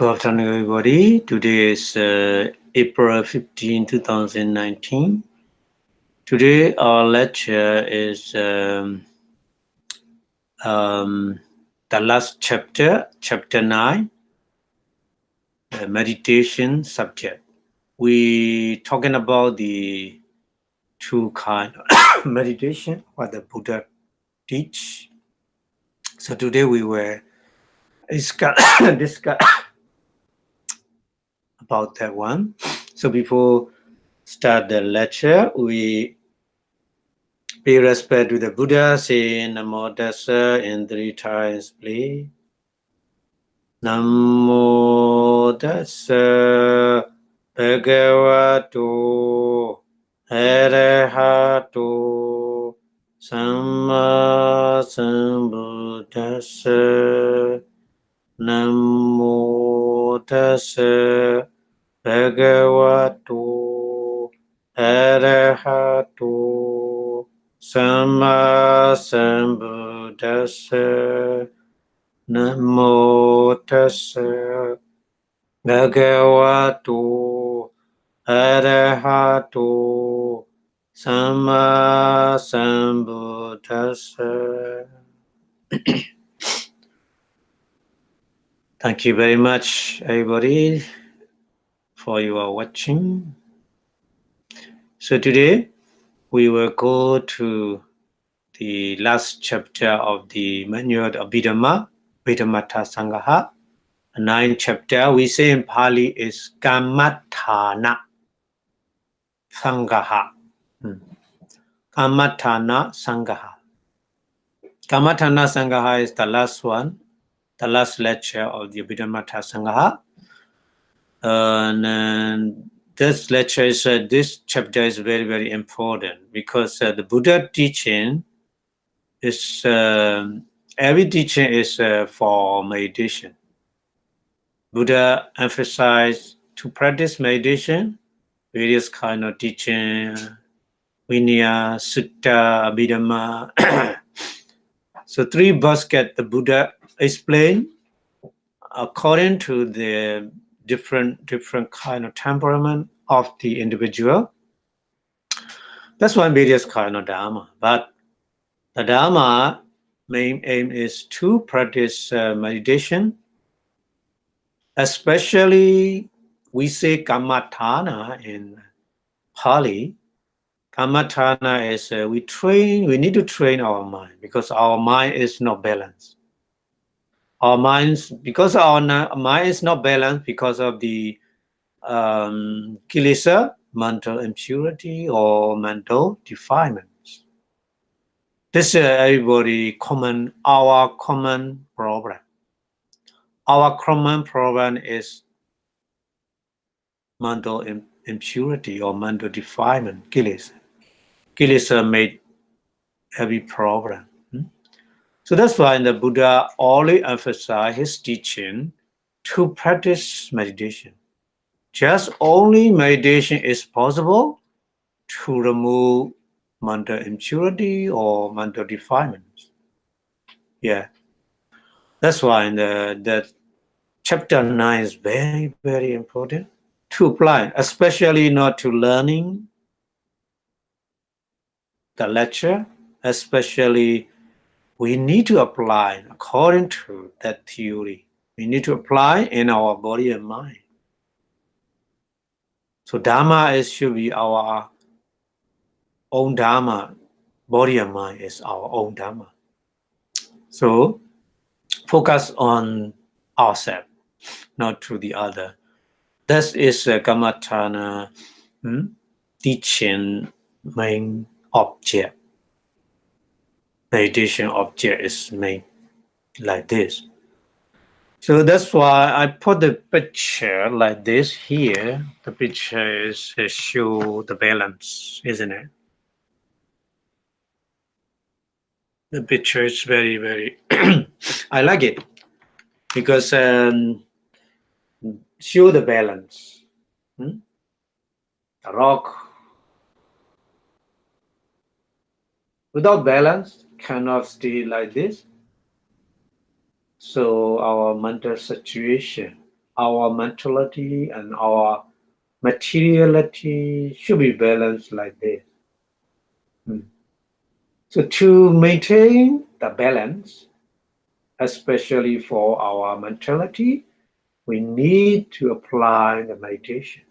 Good afternoon, everybody. Today is April 15, 2019. Today, our lecture is the last chapter, chapter 9, the meditation subject. We talking about the two kind of meditation what the Buddha teach. So today we were discuss about that one. So before start the lecture, we pay respect to the Buddha, say Namo Tassa in 3 times, please. Namo Tassa Bhagavato Arahato Samma Sambuddhassa. Namo Tassa Bhagavato Arahato Samma Sambuddhassa. Namo Tassa Bhagavato Arahato Samma Sambuddhassa. Thank you very much, everybody, for your watching. So today we will go to the last chapter of the manual of Abhidhamma, Abhidhammata Sangaha. The 9th chapter we say in Pali is Kammatthana Sangaha. Kammatthana Sangaha. Kammatthana Sangaha is the last one, the last lecture of the Abhidhammata Sangaha. And this lecture is, this chapter is very, very important because the Buddha teaching is, every teaching is for meditation. Buddha emphasized to practice meditation, various kind of teaching, Vinaya, Sutta, Abhidhamma. So 3 baskets the Buddha explained according to the different kind of temperament of the individual. That's one various kind of Dharma. But the Dharma main aim is to practice meditation. Especially we say Kammatthana in Pali. Kammatthana is we need to train our mind because our mind is not balanced. Because our mind is not balanced because of the kilesa, mental impurity or mental defilements. This is our common problem. Our common problem is mental impurity or mental defilement, kilesa. Kilesa made every problem. So that's why the Buddha always emphasized his teaching to practice meditation. Just only meditation is possible to remove mental impurity or mental defilements. Yeah. That's why the chapter 9 is very, very important to apply, especially not to learning the lecture, especially we need to apply according to that theory. We need to apply in our body and mind. So Dharma should be our own Dharma. Body and mind is our own Dharma. So focus on ourselves, not to the other. That is Kammatthana teaching main object. Meditation object is made like this. So that's why I put the picture like this here. The picture is show the balance, isn't it? The picture is very, very, I like it because show the balance. The rock without balance cannot stay like this. So our mental situation, our mentality and our materiality should be balanced like this. So to maintain the balance, especially for our mentality, we need to apply the meditation.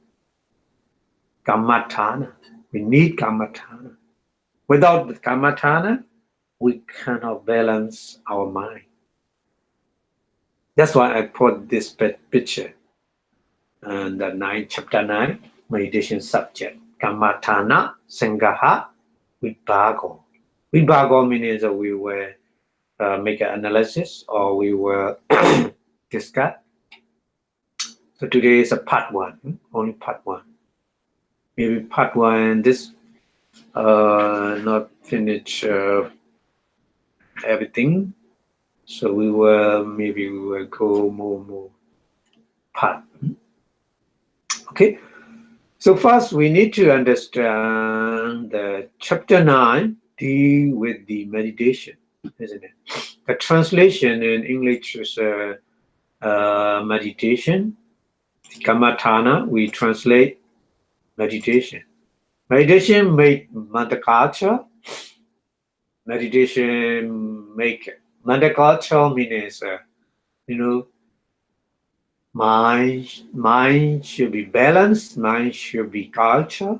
Kammatthana. We need kammatthana. Without the kammatthana, we cannot balance our mind. That's why I put this picture and the chapter 9 meditation subject. Kammatthana Sangaha Vibhago. Vibhago means that we will make an analysis or we will discuss. So today is a part 1, only part 1. Maybe part 1, this not finish everything. So we will go more part. Okay. So first we need to understand the chapter 9 deal with the meditation, isn't it? The translation in English is meditation. Kammatthana, we translate meditation. Meditation make mandakalcha. Meditation make mandakalcha means mind should be balanced, mind should be culture.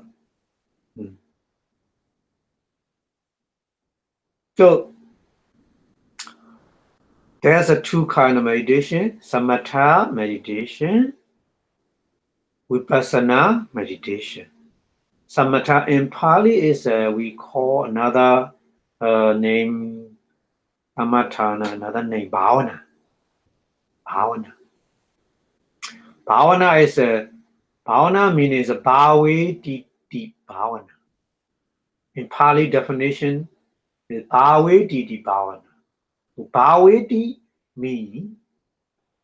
So there's a 2 kind of meditation: samatha meditation, Vipassanā meditation. Samatha in Pali is we call another name kammatthana, another name bhavana. Bhavana is bhavana means bhave diti bhavana. In Pali definition is bhave diti bhavana. Bhaveti means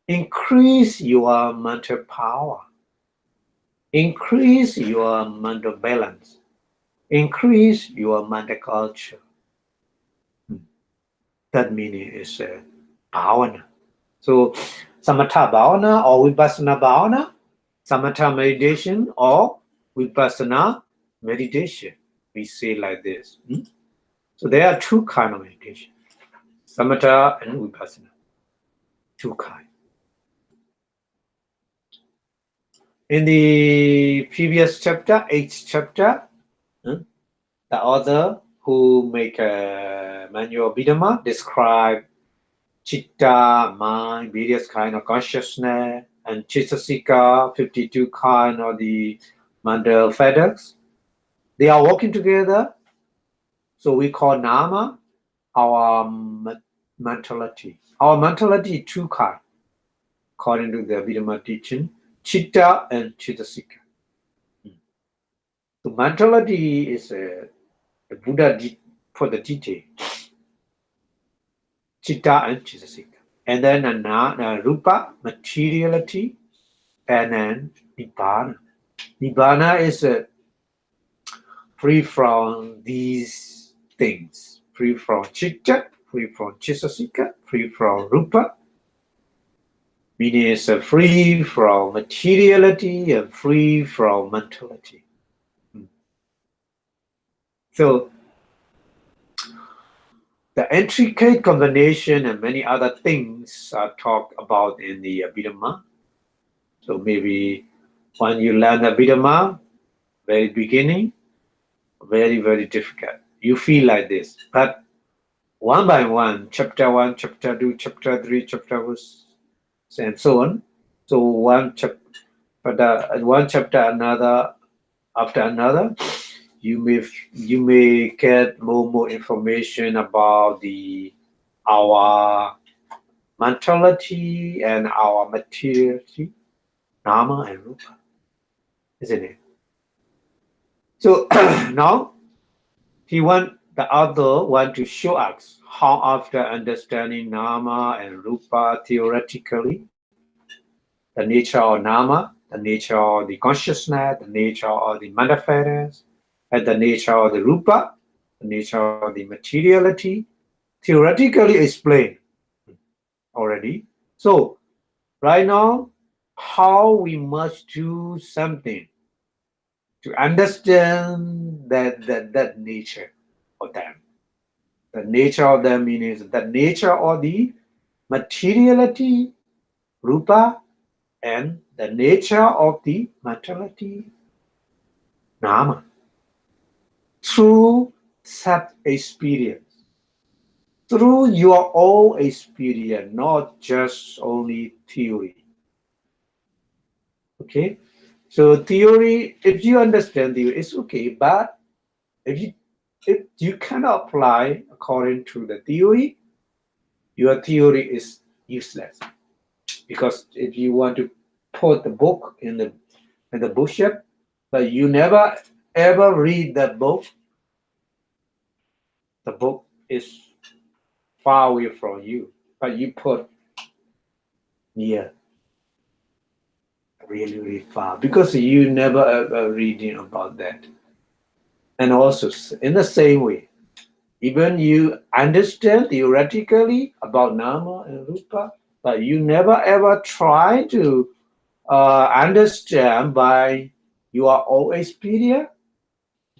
increase your mental power, increase your mental balance, increase your mental culture. That meaning is bhavana. So samatha bhavana or vipassana bhavana, samatha meditation or vipassana meditation. We say like this. So there are 2 kinds of meditation: samatha and vipassana. 2 kinds. In the previous chapter, 8th chapter, the author who make a manual Abhidhamma describe chitta, mind, various kind of consciousness, and Chittasika, 52 kind of the mental feathers. They are working together. So we call nama our mentality. Our mentality 2 kind, according to the Abhidhamma teaching, chitta and Chittasika. So mentality is the Buddha for the detail. Chitta and Chittasika. And then rupa, materiality, and then nibbana. Nibbana is free from these things, free from chitta, free from Chittasika, free from rupa. Meaning is free from materiality and free from mentality. So the intricate combination and many other things are talked about in the Abhidhamma. So maybe when you learn Abhidhamma, very beginning, very, very difficult. You feel like this. But one by one, chapter 1, chapter 2, chapter 3, chapter 4, and so on. So one chapter another after another, you may get more information about our mentality and our materiality, nama and rupa, isn't it? So now the author want to show us how, after understanding nama and rupa theoretically, the nature of nama, the nature of the consciousness, the nature of the manifestors, and the nature of the rupa, the nature of the materiality, theoretically explained already. So right now, how we must do something to understand that nature of them. The nature of them means the nature of the materiality, rupa, and the nature of the mentality, nama, through such experience, through your own experience, not just only theory. Okay, so theory, if you understand theory, it's okay, but if you cannot apply according to the theory, your theory is useless. Because if you want to put the book in the bookshelf, but you never ever read that book, the book is far away from you. But you put near, really, really far, because you never ever reading about that. And also, in the same way, even you understand theoretically about nama and rupa, but you never ever try to understand by your own experience,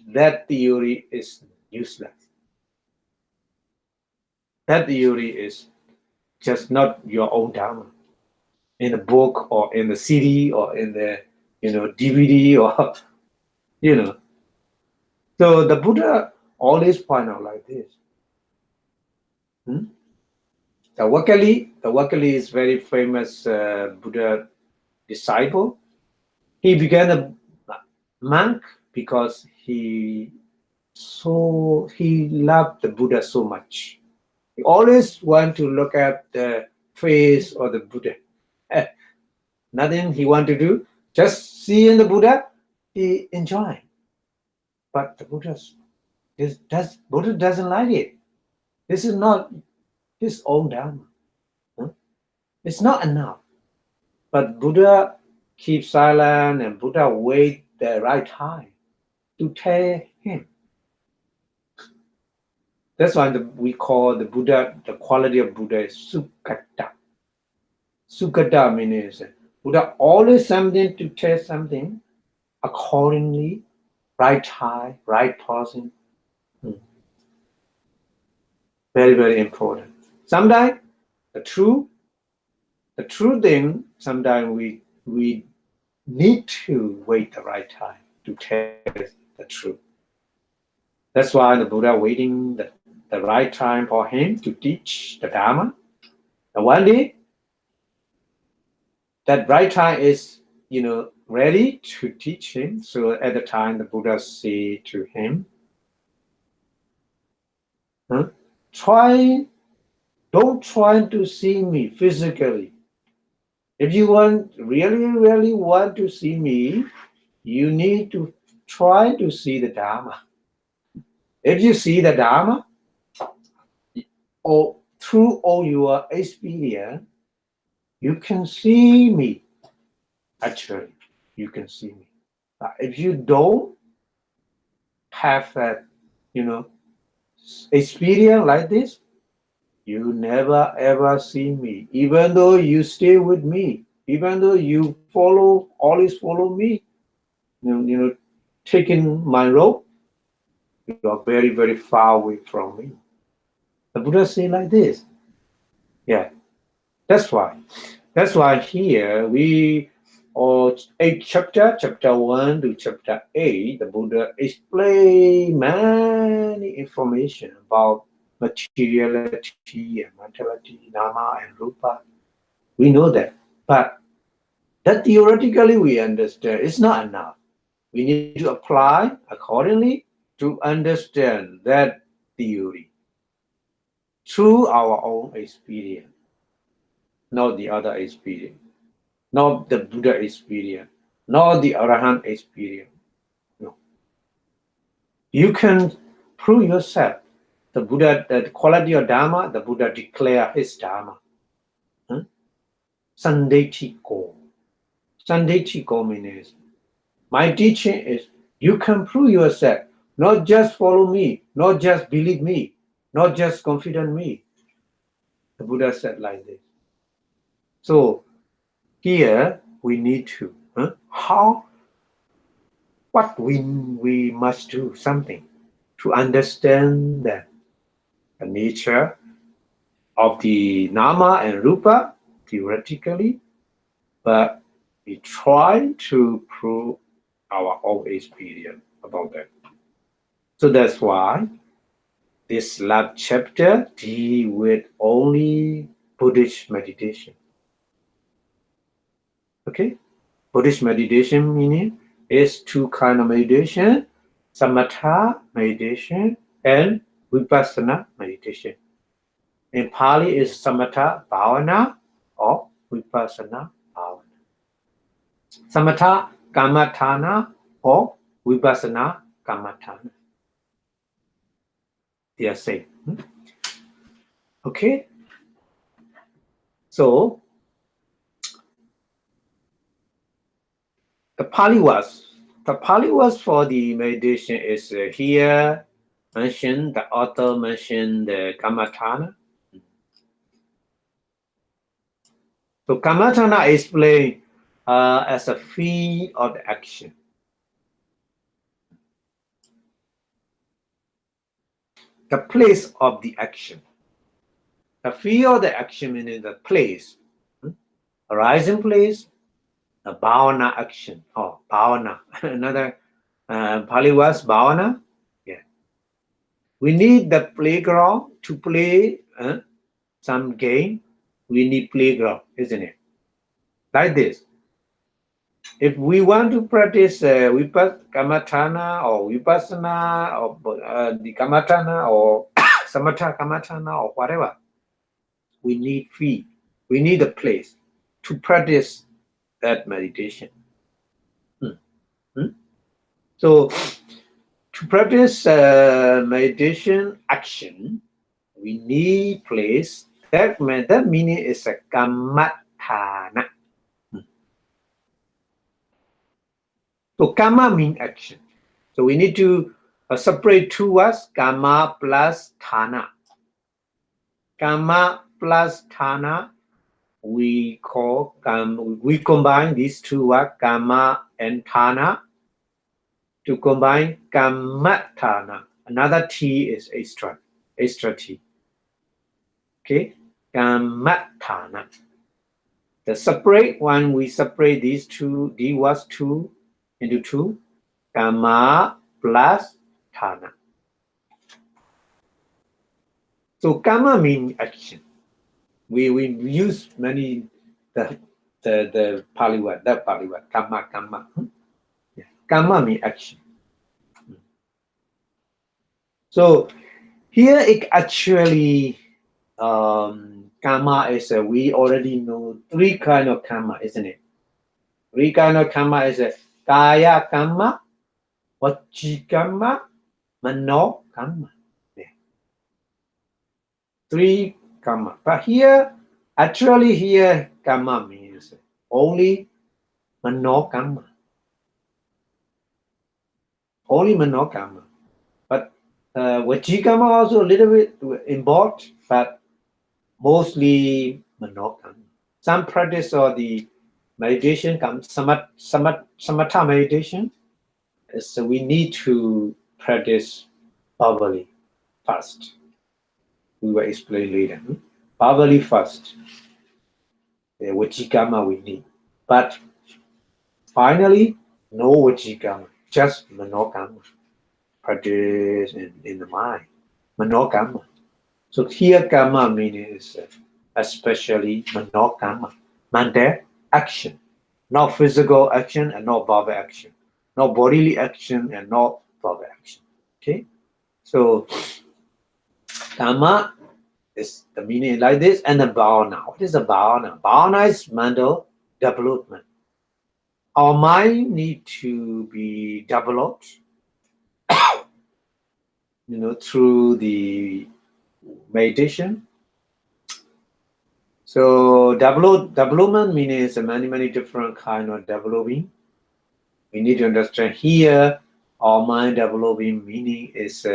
that theory is useless. That theory is just not your own dharma in a book or in the CD or in the DVD or you know. So the Buddha always point out like this. The Vakali is very famous Buddha disciple. He began a monk because he loved the Buddha so much. He always want to look at the face of the Buddha. Nothing he want to do, just see in the Buddha, he enjoy. But the Buddha doesn't like it. This is not his own dharma. It's not enough. But Buddha keeps silent, and Buddha wait the right time to tell him. That's why we call the Buddha, the quality of Buddha is Sukata. Sukata means Buddha always something to tell something accordingly, right time, right person. Very, very important. Sometimes the true thing, sometimes we need to wait the right time to tell the truth. That's why the Buddha waiting the right time for him to teach the Dharma. And one day, that right time is, ready to teach him. So at the time, the Buddha say to him, don't try to see me physically. If you really want to see me, you need to try to see the Dharma. If you see the Dharma, or through all your experience, you can see me. Actually, you can see me. But if you don't have that, experience like this, you never ever see me. Even though you stay with me, even though you always follow me, taking my road, you are very, very far away from me. The Buddha say like this. Yeah, that's why. That's why here chapter 1 to chapter 8, the Buddha explain many information about materiality and mentality, nama and rupa. We know that. But that theoretically we understand, it's not enough. We need to apply accordingly to understand that theory through our own experience, not the other experience, not the Buddha experience, not the Arahant experience. No. You can prove yourself. The Buddha, the quality of Dharma, the Buddha declare his Dharma. Sandechiko. Sandechiko means my teaching is you can prove yourself, not just follow me, not just believe me, not just confident me. The Buddha said like this. So here we need to? How? What we must do something to understand the nature of the nama and rupa theoretically, but we try to prove our own experience about that. So that's why this last chapter deals with only Buddhist meditation. Okay? Buddhist meditation meaning is two kind of meditation, samatha meditation and vipassana meditation. In Pali is samatha bhavana or vipassana bhavana. Samatha kammatthana or vipassana kammatthana. They are same. Okay? So the Pali was for the meditation is here mentioned, the author mentioned the kammatthana. So kammatthana is explained as a field of the action. The place of the action. The field of the action meaning the place. Arising place, the bhavana action. Oh, bhavana. Another Pali was bhavana. Yeah. We need the playground to play some game. We need playground, isn't it? Like this. If we want to practice kammatthana or vipassana or the kammatthana or samatha kammatthana or whatever, we need field. We need a place to practice that meditation. So to practice meditation action, we need place. That meaning is a kammatthana. So kamma means action. So we need to separate two words, kamma plus thana. Kamma plus thana, we combine these two words, kamma and thana, to combine kammatthana. Another T is extra T. Okay, kammatthana. The separate one, we separate these words two into two, kamma plus thana. So kamma means action. We use many the Pali word, kamma. Yeah. Kamma means action. So here it actually karma is we already know three kind of karma, isn't it? Three kind of karma is kaya karma, vachi karma, mano karma. Yeah. Three karma. But here, actually here, karma means only mano karma. Only mano karma. But vachi karma also a little bit involved, but mostly mano karma. Some practice or the meditation comes samatha meditation. So we need to practice verbally first. We will explain later. Verbally first. Vajikama we need. But finally, no Vajikama, just Manokama. Practice in the mind. Manokama. So here Kama means especially Manokama. Manda action. Not physical action and not verbal action. Not bodily action and not verbal action. Okay? So Kama is the meaning like this, and the bhavana. What is a bhavana? Bhavana is mental development. Our mind need to be developed, through the meditation. So development means many different kind of developing. We need to understand here our mind developing meaning is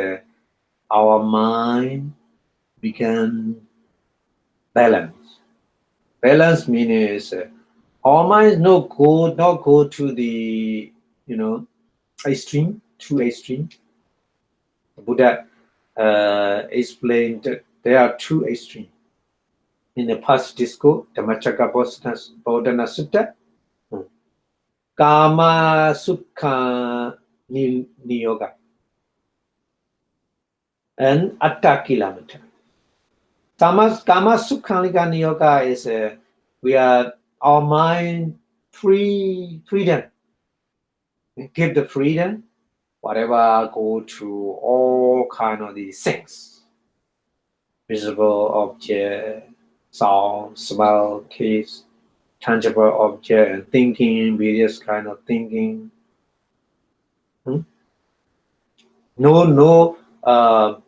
our mind become balanced. Balance meaning is Our minds not go to the extreme, too extreme. Buddha explained that there are two extremes. In the past discourse, Dhammacakkappavattana Sutta, Kama Sukha Niyoga and Atta Kilamata. Kama Sukha Niyoga is we are our mind freedom. Give the freedom, whatever go to all kind of these things. Visible object, sound, smell, taste, tangible object, and thinking, various kind of thinking. No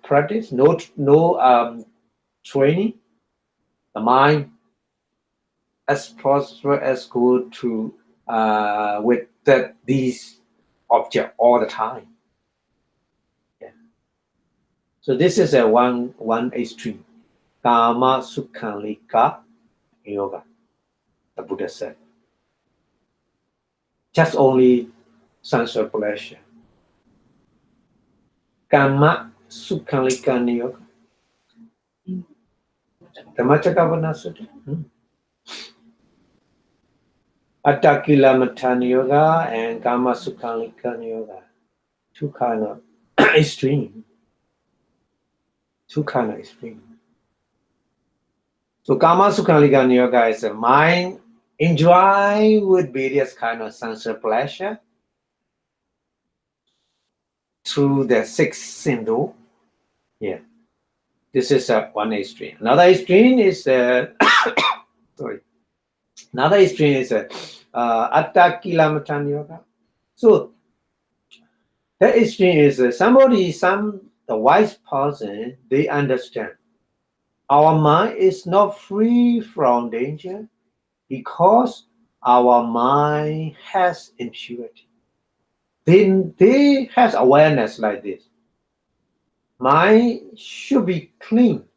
practice, no training. The mind as prosperous as good to with these objects all the time. Yeah. So this is a one extreme. Kama Sukhalika Yoga, the Buddha said. Just only sensual pleasure. Kama Sukhalika Yoga. Dhammacakkappavattana Sutta. Atta Kilamata Yoga and Kama Sukhalika Yoga. Two kind of extreme. So Kama Sukhalika Yoga is a mind enjoy with various kind of sensual pleasure through the six symbol. Yeah. This is one extreme. Another extreme is Another extreme is Atta Kilamata Yoga. So that extreme is the wise person, they understand our mind is not free from danger because our mind has impurity. They has awareness like this. Mind should be clean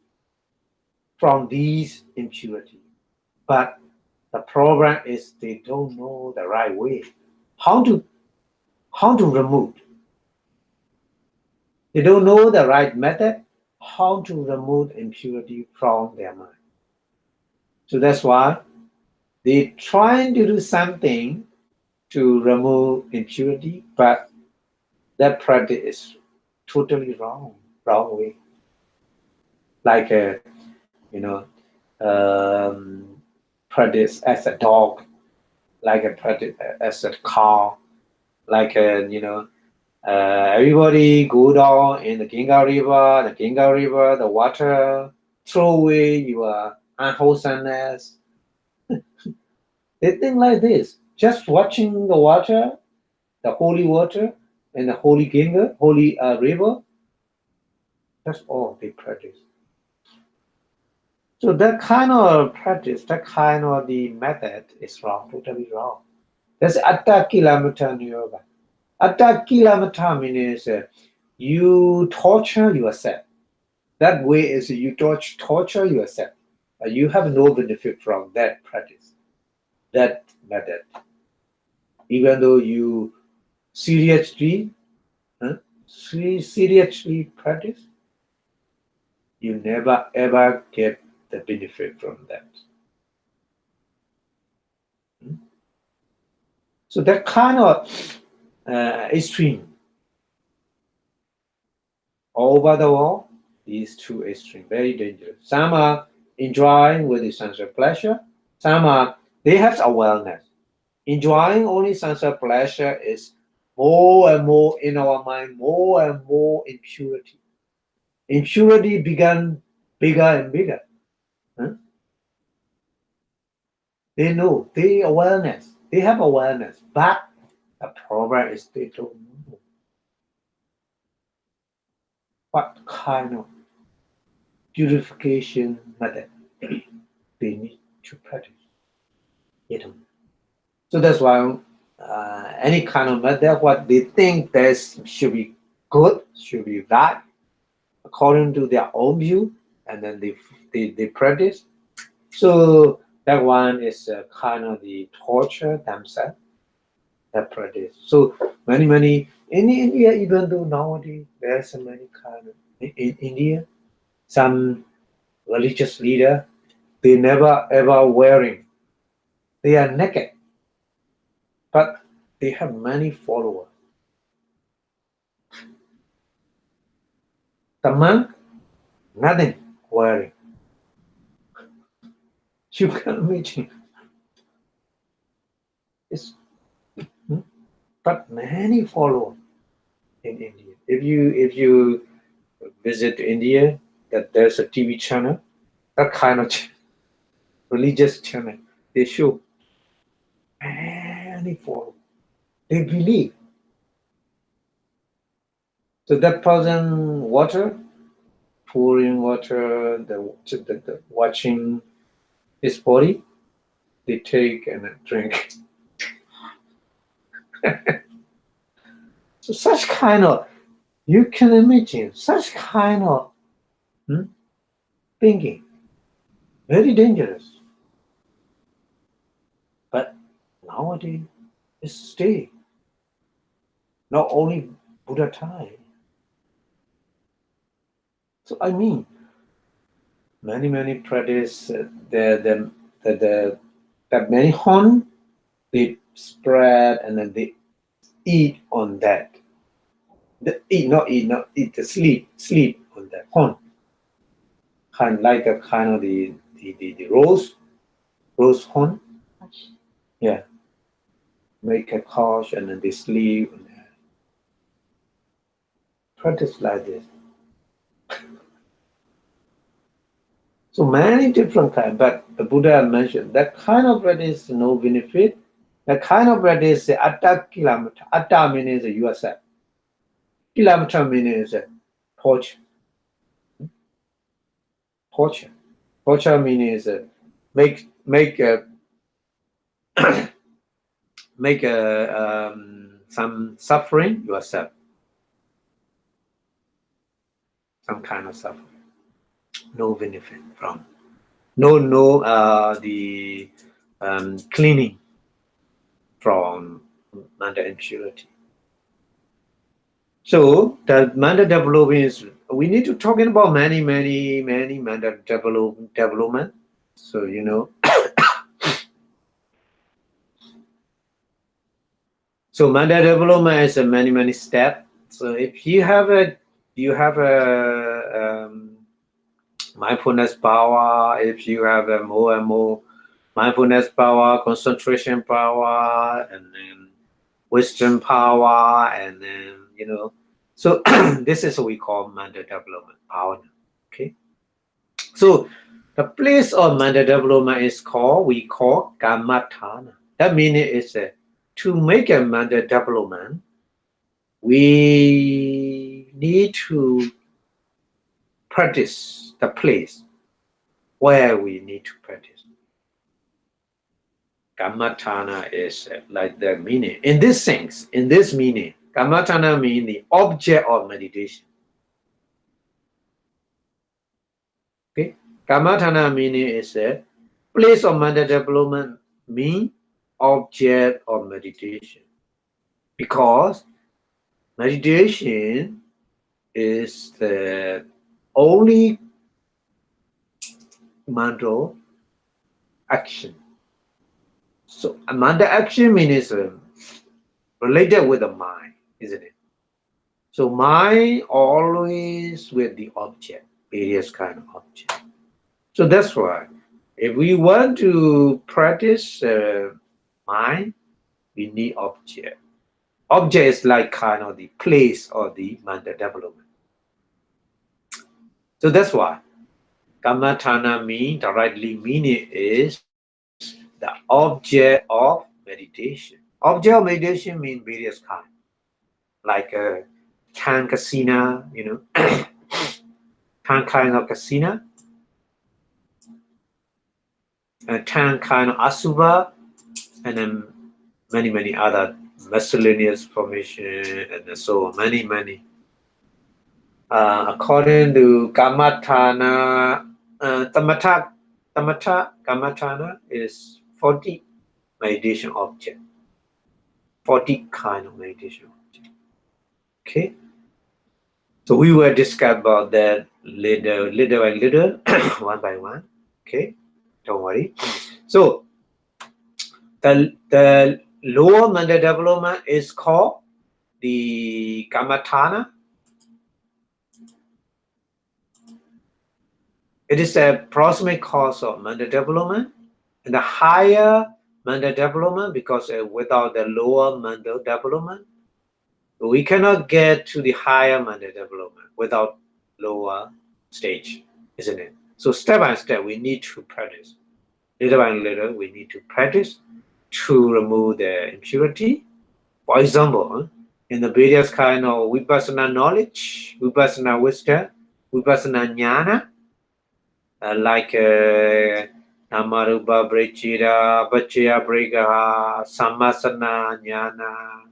from these impurity. But the problem is they don't know the right way. How to remove. They don't know the right method, how to remove impurity from their mind. So that's why they're trying to do something to remove impurity, but that practice is totally wrong way. Like practice as a dog, like a practice as a car, like everybody go down in the Ganga River, the water, throw away your unwholesomeness. They think like this. Just watching the water, the holy water, and the holy Ganga, holy river. That's all they practice. So that kind of practice, that kind of the method is wrong, totally wrong. That's Atta Kilamata Yoga. Atta Kilamata means you torture yourself. That way is you torture yourself. You have no benefit from that practice, that method. Even though you seriously practice, you never ever get the benefit from that. So that kind of extreme over the world, these two extremes, very dangerous. Some are enjoying with the sensual pleasure. Some are, they have awareness. Enjoying only sensual pleasure is more and more in our mind, more and more impurity. Impurity began bigger and bigger. They know, they have awareness, but the problem is they don't know what kind of purification method they need to practice. They don't know. So that's why any kind of method, what they think that should be good, should be right, according to their own view, and then they practice. So That one is kind of the torture themselves that practice. So many in India, even though nowadays there are so many kind of in India, some religious leader, they never ever wearing, they are naked, but they have many followers. The monk, nothing wearing. You can imagine. It's, but many followers in India. If you visit India, that there's a TV channel, that kind of religious channel, they show many followers. They believe. So that person water, pouring water, the watching his body, they take and drink. So such kind of, you can imagine such kind of thinking, very dangerous. But nowadays, it's stay. Not only Buddha time. So I mean, many practice the many horn they spread and then they eat on that. The not eat the sleep on that horn. Kind of like a kind of the rose horn. Yeah. Make a couch and then they sleep and practice like this. So many different kinds, but the Buddha mentioned that kind of practice no benefit. That kind of practice atta kilometer. Atta means yourself. Kilometer means torture. Torture. Torture means make make some suffering yourself. Some kind of suffering. No benefit from. The cleaning from mental impurity. So the mental development is, we need to talking about many mental development. So so mental development is a many steps. So if you have a mindfulness power, if you have a more and more mindfulness power, concentration power, and then wisdom power, and then so this is what we call mental development power. Okay, so the place of mental development is we call kammatthana. That means it's to make a mental development, we need to practice the place where we need to practice. Kammatthana is like the meaning. In this sense, in this meaning, kammatthana means the object of meditation. Okay, kammatthana meaning is a place of mental development, mean object of meditation. Because meditation is the only mental action. So a mental action means related with the mind, isn't it? So mind always with the object, various kind of object. So that's why if we want to practice mind, we need object. Object is like kind of the place of the mental development. So that's why kammatthana directly meaning is the object of meditation. Object of meditation means various kinds, like 10 kasina, 10 kind of kasina, and 10 kind of asubha, and then many other miscellaneous formation, and so many. According to kammatthana, tamatha Tamatha Kammatthana is 40 meditation object. 40 kind of meditation object. Okay? So we will discuss about that little by little, one by one. Okay? Don't worry. So the lower mental development is called the Kammatthana. It is a proximate cause of mental development. And the higher mental development, because without the lower mental development, we cannot get to the higher mental development without lower stage, isn't it? So step by step, we need to practice. Little by little, we need to practice to remove the impurity. For example, in the various kind of Vipassana knowledge, Vipassana wisdom, Vipassana jnana, like Namarupa Brechira, Bachaya Bregaha, Sammasana jnana,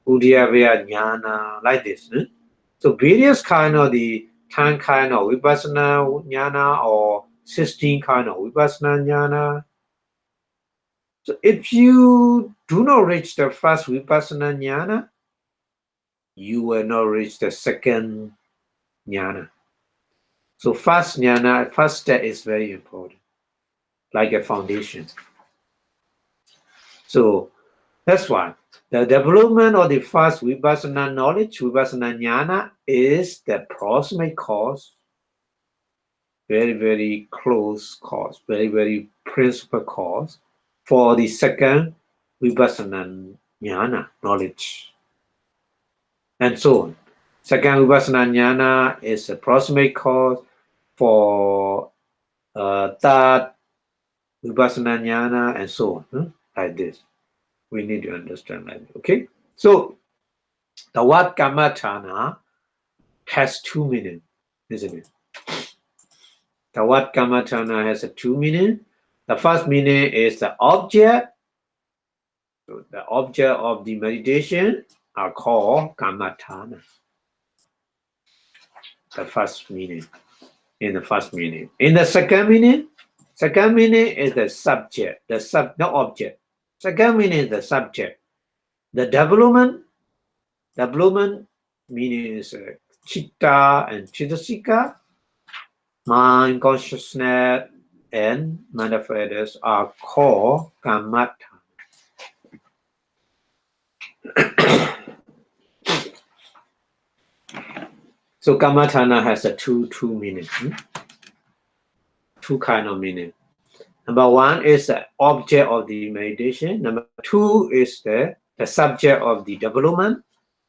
Udyavaya jnana, like this. So various kind of the 10 kind of Vipassana jnana or 16 kind of Vipassana jnana. So if you do not reach the first Vipassana jnana, you will not reach the second jnana. So first jnana, first step is very important, like a foundation. So that's why the development of the first Vipassana knowledge, Vipassana jnana, is the proximate cause, very, very close cause, very, very principal cause for the second Vipassana jnana knowledge. And so on. Second Vipassana jnana is a proximate cause for third Vipassana jnana, and so on. Like this. We need to understand that. Okay? So the word Kammatthana has two meanings, isn't it? The word Kammatthana has a two meaning. The first meaning is the object. So the object of the meditation are called Kammatthana. The first meaning. In the first meaning. In the second meaning is the subject, the object. Second meaning is the subject. The development meaning is chitta and chittasika, mind, consciousness, and manifestors are called kammatthana. So kammatthana has a two meaning. Two kind of meaning. Number one is the object of the meditation. Number two is the subject of the development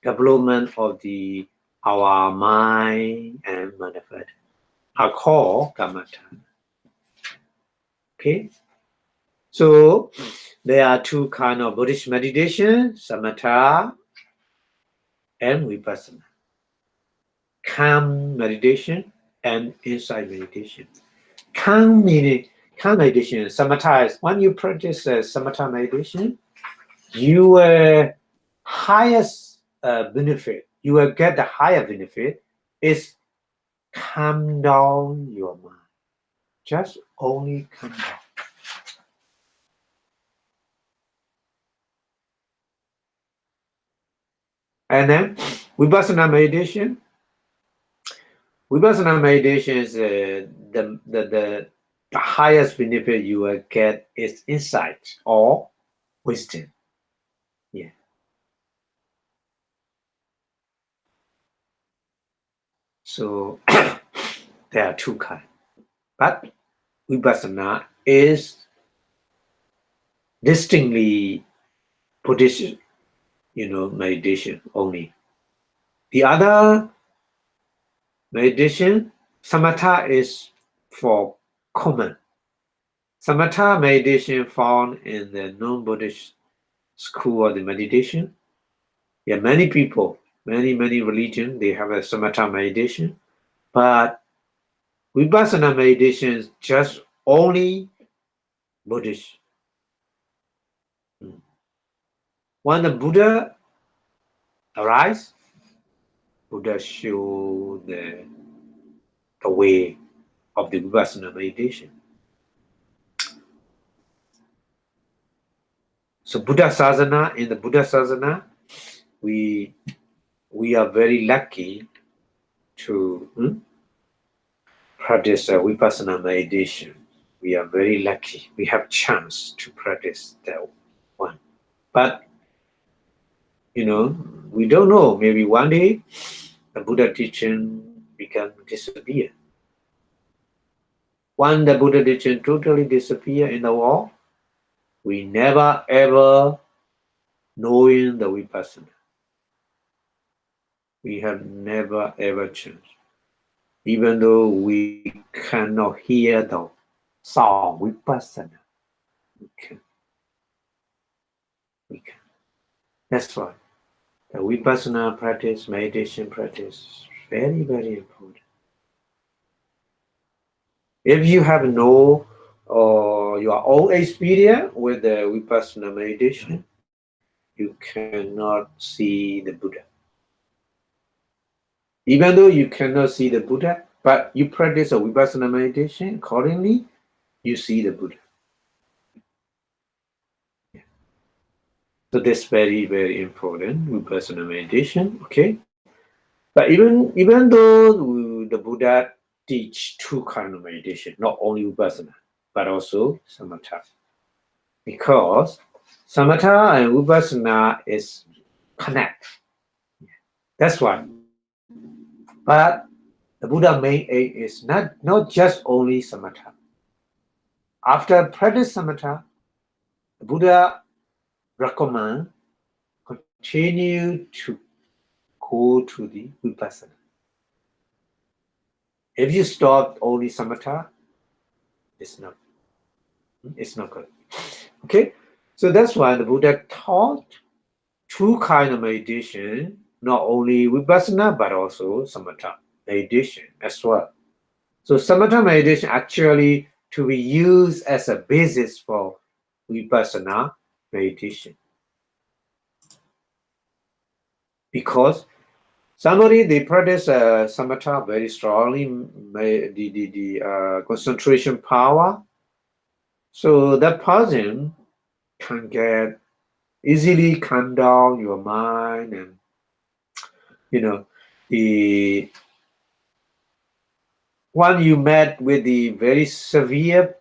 of the our mind and manifest are called kammatthana. Okay, so there are two kind of Buddhist meditation: samatha and vipassana. Calm meditation and insight meditation. Calm meditation, samatha is when you practice samatha meditation, your highest benefit, you will get the higher benefit is calm down your mind. Just only calm down. And then Vipassana meditation. Vipassana meditation is the highest benefit you will get is insight or wisdom. Yeah. So there are two kinds. But Vipassana is distinctly Buddhist, meditation only. The other meditation, samatha, is for common. Samatha meditation found in the non-Buddhist school of the meditation. Yeah, many people, many religions, they have a samatha meditation, but Vipassana meditation is just only Buddhist. When the Buddha arises, Buddha show the way of the Vipassana meditation. So Buddha Sasana, in the Buddha Sasana, we are very lucky to practice Vipassana meditation. We are very lucky. We have chance to practice that one. But, we don't know. Maybe one day the Buddha teaching become disappear. When the Buddha teaching totally disappear in the world, we never ever knowing the Vipassana. We have never ever changed. Even though we cannot hear the sound Vipassana, we can. That's why the Vipassana practice, meditation practice, is very, very important. If you have no your own experience with the Vipassana meditation, you cannot see the Buddha. Even though you cannot see the Buddha, but you practice a Vipassana meditation, accordingly, you see the Buddha. So that's very, very important, Vipassana meditation, okay? But even though the Buddha teach two kind of meditation, not only Vipassana, but also Samatha. Because Samatha and Vipassana is connect. That's why. But the Buddha main aim is not just only Samatha. After practice Samatha, the Buddha recommend continue to go to the Vipassana. If you stop only Samatha, it's not good. Okay, so that's why the Buddha taught two kind of meditation, not only Vipassana but also Samatha meditation as well. So Samatha meditation actually to be used as a basis for Vipassana meditation. Because somebody they practice Samatha very strongly, the concentration power. So that person can get easily calm down your mind, and the when you met with the very severe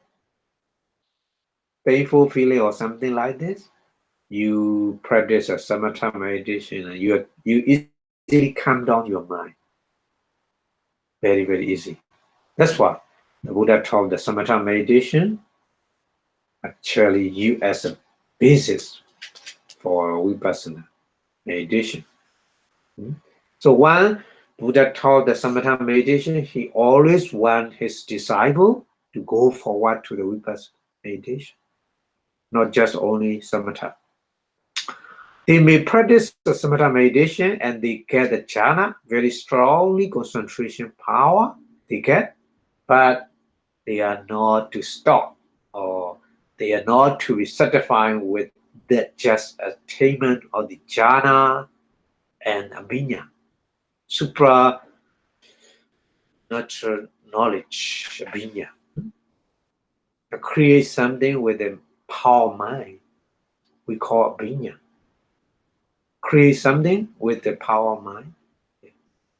painful feeling or something like this, you practice a Samatha meditation and you easily calm down your mind. Very, very easy. That's why the Buddha taught the Samatha meditation actually you as a basis for Vipassana meditation. So when Buddha taught the Samatha meditation, he always want his disciple to go forward to the Vipassana meditation, not just only Samatha. They may practice the Samatha meditation and they get the jhana, very strongly concentration power they get, but they are not to stop or they are not to be satisfied with that just attainment of the jhana and abhidhamma, supra natural knowledge, abhidhamma. Create something with a power mind, we call abhidhamma. Create something with the power mind.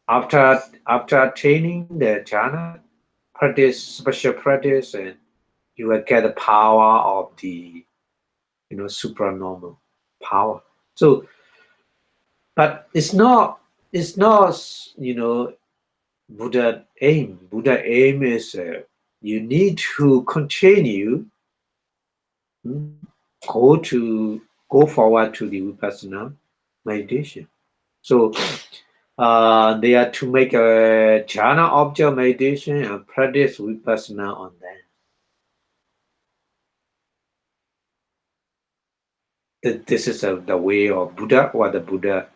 After attaining the jhana, practice special practice, and you will get the power of the supranormal power. So, but it's not Buddha aim. Buddha aim is you need to continue go forward to the Vipassana meditation. So they are to make a jhana object meditation and practice Vipassana on that. This is the way of Buddha, or the Buddha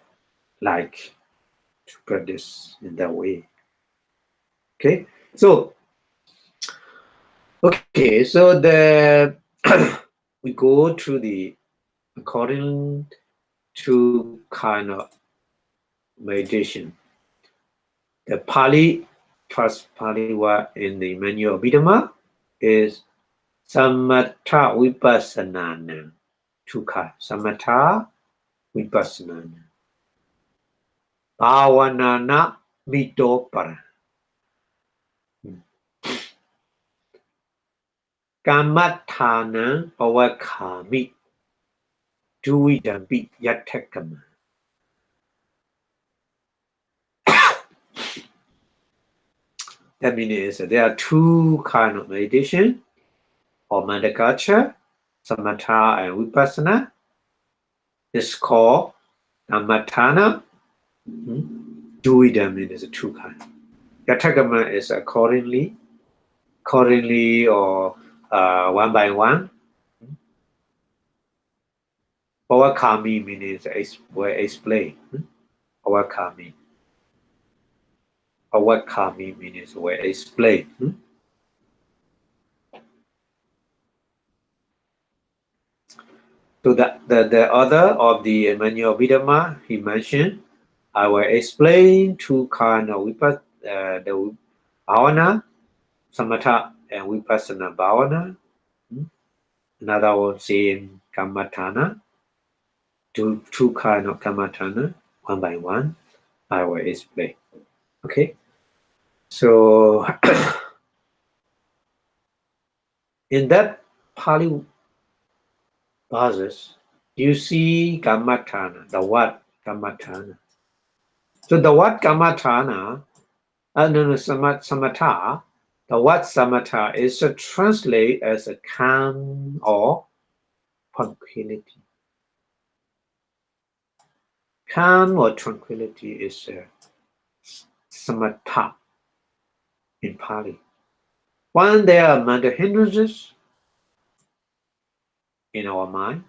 like to practice in that way. Okay, so the we go to the according to kind of meditation. The first Pali word in the manual Abhidhamma is Samatha Vipassanā. two kinds. Samatha, Vipassana. Bhavanana, mito para. Kamathana, pavakami, duidambi, yatakama. That means there are two kinds of meditation, or mandakacha, samatha and vipassana. It's called kamathana. Duidam means two kinds. Yatakama is accordingly or one by one. Pavakami means well explain. Pavakami. Pavakami means well explain. So the other of the manual Abhidhamma he mentioned, I will explain two kind of the bhavana, samatha and vipassana bhavana. Another one saying kamathana, two kind of kamathana, one by one. I will explain. Okay. So in that Pali verses, you see kamathana, the word kamathana. So the word kamathana, samatha, the word samatha is translated as a calm or tranquility. Calm or tranquility is samatha in Pali. When there are mental hindrances in our mind,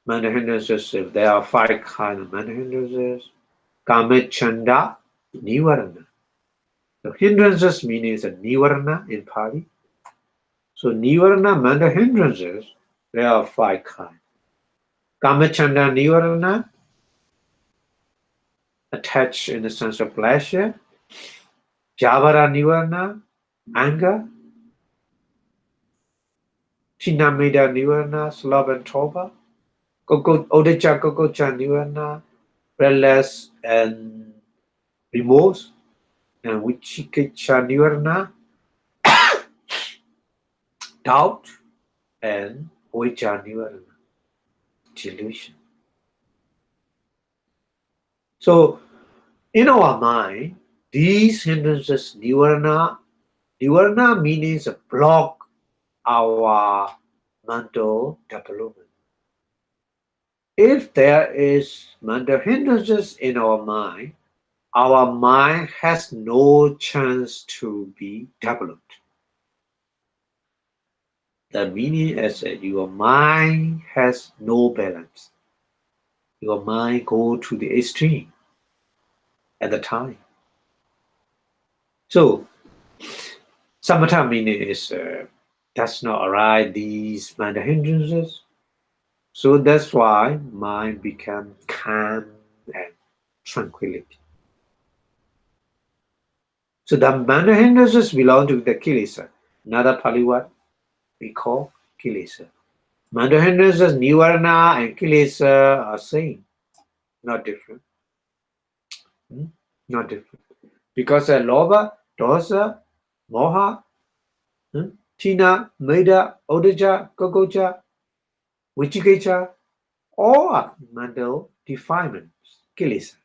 mental hindrances, if there are 5 kinds of mental hindrances, kamachanda, nivarana. The hindrances means a nivarana in Pali. So nivarana, mental hindrances, there are 5 kinds. Kamachanda nivarana, attached in the sense of pleasure. Javara nivarana, anger. Chinamida nivarana, sloth and torpor. Odecha kokocha nivarana, restless and remorse. And vichikecha nivarana, doubt, and oicha nivarana, delusion. So in our mind, these hindrances, nivarana means block our mental development. If there is mental hindrances in our mind has no chance to be developed. The meaning is that your mind has no balance. Your mind go to the extreme at the time. So samatha meaning is does not arise these mental hindrances. So that's why mind becomes calm and tranquility. So the mental hindrances belong to the kilesa. Another Pali word we call kilesa. Mental hindrances, nivarana and kilesa are same, not different. Not different. Because lobha, dosa, moha, tina, meda, odaja, gogoja, vichikecha, all are mental defilements, kilesa.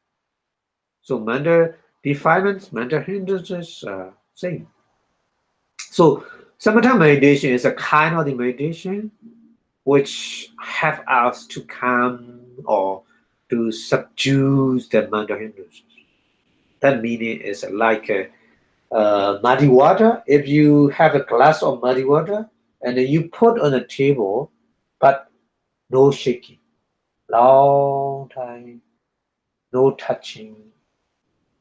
So mental defilements, mental hindrances are same. So samatha meditation is a kind of the meditation which have us to calm or to subdue the mental hindrances. That meaning is like muddy water. If you have a glass of muddy water and then you put on a table, but no shaking, long time, no touching,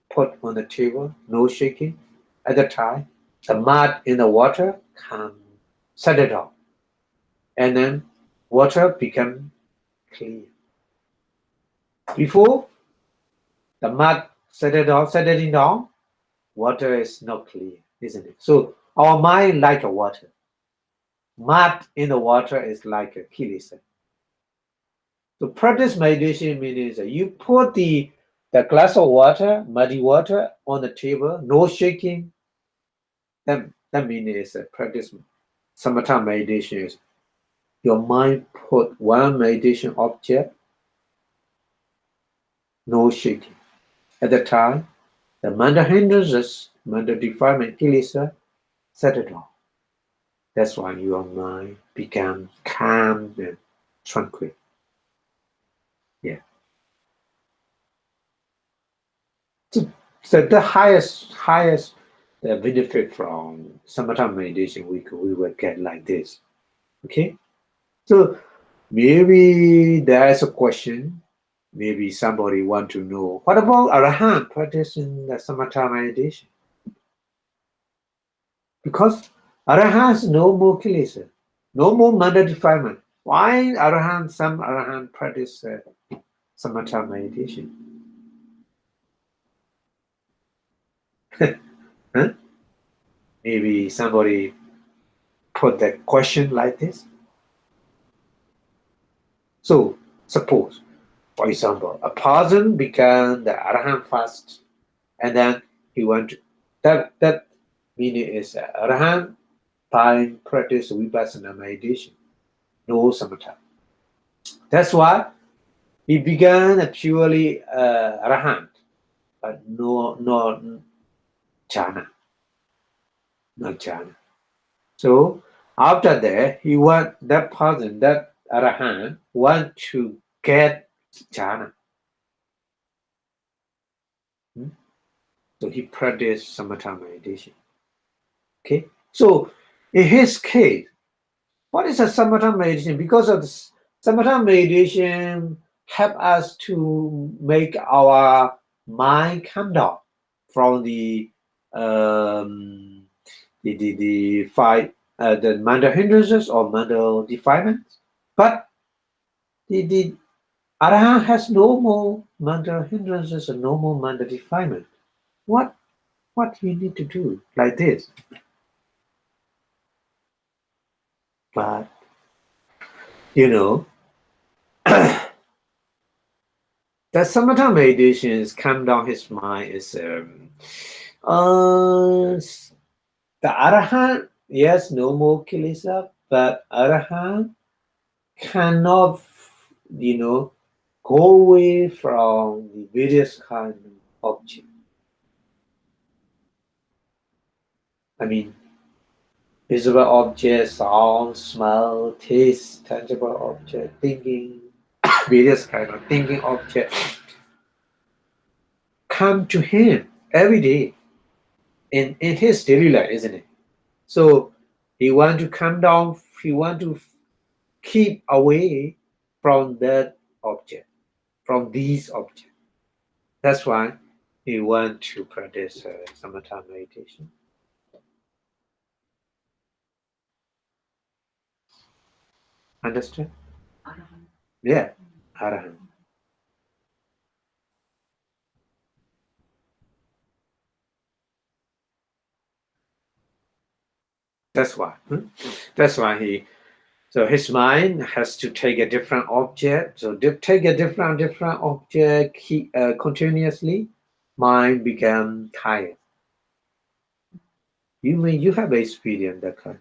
put on the table, no shaking. At the time, the mud in the water can settle down, and then water become clear. Before the mud settling down, water is not clear, isn't it? So our mind like a water. Mud in the water is like a kilesa. So practice meditation means you put the glass of water, muddy water, on the table, no shaking. That means it's a practice. Samatha meditation is your mind put one meditation object, no shaking. At the time, the mental hindrances, mental defilement, kilesa, settle down. That's why your mind becomes calm and tranquil. Yeah. So the highest benefit from samatha meditation we will get like this. Okay. So maybe there is a question. Maybe somebody want to know what about arahant practicing the samatha meditation? Because arahant has no more kilesa, no more mental defilement. Why some arahant practice samatha meditation? Huh? Maybe somebody put the question like this. So suppose, for example, a person began the arahant fast, and then he went to, that meaning is arahant time practice Vipassanā meditation, no samatha. That's why he began a purely arahant, but no jhana, not jhana. So after that, that person, that arahant, want to get jhana. So he practiced samatha meditation. Okay. So in his case, what is a samatha meditation? Because of this, samatha meditation help us to make our mind calm down from the the mental hindrances or mental defilements. But the arahant has no more mental hindrances and no more mental defilement. What we need to do like this? But the samatha meditation is calm down his mind is the arahant, yes, no more kilesa, but arahant cannot go away from the various kind of objects. I mean, visible objects, sound, smell, taste, tangible object, thinking, various kind of thinking objects come to him every day in his daily life, isn't it? So he want to come down, he want to keep away from that object, from these objects. That's why he want to practice samatha meditation. Understand? Yeah, arahant. That's why. That's why so his mind has to take a different object. So take a different object continuously, mind become tired. You have experience that kind.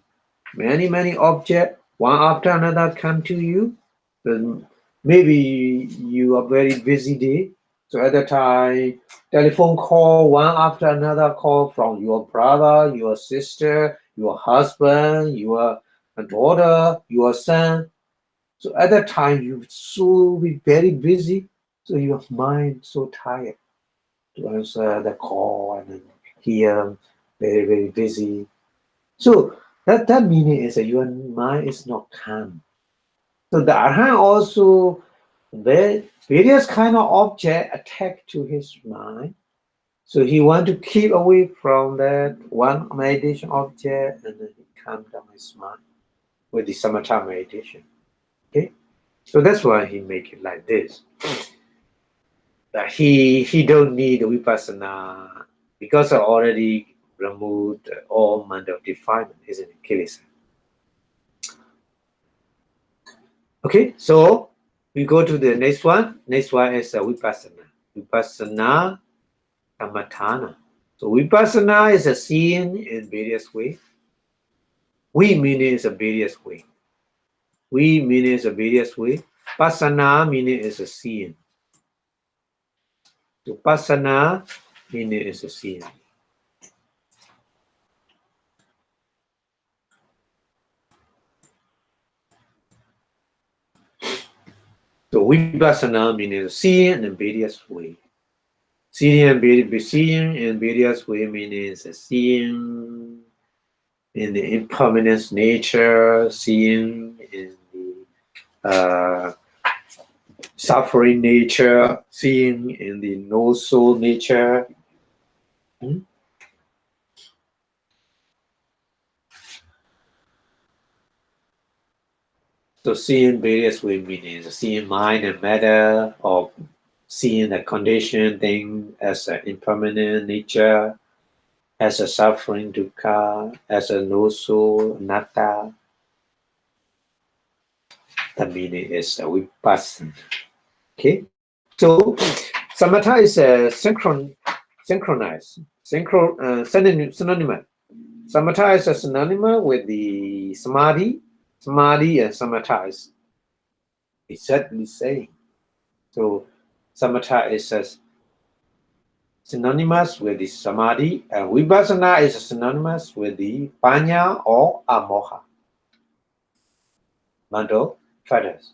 Many objects, one after another come to you. Then maybe you are very busy day. So at the time, telephone call, one after another call from your brother, your sister, your husband, your daughter, your son. So at that time, you so be very busy. So your mind so tired to answer the call and then hear very busy. So that meaning is that your mind is not calm. So the arhat also various kind of object attack to his mind. So he want to keep away from that one meditation object and then he calm down his mind with the samatha meditation. Okay, so that's why he make it like this. That he don't need vipassana because I already removed all mental defilement, isn't it? Kilesa. Okay, so We go to the next one. Next one is Vipassanā. Vipassanā Kammatthana. So Vipassana is a seeing in various ways. We meaning is a various way. We meaning is a various way. Passana meaning is a seeing. So Passana meaning is a seeing. So Vipassana meaning seeing in various way. Seeing in various way means seeing in the impermanence nature, seeing in the suffering nature, seeing in the no soul nature. So seeing various way meanings, seeing mind and matter, or seeing the condition thing as an impermanent nature, as a suffering dukkha, as a no soul, anatta. The meaning is vipassana. Okay, so samatha is synchronized, synonymous. Samatha is a synonymous with the samadhi. Samadhi and samatha is exactly same. So samatha is synonymous with the samadhi, and vipassana is synonymous with the panya or amoha. Mental fetters.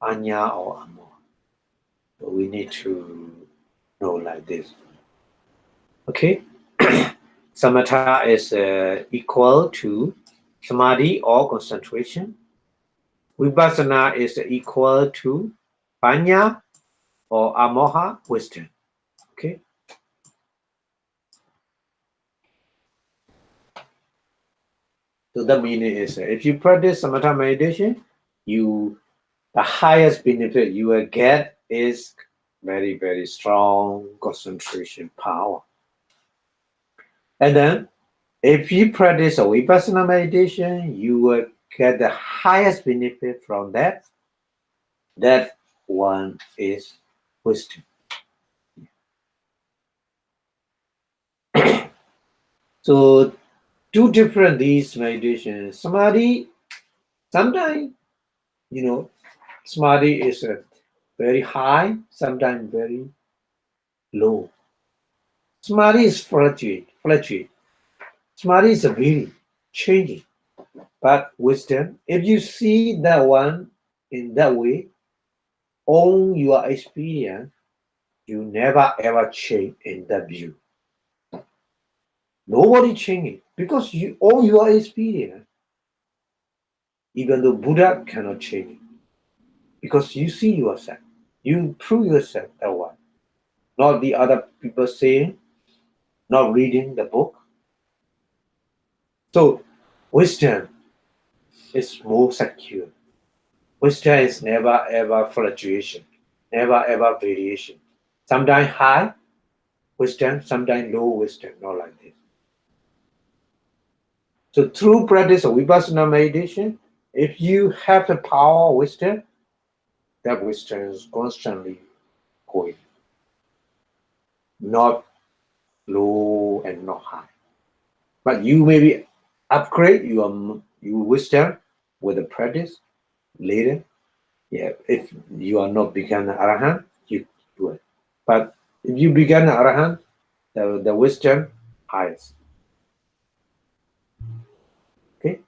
Panya or amoha. So we need to know like this. Okay. Samatha is equal to samadhi or concentration. Vipassana is equal to panya or amoha, wisdom. Okay. So the meaning is if you practice samatha meditation, the highest benefit you will get is very, very strong concentration power. And then if you practice a vipassana meditation, you will get the highest benefit from that. That one is wisdom. So two different these meditations. Samadhi, sometimes, samadhi is very high, sometimes very low. Samadhi is fluctuate. Samadhi is very changing. But wisdom, if you see that one in that way, on your experience, you never ever change in that view. Nobody changes because all your experience, even though Buddha cannot change, because you see yourself, you prove yourself that one, not the other people saying, not reading the book. So wisdom is more secure. Wisdom is never ever fluctuation, never ever variation. Sometimes high wisdom, sometimes low wisdom, not like this. So through practice of Vipassana meditation, if you have the power of wisdom, that wisdom is constantly going, not low and not high. But you maybe upgrade your wisdom with the practice later. Yeah, if you are not become an arahant, you do it. But if you become an arahant, the wisdom highest. Okay,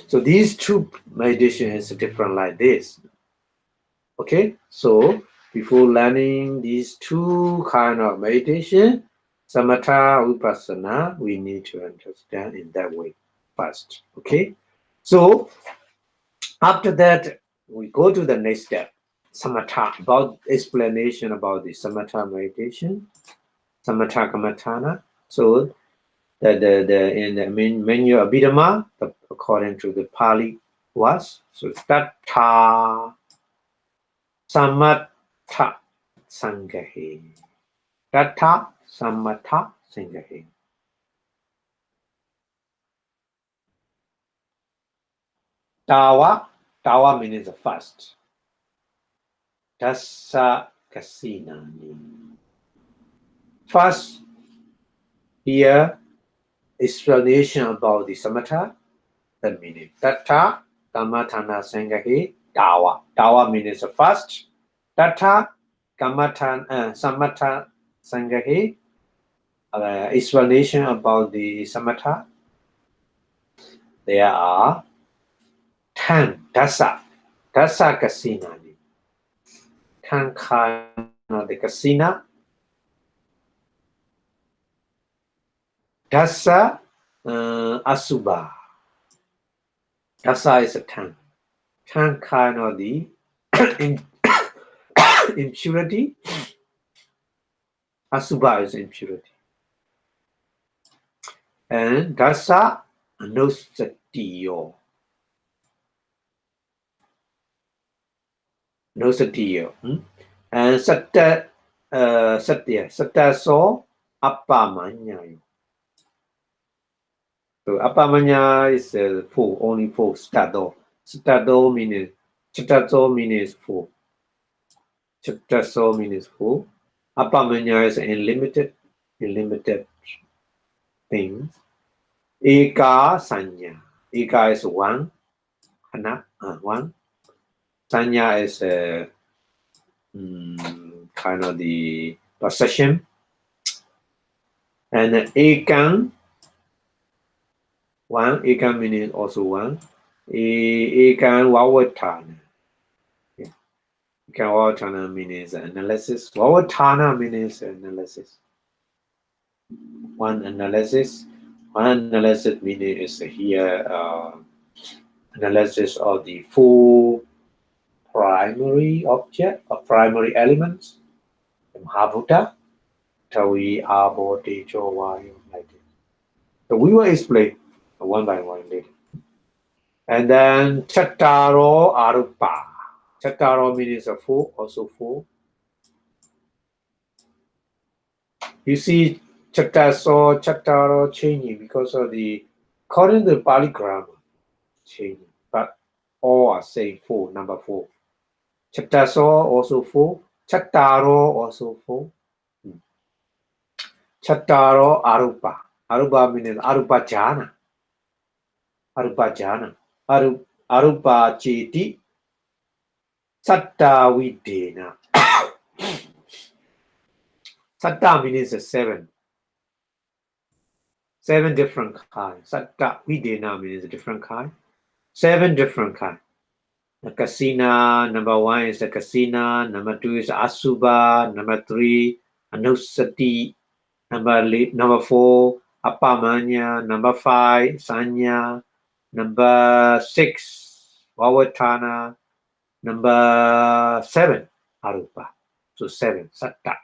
so these two meditations is different like this. Okay, so before learning these two kind of meditation, samatha, vipassana, we need to understand in that way first. Okay, so after that, we go to the next step, samatha, about explanation about the samatha meditation, samatha kammatthana. So in the menu Abhidhamma, according to the Pali was, so tattha samatha sangahe. Tattha samatha sangahe. Tawa means the first. Dasa kasinani. First, here explanation about the samatha, the meaning. Tattha Kamathana Sangahi Dawa. Dawa means the first. Tattha Samatha Sangahi, explanation about the samatha. There are 10 dasa kasinani. 10 kind of the kasina. Dasa asubha. Dasa is a 10. 10 kind of the impurity. Asubha is impurity. And dasa nosatiyo. Nosatiyo. And satya so appamanyayo. So appamanya is full, only full. Stado means chataso means full. Chataso means full. Appamanya is unlimited things. Eka sanya. Eka is one. One. Sanya is kind of the possession. And ekang. One, ekang means also one. Ekang vavatana. Ekang vavatana means analysis. Vavatana means analysis. One analysis meaning is here analysis of the four primary object or primary elements. Mahabhuta, Tavi, Abo, Tejo, Vayu, like this. So we will explain one by one later. And then Chattaro Arupa. Chattaro means a four, also four. You see Chattaro changing because of the, according to the Pali grammar, changing. But all are saying four, number four. Chattaso also four. Chattaro also four. Chattaro Arupa. Arupa means Arupa Jhana. Arupa Jhana. Arupa Cheti. Satta Videna. Satta means seven. Seven different kinds. Satta Videna means a different kind. Seven different kinds. The kasina, number one is the kasina. Number two is Asubha. Number three, Anusati. Number four, Appamanya. Number five, Sanya. Number six, Vavatana. Number seven, Arupa. So seven, Satta.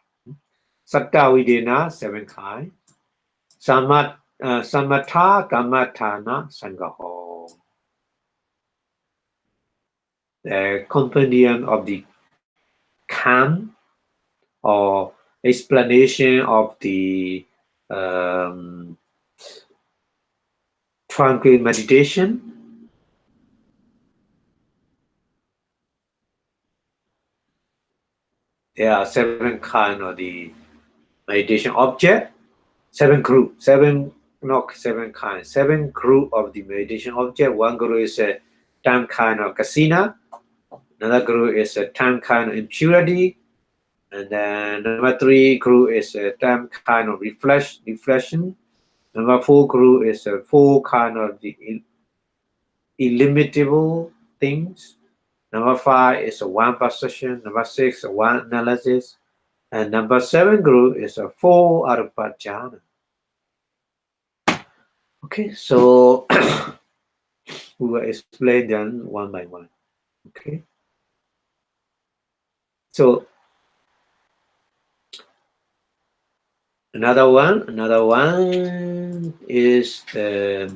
Satta Videna, seven kinds. Samatha Kamatana Sangaho. The compendium of the calm or explanation of the tranquil meditation. There are seven kinds of the meditation object. Seven group of the meditation object. One group is a time kind of kasina. Another group is a time kind of impurity. And then number three group is a time kind of reflection. Number four group is a four kind of the illimitable things. Number five is a one possession. Number six, a one analysis. And number seven group is a four arupa jhana. Okay, so we will explain them one by one. Okay. So another one is the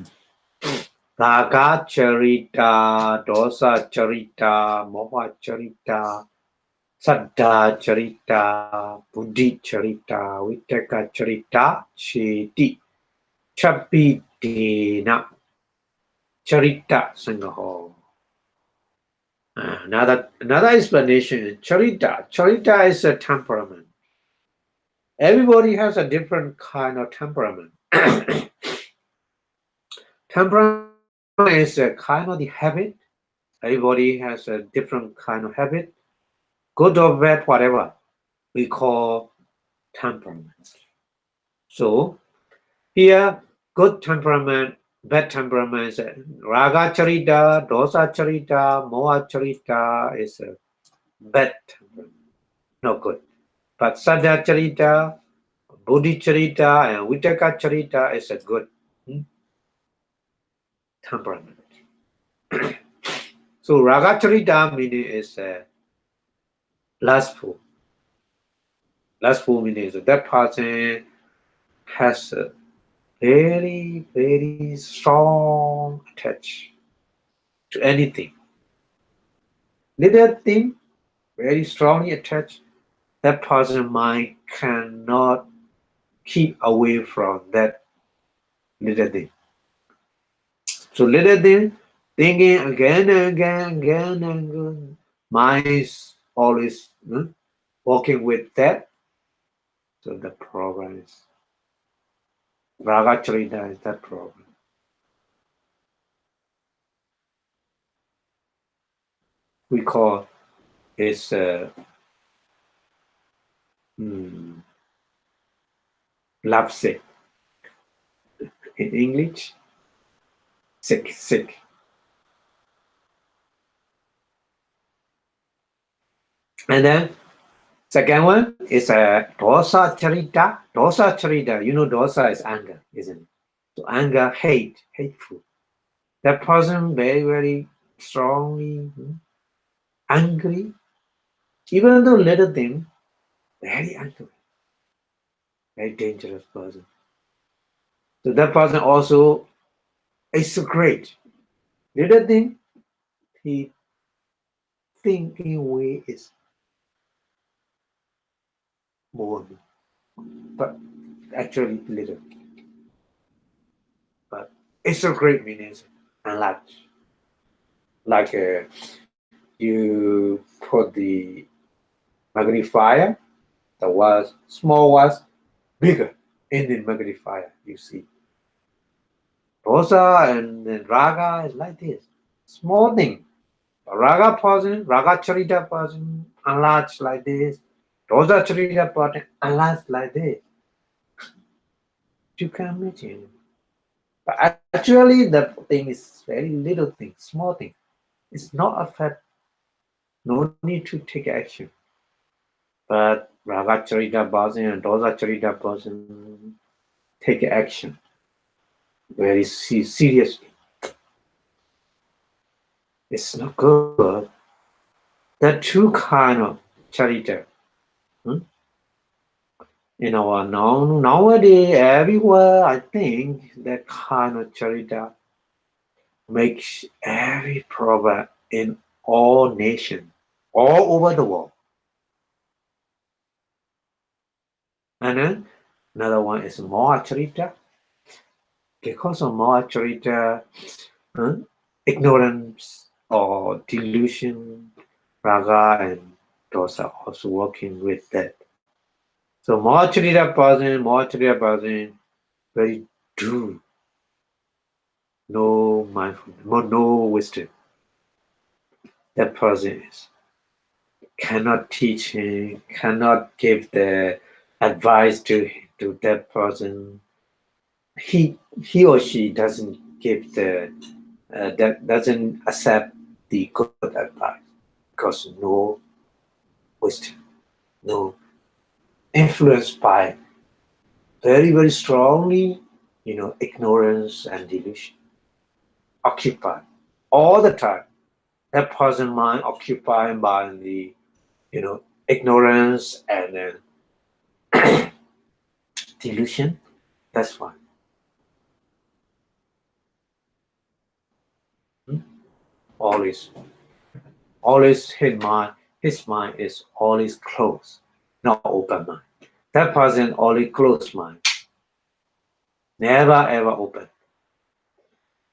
Raga Charita, Dosa Charita, Moha Charita, Saddha Charita, Buddhi Charita, Vitaka Charita, Cheti, Chapidena, Charita Sangaho. Another explanation is charita. Charita is a temperament. Everybody has a different kind of temperament. Temperament is a kind of the habit. Everybody has a different kind of habit, good or bad, whatever. We call temperament. So here, good temperament, bad temperament is raga charita, dosa charita, moha charita is a bad temperament, not good. But Saddha Charita, Bodhi Charita, and Vitaka Charita is a good temperament. So Raga Charita meaning is lustful. Lustful meaning is that person has a very, very strong attach to anything. Little thing, very strongly attached, that person's mind cannot keep away from that little thing. So little thing, thinking again and again, mind is always working with that. So the problem is Raga Charita is that problem. We call is lovesick. In English, sick. And then second one is dosa charita. Dosa charita, you know dosa is anger, isn't it? So anger, hateful. That person very, very strongly angry, even though little thing, very angry, very dangerous person. So that person also is so great. Little thing, he thinking way is more, but actually little. But it's so great meanings and large. Like you put the magnifier, the was small was bigger in the magnifier. You see, dosa and raga is like this, small thing. Raga person, raga charita person, enlarged like this. Dosa charita person, enlarged like this. You can imagine. But actually, the thing is very little thing, small thing. It's not affect. No need to take action. But raga charita person and dosa charita person take action very seriously. It's not good. There are two kind of charita. In our nowadays, everywhere, I think that kind of charita makes every problem in all nations, all over the world. And then another one is moha charita. Because of moha charita, ignorance or delusion, raga and dosa also working with that. So moha charita person, very true, no mindfulness, no wisdom. That person is cannot teach him, cannot give the advice to that person. He or she doesn't give the that doesn't accept the good advice because no wisdom, no influenced by very, very strongly, ignorance and delusion. Occupied all the time. That person mind occupied by the, ignorance and delusion. That's why. Always his mind is always closed, not open mind. That person always closed mind, never ever open.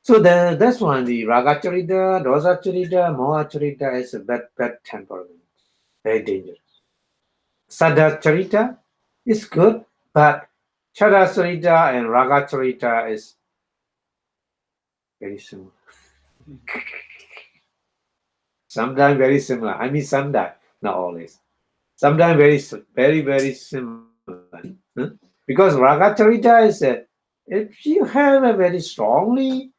So that's one. The Raga Charita, Dosa Charita, Moha Charita is a bad temperament. Very dangerous. Saddha Charita is good, but Chada Charita and Raga Charita is very similar. Sometimes very similar. I mean, sometimes, not always. Sometimes very similar. Huh? Because Raga Charita is if you have a very strongly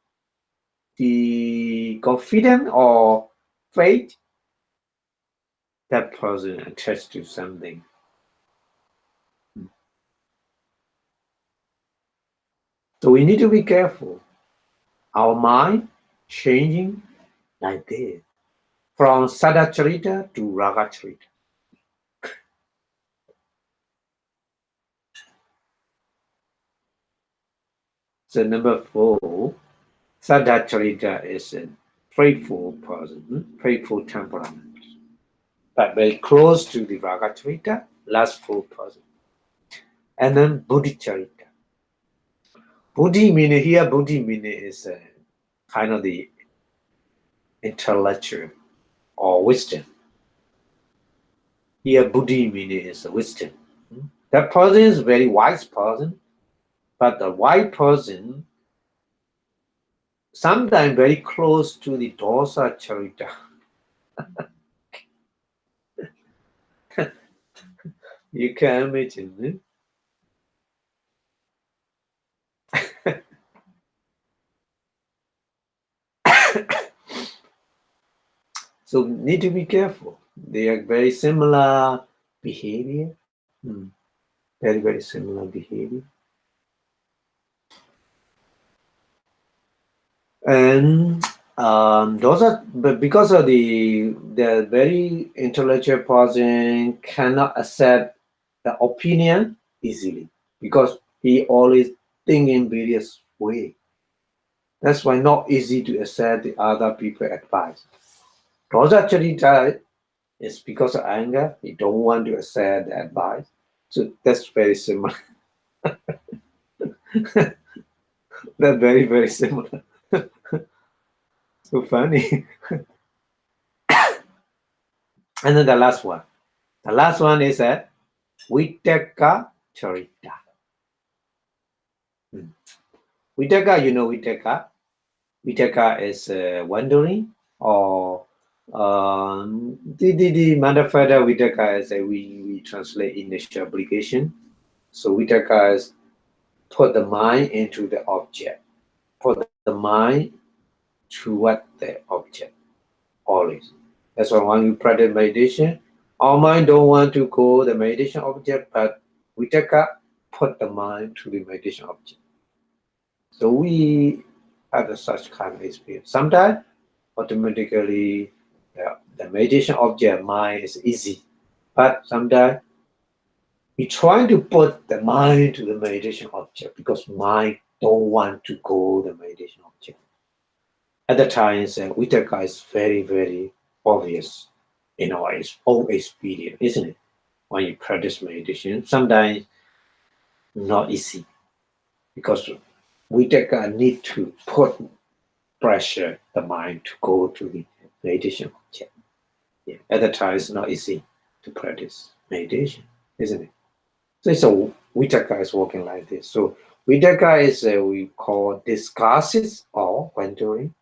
the confidence or faith, that person attached to something. So we need to be careful. Our mind changing like this from Saddha Charita to Raga Charita. So number 4, Saddha Charita is a faithful person, faithful temperament, but very close to the Raga Charita, lustful person. And then Buddhi Charita. Buddhi meaning here, Buddhi meaning is kind of the intellectual or wisdom. Here, Buddhi meaning is wisdom. That person is a very wise person, but the wise person sometimes very close to the dosa charita. You can imagine. So need to be careful. They are very similar behavior. Very similar behavior. And those are, but because of the very intellectual person cannot accept the opinion easily because he always think in various way. That's why not easy to accept the other people advice. Rosa Charita is because of anger. He don't want to accept the advice. So that's very similar. That's very similar. So funny. And then the last one. The last one is a Vitaka Charita. Vitaka, you know Vitaka. Vitaka is wandering or the Mandapada Vitaka is we translate initial obligation. So Vitaka is put the mind into the object. Put the mind toward the object always. That's why when you practice meditation, our mind don't want to go the meditation object, but Vitaka put the mind to the meditation object. So we have such kind of experience. Sometimes automatically the meditation object mind is easy, but sometimes we try to put the mind to the meditation object because mind don't want to go the meditation object. At the times, Vitaka is very obvious in our own experience, isn't it? When you practice meditation, sometimes not easy because Vitaka need to put pressure the mind to go to the meditation object. Yeah. At the time, it's not easy to practice meditation, isn't it? So it's a Vitaka is working like this. So Vitaka is we call discurses or wandering.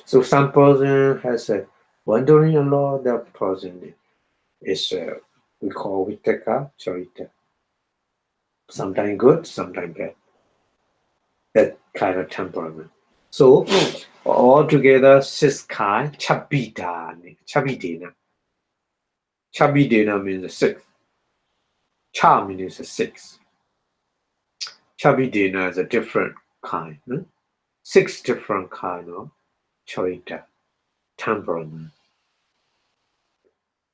So some person has a wandering a lot. That person is we call Vitaka Charita. Sometimes good, sometimes bad. That kind of temperament. So altogether 6 kind. Chabidena. Chabidena means 6. Cha means 6. Chabidena is a different kind. 6 different kind of charita, temperament.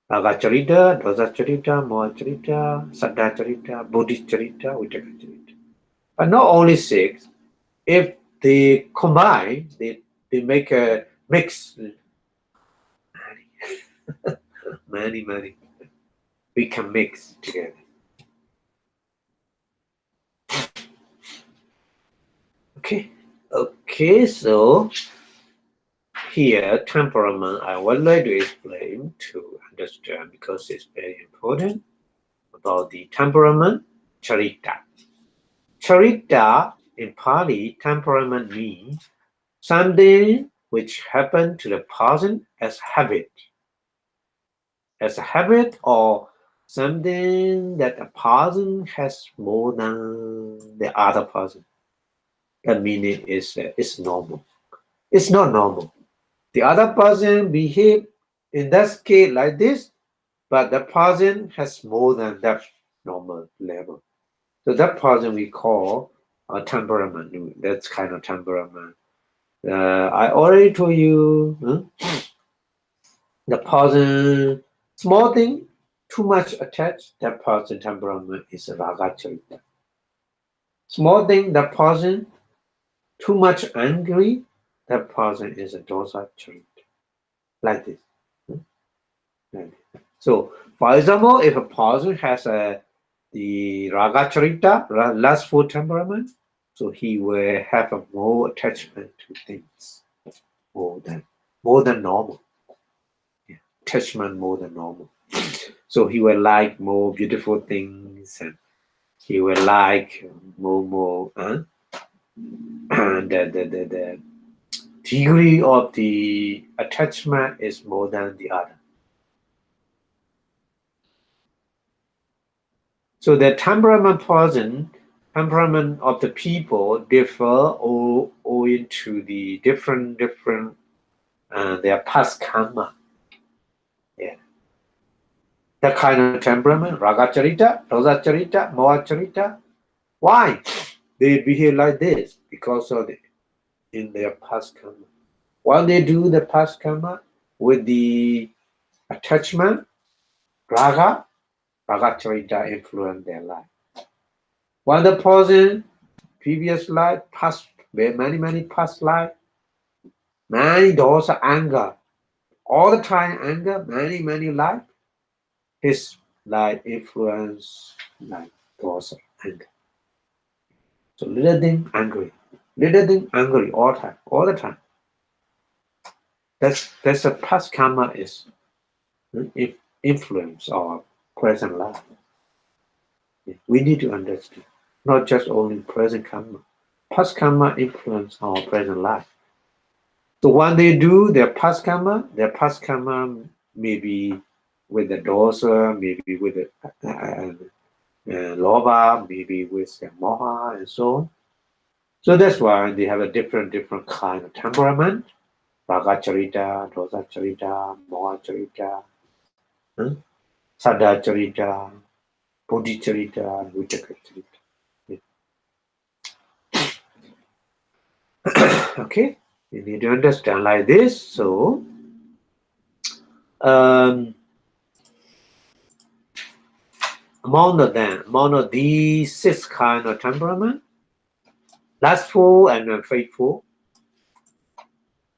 Raga charita, dosa charita, moha charita, saddha charita, bodhi charita, vitaka charita. But not only 6. If they combine, they make a mix. Many. We can mix together. Okay. Okay, so here temperament I would like to explain to understand because it's very important about the temperament charita. Charita in Pali temperament means something which happened to the person as a habit or something that a person has more than the other person. That meaning is it's normal. It's not normal. The other person behave in that scale like this, but the person has more than that normal level. So that person we call a temperament. That's kind of temperament. I already told you the person small thing too much attached. That person temperament is a raga charita. Small thing that person too much angry. That person is a dosa charita. Like this. Like this. So, for example, if a person has the raga charita, lustful temperament, so he will have a more attachment to things more than normal. Yeah. Attachment more than normal. So he will like more beautiful things and he will like more and the degree of the attachment is more than the other. So the temperament of the people differ owing to the different their past karma. Yeah. That kind of temperament, raga charita, dosa charita, moha charita. Why? They behave like this because of in their past karma. While they do the past karma with the attachment, raga charita influence their life. While the person previous life, past many past life, many dosa anger, all the time anger, many life, his life influence like dosa anger. So little thing angry all the time. That's a past karma is influence our present life. We need to understand, not just only present karma. Past karma influence our present life. So when they do their past karma may be with the dosa, maybe with the lobha, maybe with the moha, and so on. So that's why they have a different kind of temperament. Raga charita, dosa charita, moha charita, sada charita, bodhi charita, vichaka charita. Okay, you need to understand like this. So, among of these six kind of temperament, lustful and unfaithful,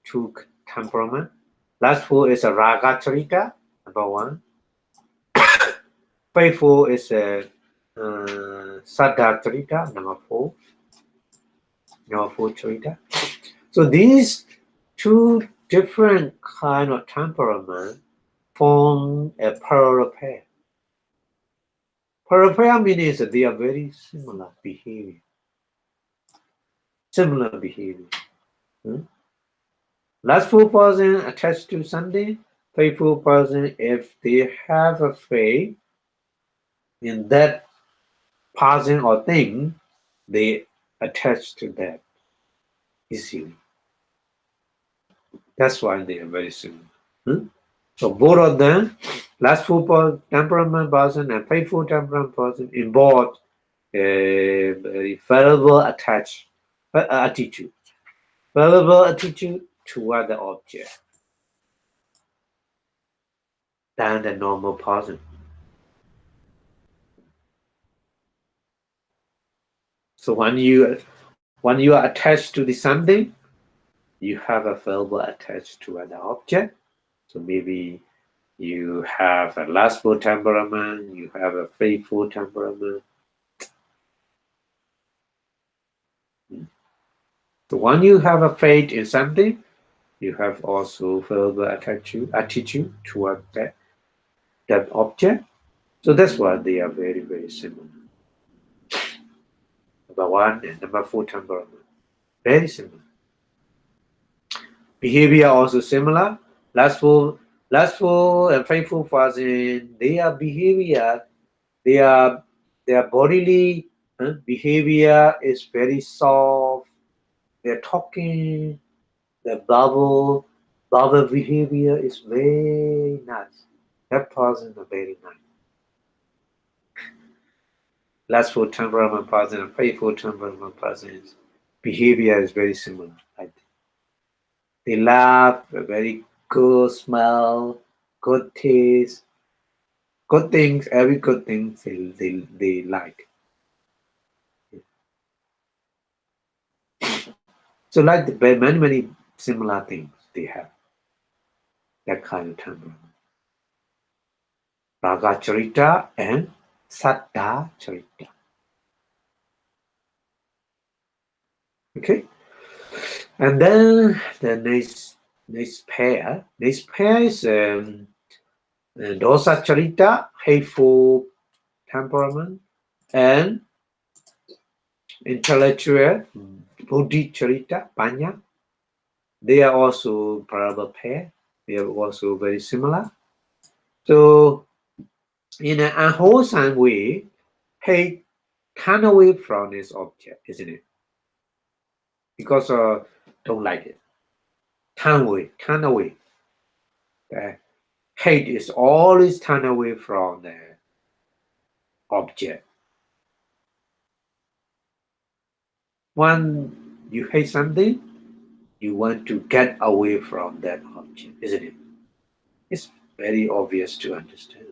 two temperament. Lustful is a raga charita, number one. Faithful is a saddha charita, number four charita. So these two different kind of temperament form a parallel pair. Parallel pair means they are very similar behavior. Lustful person attached to something, faithful person, if they have a faith in that person or thing, they attach to that easily. That's why they are very similar. So both of them, lustful temperament person and faithful temperament person, involve a fallible attitude toward the object than the normal person. So when you are attached to the something, you have a fallible attached to an object. So maybe you have a lustful temperament, you have a faithful temperament. So when you have a faith in something, you have also further attitude toward that object. So that's why they are very, very similar. Number 1 and number 4 temperament. Very similar. Behavior also similar. Lustful and faithful person, their behavior, their bodily behavior is very soft. Their talking, their bubble behavior is very nice. That person is very nice. Lustful temperament person and faithful temperament person's behavior is very similar. They laugh, a very good smell, good taste, good things, every good thing they like. So like the many similar things they have. That kind of temperament. Raga Charita and Satta Charita. Okay. And then the next pair is Dosa Charita, hateful temperament, and intellectual Buddhi Charita, Panya. They are also parallel pair. They are also very similar. So in an unwholesome way, hate turn away from this object, isn't it? Because don't like it. Turn away. The hate is always turn away from the object. When you hate something, you want to get away from that object, isn't it? It's very obvious to understand.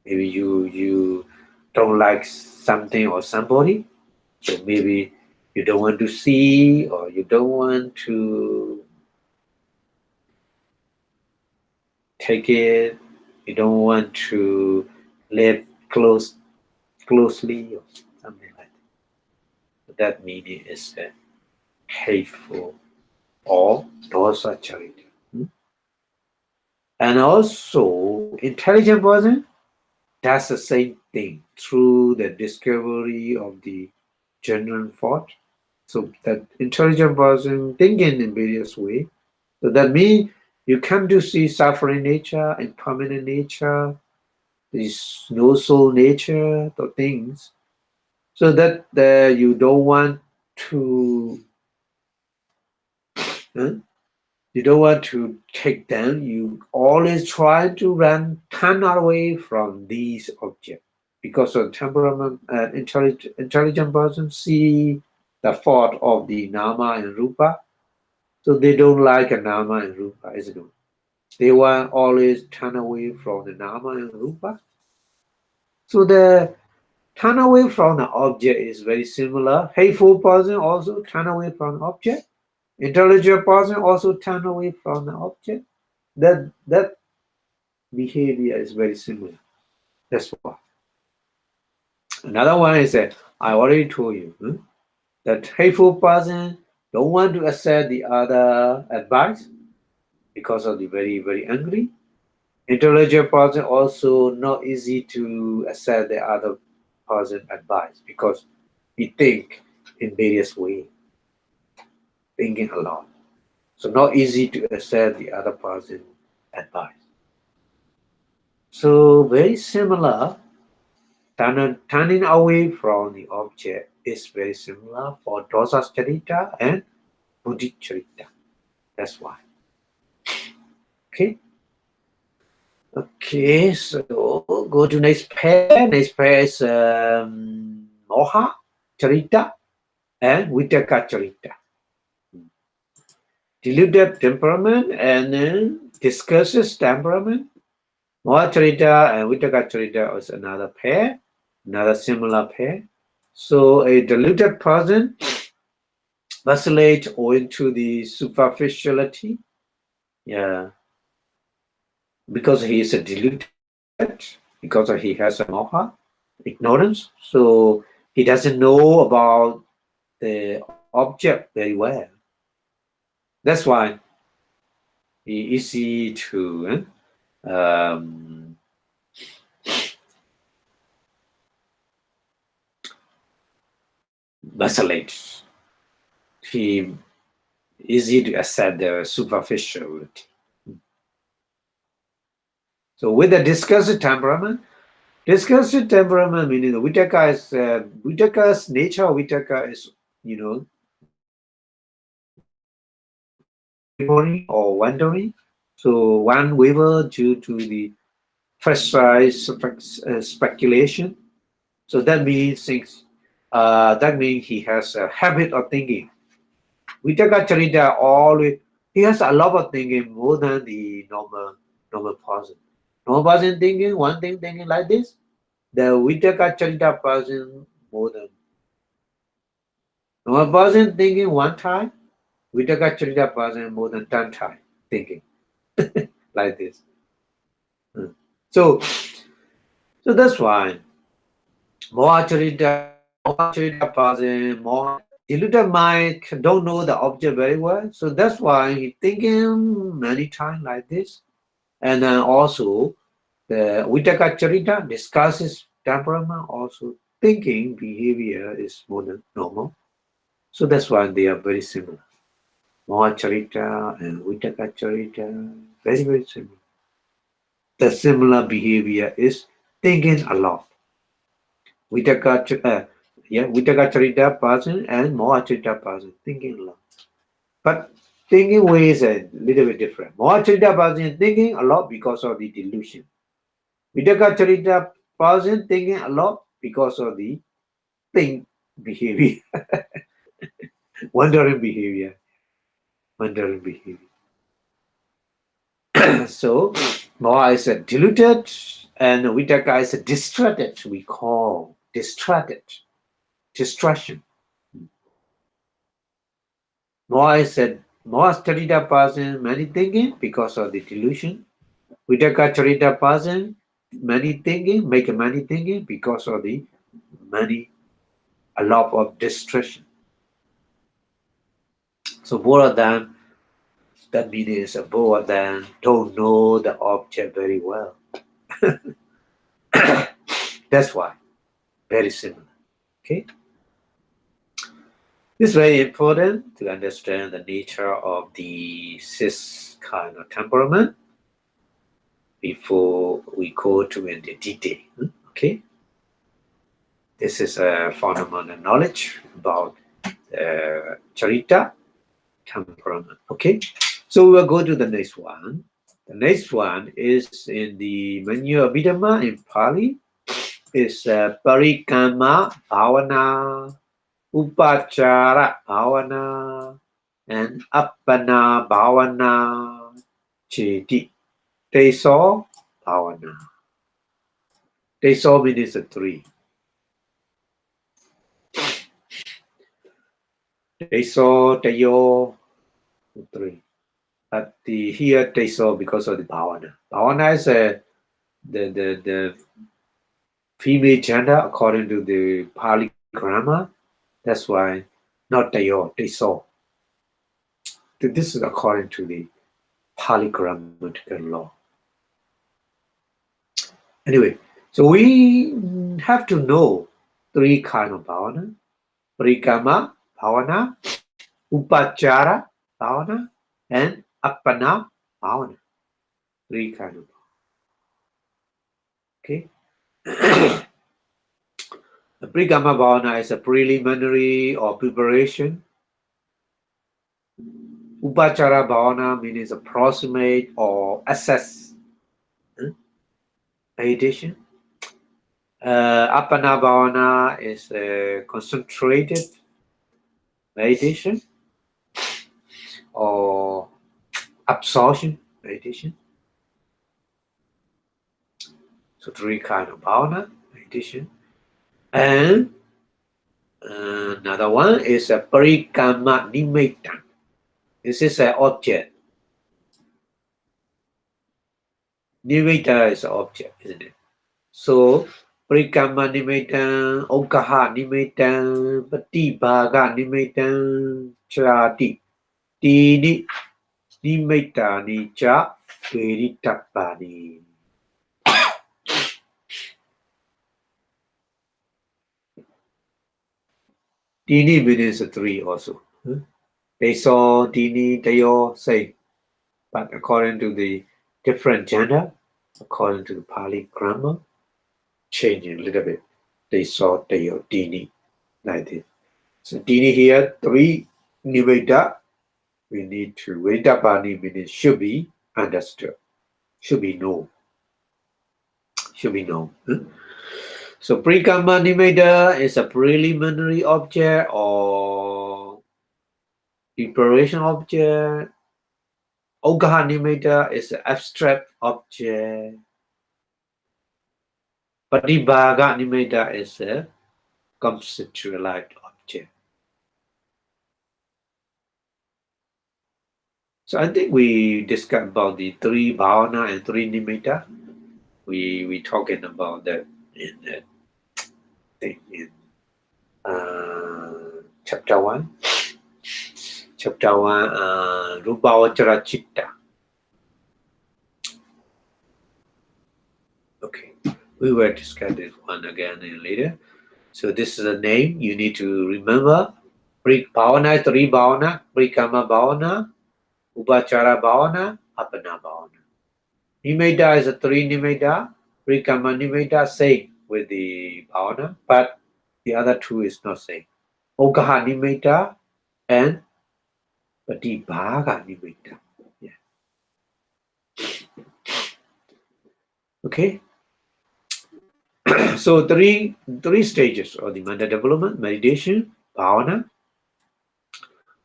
Maybe you don't like something or somebody, so maybe you don't want to see or you don't want to take it, you don't want to live closely or something like that. That meaning is hateful or dosa charity. And also intelligent person does the same thing through the discovery of the genuine thought. So that intelligent person thinking in various ways. So that means you come to see suffering nature, impermanent nature, this no soul nature, the things. So that you don't want to you don't want to take them. You always try to turn away from these objects because of temperament. Intelligent person see the fault of the nama and rupa, so they don't like a nama and rupa, isn't it? They want always turn away from the nama and rupa. So the turn away from the object is very similar. Hateful person also turn away from the object. Intelligent person also turn away from the object. That behavior is very similar. That's why. Another one is that I already told you that hateful person don't want to accept the other advice because of the very, very angry. Intelligent person also not easy to accept the other person advice because he think in various ways, thinking a lot. So not easy to accept the other person advice. So very similar. Turning away from the object is very similar for dosa charita and buddhi charita. That's why. Okay, so go to next pair. Next pair is moha charita and vitaka charita. Deluded temperament and then discursive temperament. Moha charita and vitaka charita is another pair, another similar pair. So a deluded person vacillates owing to the superficiality. Yeah. Because he is a deluded, because he has a moha, ignorance. So he doesn't know about the object very well. That's why it's easy to vacillate. He easy to accept the superficiality. So with the discursive temperament meaning the Vitaka's nature of Vitaka is, wavering or wandering. So one waver due to the precise speculation. So that means he has a habit of thinking. Vitaka Charita always he has a lot of thinking more than the normal person. Normal person thinking one thing thinking like this. The Vitaka Charita person more than normal person thinking one time. Vitaka Charita person more than 10 times thinking like this. So that's why more person, more diluted mind don't know the object very well. So that's why he thinking many times like this. And then also the Vitaka Charita discusses temperament, also thinking behavior is more than normal. So that's why they are very similar. Mahacharita and Vitaka Charita, very, very similar. The similar behavior is thinking a lot. Vitaka Charita person and Mahacharita person, thinking a lot. But thinking way is a little bit different. Mahacharita person is thinking a lot because of the delusion. Vitaka Charita person thinking a lot because of the think behavior, wandering behavior. So Moa is a diluted and Vitaka is a distracted, we call distracted, distraction. Moa is a Charita person, many thinking because of the delusion. Vitaka Charita person, many thinking, make many thinking because of the a lot of distraction. So both of them, that means both of them don't know the object very well. That's why. Very similar. Okay. It's very important to understand the nature of the cis kind of temperament before we go to into detail. Okay. This is a fundamental knowledge about Charita temperament. Okay. So we will go to the next one. The next one is in the menu Abhidhamma in Pali. Is Parikama Bhavana, Upachara Bhavana, and Appana Bhavana Cheti. Teso Bhavana. Teso means three. Teso, Teyo, three. But here Teso because of the Bhavana. Bhavana is the female gender according to the Pali grammar. That's why not Tayo, Teso. This is according to the Pali grammatical law. Anyway, so we have to know three kind of bhavana: Parikama bhavana, Upachara bhavana, and Appana bhavana. Three kind of bhavana. Okay. The Parikama bhavana is a preliminary or preparation. Upachara bhavana means approximate or assess meditation. Appana bhavana is a concentrated meditation or absorption meditation. So three kind of bhavana meditation. And another one is a parikama nimitta. This is an object. Nimitta is an object, isn't it? So Parikama nimitam, Okaha nimitam, Patibhaga nimitam, Chati, Tini nimitani cha, Veritapani. Tini means three also. They saw Tini, they all say, but according to the different gender, according to the Pali grammar, changing a little bit. They saw Teo Dini like this. So Dini here, three Niveda, we need to Vedabani meaning should be understood, should be known. Should be known. So Prikama Niveda is a preliminary object or preparation object. Ogaha Niveda is an abstract object. Patibhaga Niveda is a conceptualized object. So I think we discussed about the three bhavana and three nimitta. We talking about that in that thing in chapter 1. Chapter 1, Rupavachara Chitta. Okay, we will discuss this one again later. So this is a name you need to remember. Bhavana, three bhavana, Prikama bhavana, Upachara bhavana, Apana bhavana. Nimitta is a three nimitta. Prikama nimitta same with the bhavana, but the other two is not same. Okaha nimitta and Patibhaga nimitta. Yeah. Okay. So three stages of the mental development: meditation, bhavana,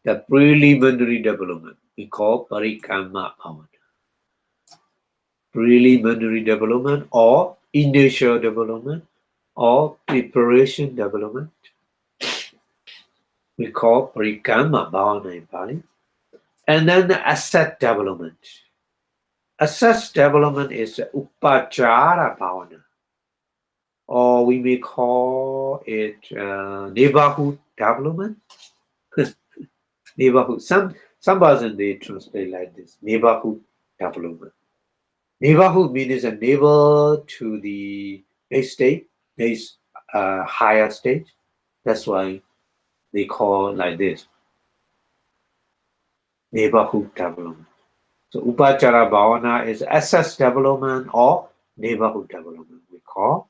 the preliminary development we call parikama bhavana. Preliminary development or initial development or preparation development. We call parikama bhavana in Pali. And then the asset development. Asset development is upachara bhavana, or we may call it neighborhood development. Neighborhood. Some versions they translate like this: neighborhood development. Neighborhood means a neighbor to the base state, base higher stage. That's why they call like this: neighborhood development. So Upachara Bhavana is asset development or neighborhood development, we call.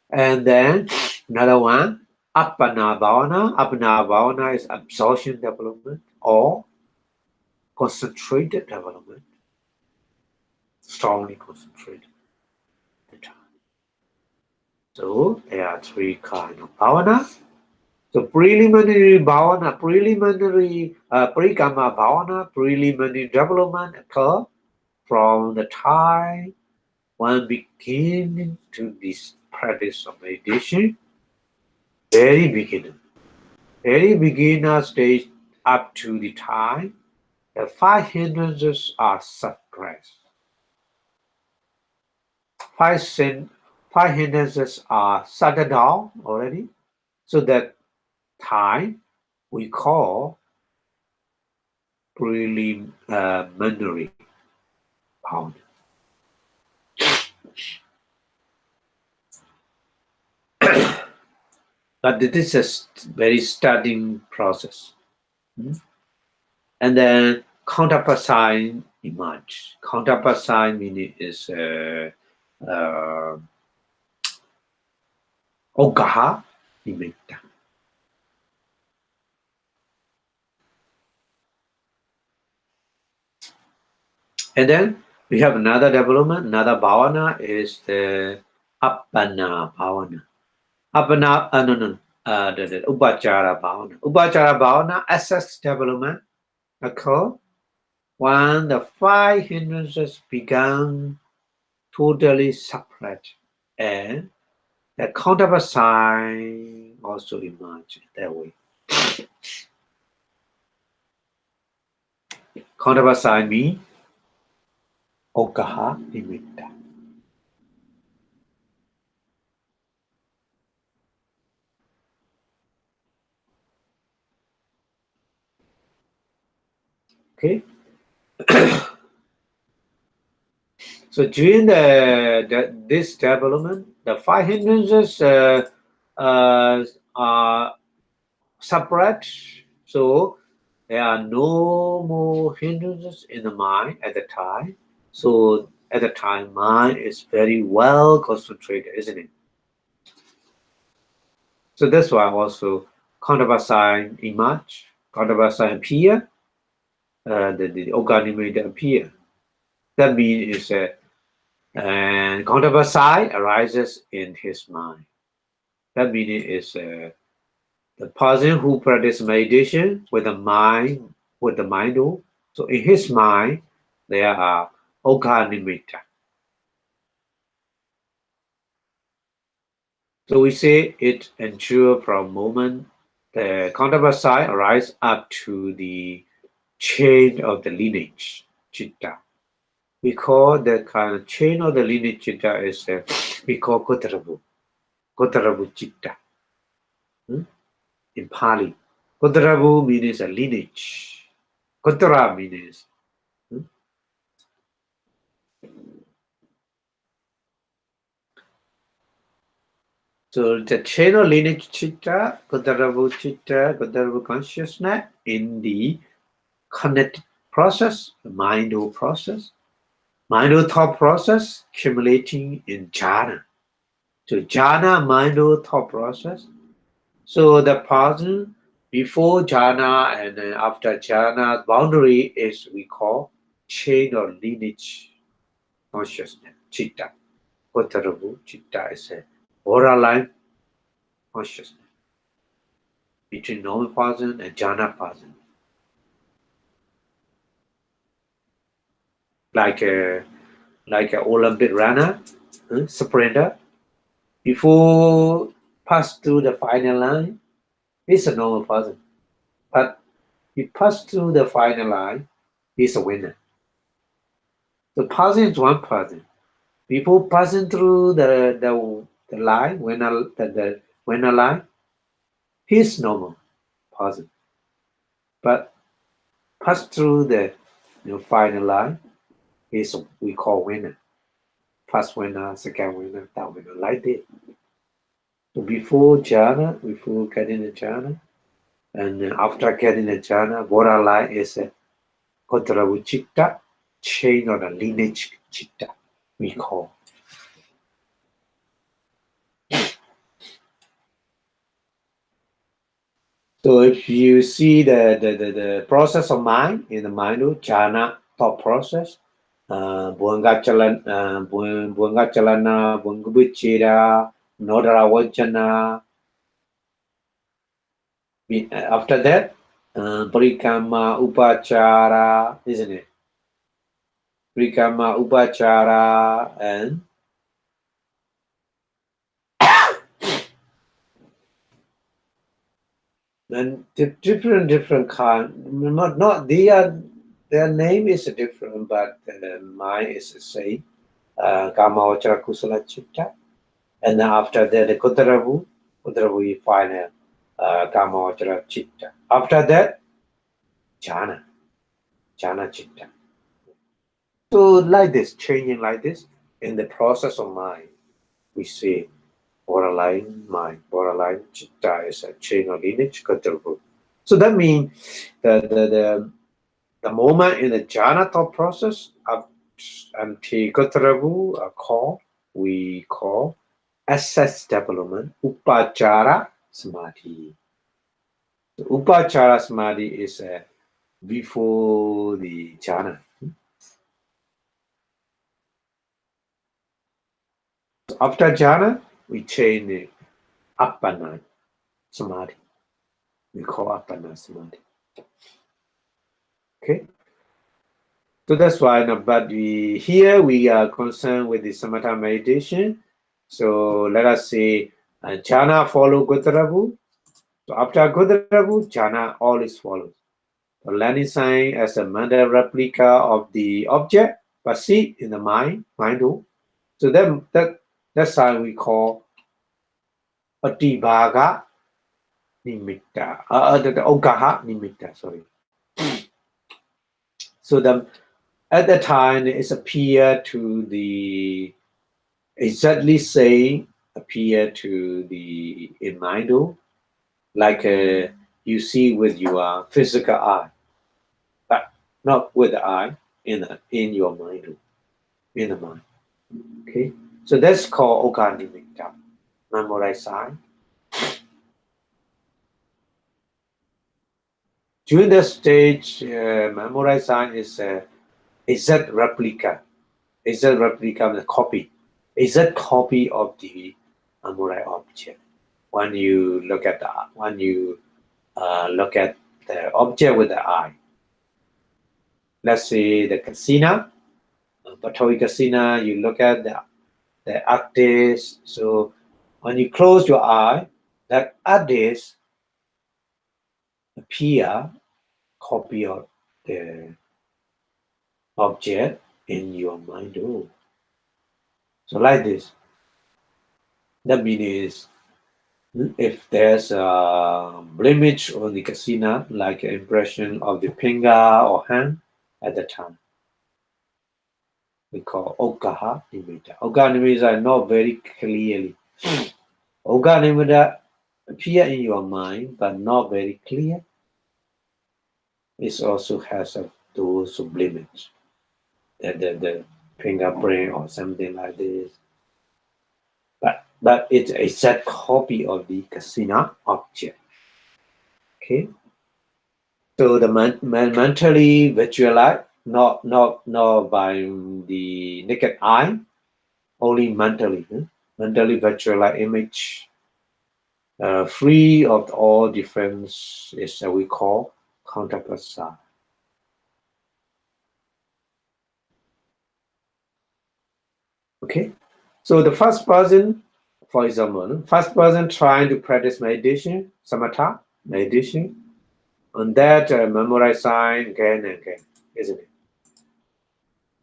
And then another one, Appana Bhavana. Appana Bhavana is absorption development or concentrated development, strongly concentrated. So there are three kinds of bhavana. So preliminary bhavana, prekama bhavana, preliminary development occur from the time one beginning to this practice of meditation, very beginner stage up to the time the five hindrances are suppressed. Five hindrances are shut down already, so that time we call preliminary bhavana. But this is a very starting process. And then counterpart emerge. Counterpart meaning is Ogaha nimitta. And then we have another development, another bhavana is the Appana bhavana. The Upachara bhavana. Upachara bhavana, assets development occur when the five hindrances become totally separate and the counterpart sign also emerge that way. Counterpart sign means Okaha nimitta. Okay. So during this development, the five hindrances are separate. So there are no more hindrances in the mind at the time. So at the time, mind is very well concentrated, isn't it? So that's why also counterpart sign emerge, counterpart sign appear, the organimate appear. That means and counterpart sign arises in his mind. That meaning is the person who practices meditation with the mind, So in his mind, there are okanimitta. So we say it endures from moment the counterpart side arises up to the chain of the lineage, chitta. We call the kind of chain of the lineage chitta is we call Kotarabu chitta. In Pali. Kotarabu means a lineage. Kotara means so the chain of lineage chitta, Kotarabu consciousness in the connected process, the mindful process, mindful thought process, accumulating in jhana. So jhana, mindful thought process. So the person before jhana and then after jhana boundary is we call chain or lineage consciousness, chitta. Kotarabu chitta is a borderline consciousness between normal person and jhana person. Like a Olympic runner, sprinter, before pass through the final line, he's a normal person. But he passed through the final line, he's a winner. The person is one person. Before passing through the line, the winner line, he's normal person. But pass through the final line, he's we call winner. First winner, second winner, third winner, like this. So before jhana, before getting the jhana, and after getting the jhana, borderline is a Kotaravu chitta, chain or a lineage chitta, we call. So if you see the process of mind in the mind, jhana thought process, buanga chalana, buanga bichira, nodara vajana. After that, parikama upachara, isn't it? Parikama upachara and different kind. Not their name is different, but mine is the same. Kama vachara kusala chitta, and then after that the Kotaravu we find Kama vachara chitta. After that, jhana chitta. So like this, changing like this in the process of mind, we see borderline mind, borderline chitta is a chain of lineage, Kotaravu. So that means the moment in the jhana thought process up until Kotaravu we call assess development, upachara samadhi. So upachara samadhi is before the jhana. So after jhana, we change the appana samadhi. We call appana samadhi. Okay. So that's why, but here we are concerned with the samatha meditation. So let us say jhana follow Kotaravu. So after Kotaravu, jhana always follows. The landing sign as a mother replica of the object, but see in the mind. So that sign we call Patibhaga Nimitta. The Ogaha Nimitta, sorry. So at that time it appeared to the exactly say appear to the in mind, like you see with your physical eye, but not with the eye in your mind, in the mind. Okay, so that's called Okanimikta, memorize sign. During that stage, memorize sign is exact replica. Exact replica of the copy. Exact copy of the memorize object. When you look at the object with the eye. Let's say the casino, Batoy casino. You look at the artist. So when you close your eye, that artist appear copy of the object in your mind. So like this. That means if there's a blemish on the casino, like an impression of the finger or hand at the time, we call Okaha Nimitta. Oka Nimitta not very clearly. Oka Nimitta appear in your mind, but not very clear. It also has those blemish, the fingerprint or something like this. But it's a set copy of the casino object. Okay. So the mentally visualize, not by the naked eye, only mentally. Mentally visualize image, free of all difference, is we call counterprasad. Okay. So the first person, for example, first person trying to practice meditation, samatha meditation, on that memorize sign again and again, isn't it?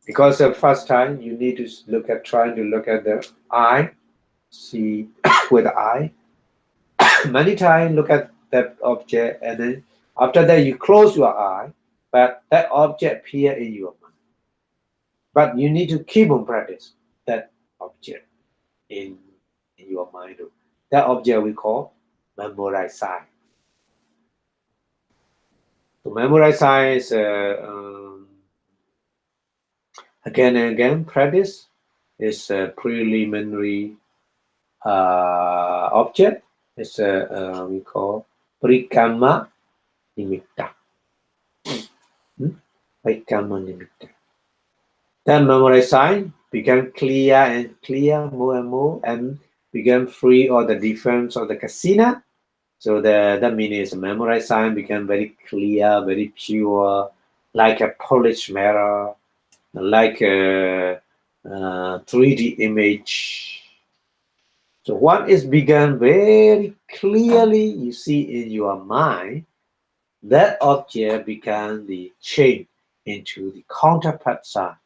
Because the first time you need to trying to look at the eye, see with the eye. Many times look at that object, and then after that you close your eye, but that object appear in your mind. But you need to keep on practice that object in your mind. That object we call memorize sign. So memorize sign is again and again practice is a preliminary object. It's we call Parikama Nimitta. Parikama Nimitta. Then memorize sign become clear and clear more and more, and become free of the difference of the casino. So that means memorize sign become very clear, very pure, like a polished mirror, like a 3D image. So what is begun very clearly, you see in your mind, that object began the change into the counterpart sign.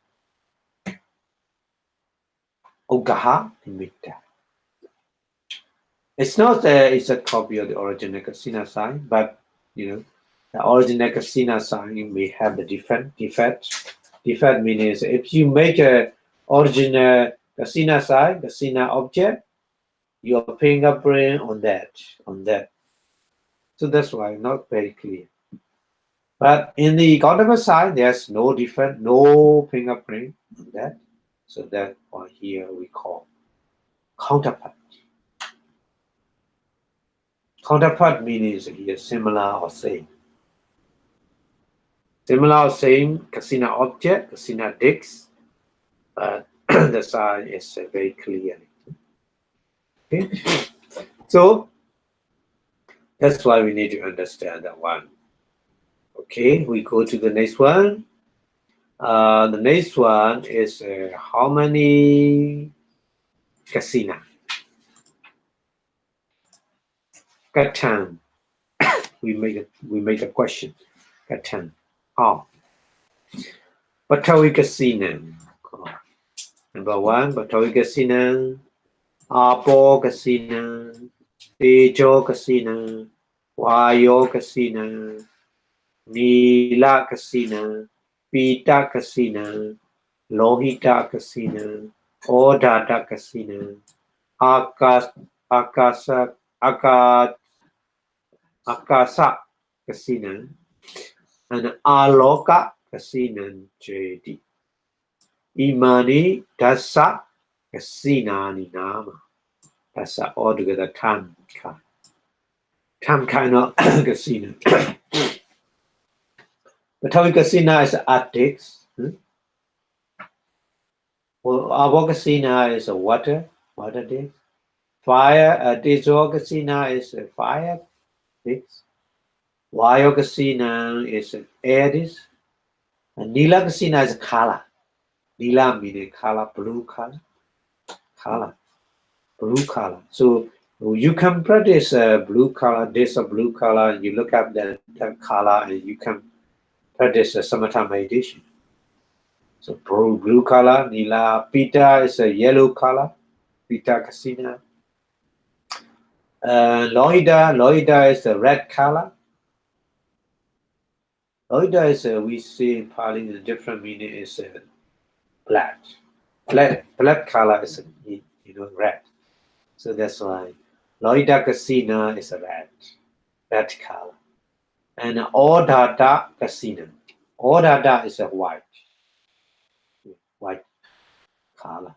Ogaha Nimitta. It's not it's a copy of the original casino sign, but the original casino sign may have the defect. Defect means if you make a original casino sign, casino object, your fingerprint on that. So that's why not very clear. But in the counterpart side, there's no different, no fingerprint on that. So that one here we call counterpart. Counterpart means here similar or same. Similar or same casino object, casino disc, but the sign is very clear. Okay, so that's why we need to understand that one. Okay, we go to the next one. The next one is how many casino? Katan. We make a question. Katan. How? Batawi casino. Number one, Batawi casino. Apo casino. Tejo casino. Wayo casino. Nila casino. Pita Kasina, Lohita Kasina, Odata Kasina, Akasa, Akasa Kasina, and Aloka Kasina Jedi. Imani Dasa Kasina Ninama. That's altogether Tam kind of casino. The Tawi casino is attics. Well, our casino is a water dish. Fire, diesel casino is a fire dish. Wire casino is an air dish. And Nila casino is a color. Nila meaning color, blue color. Blue color. So you can practice blue color, this a blue color, and you look at that color and you can practice a summertime meditation. So blue color, Nila. Pita is a yellow color, Pita Kasina. Loida is a red color. Loida is we see in Pali in a different meaning is black. Black color is red. So that's why Loida Kasina is a red color. And Odata Kasina. Odata is a white color.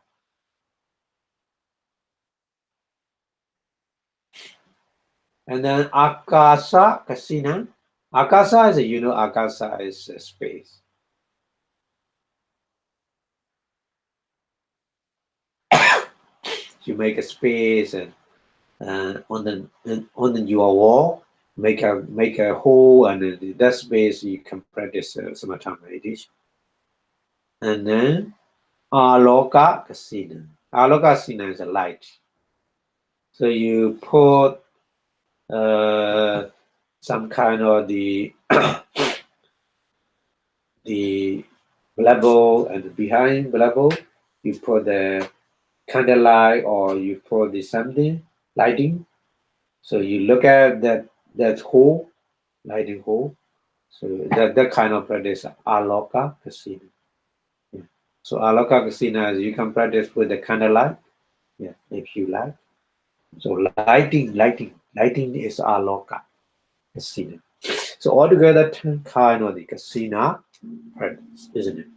And then Akasa Kasina. Akasa is Akasa is space. You make a space and on your wall, make a hole, and in that space you can practice summertime meditation. And then Aloka Kasina. Aloka Kasina is a light. So you put some kind of the level, and behind the level you put the candlelight or you put the something lighting. So you look at that hole, lighting hole. So that kind of practice Aloka Kasina. Yeah. So Aloka Kasina is you can practice with the candlelight, if you like. So lighting is Aloka Kasina. So altogether 10 kind of the Kasina practice, isn't it?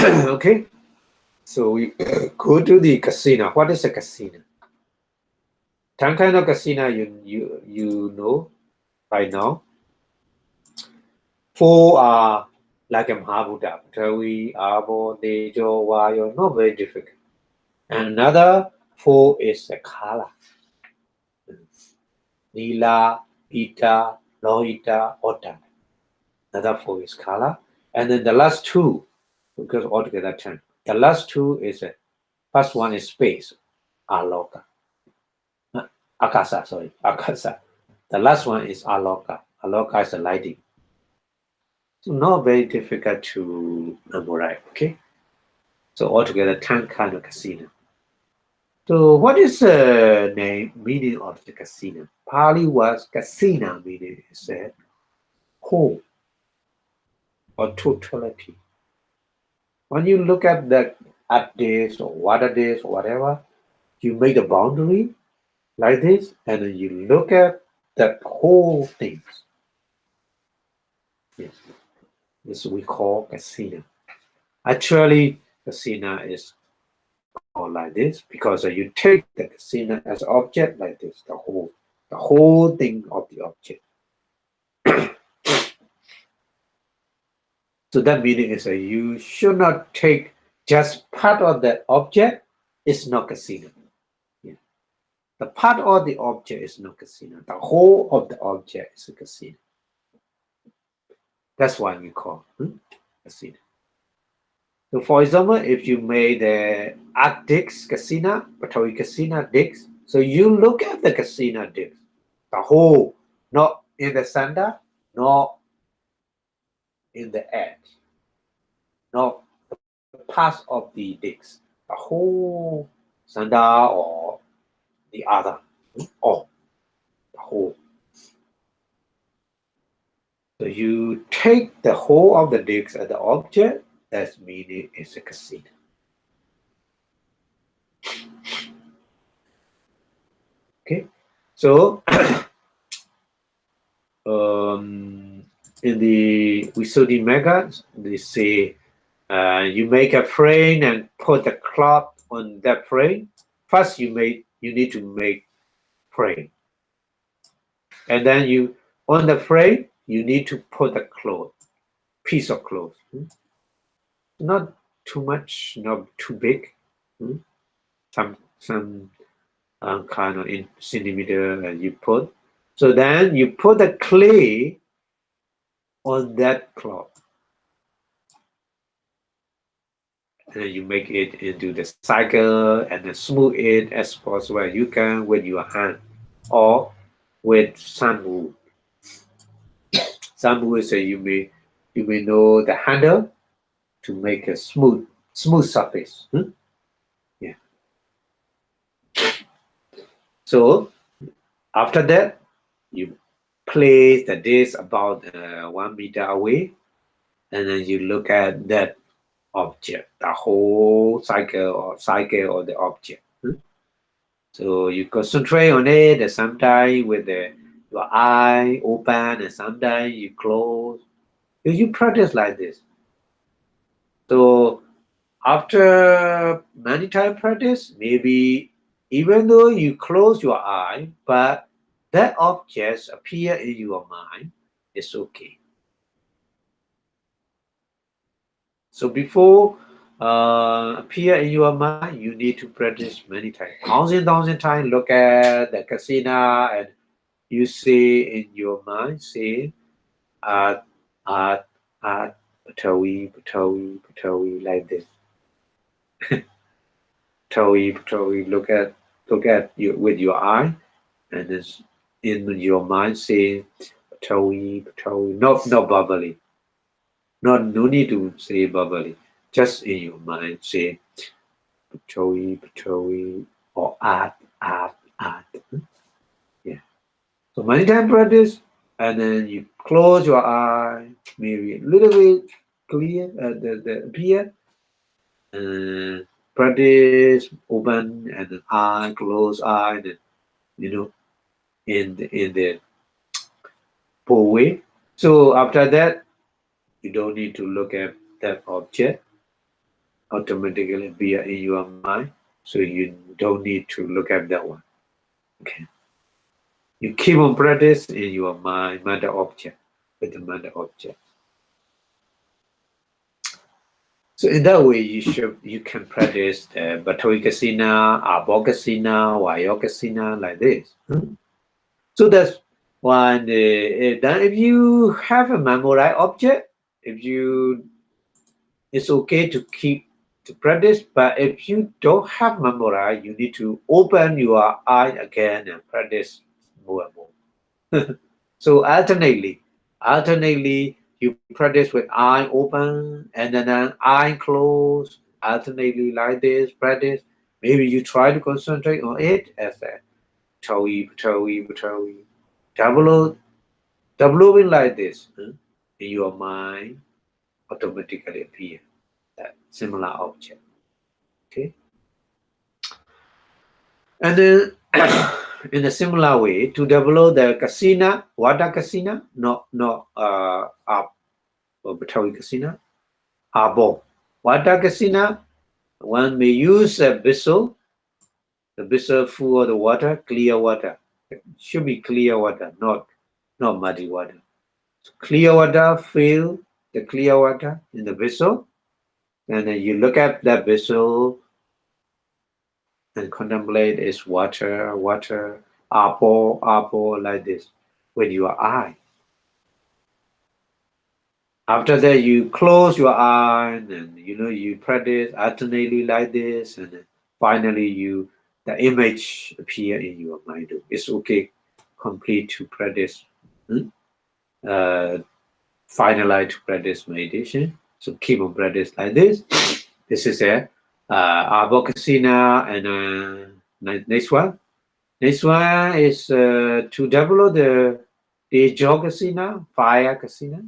Okay. So we go to the casino. What is a casino? 10 kind of casino you know right now. 4 are like a Mahabuddha, Patavi, Abo, Tejo, Vayo, not very difficult. And another 4 is a Kala. Nila, Pita, Lohita, Otta. Another 4 is Kala. And then the last 2, because altogether 10. The last 2 is first one is space, Aloka. Akasa. The last one is Aloka. Aloka is the lighting. So not very difficult to memorize, okay? So altogether 10 kind of casino. So what is the meaning of the casino? Pali was casino meaning is whole or totality. When you look at this or water this or whatever, you make the boundary like this, and then you look at that whole things. Yes, this we call casino. Actually, casino is called like this because you take the casino as an object like this, the whole thing of the object. So that meaning is that you should not take just part of that object. It's not casino. Yeah. The part of the object is not casino. The whole of the object is a casino. That's why we call casino. So for example, if you made the Arctics casino, Patawi casino dicks, so you look at the casino dicks, the whole, not in the center, not in the edge, not the parts of the dicks, the whole center or the other, or the whole. So you take the whole of the disc as the object, that's meaning it's a casino. Okay, so in the Visuddhimagga, they say you make a frame and put the cloth on that frame. First, you need to make frame, and then you on the frame you need to put a cloth, piece of cloth, not too much, not too big, some kind of in centimeter you put. So then you put the clay on that cloth. And then you make it into the cycle and then smooth it as possible you can with your hand or with sandwood. Sandwood, so you may know the handle to make a smooth surface. Yeah. So after that, you place the disc about 1 meter away, and then you look at that object, the whole cycle of the object. So you concentrate on it, and sometimes with your eye open, and sometimes you close. You practice like this. So after many time practice, maybe even though you close your eye, but that objects appear in your mind, it's okay. So before appear in your mind, you need to practice many times, thousand times. Look at the casino, and you say in your mind, say, art, Patawi, like this. Patawi, look at you with your eye, and it's in your mind say, Patawi, not bubbly. No need to say bubbly. Just in your mind say, Patawi, or art. Yeah. So many times practice, and then you close your eye, maybe a little bit clear, the appear, and practice open and then eye, close eye, and in the pull way. So after that, you don't need to look at that object, automatically appear in your mind. So you don't need to look at that one. Okay. You keep on practice in your mind, matter object, with the matter object. So in that way, you can practice the Bhattoikasina, Abhokasina, Vayokasina like this. So that's why then if you have a memorized object, it's okay to keep to practice, but if you don't have memorized, you need to open your eye again and practice more and more. So alternately, you practice with eye open and then eye closed, alternately like this, practice. Maybe you try to concentrate on it as a Patawi, doubling like this in your mind automatically appear that similar object. Okay. And then in a similar way, to develop the kasina, water kasina, not up Batawi kasina, abo. Water kasina, one may use a vessel, the vessel full of the water, clear water. It should be clear water, not muddy water. So clear water, fill the clear water in the vessel, and then you look at that vessel and contemplate its water, apple, like this, with your eye. After that, you close your eye, and you practice alternately like this, and then finally the image appear in your mind. It's okay, complete to practice, finalize to practice meditation. So keep on practice like this. This is a Abhokasina, and next one. Next one is to develop the Tejo Kasina, fire Kasina.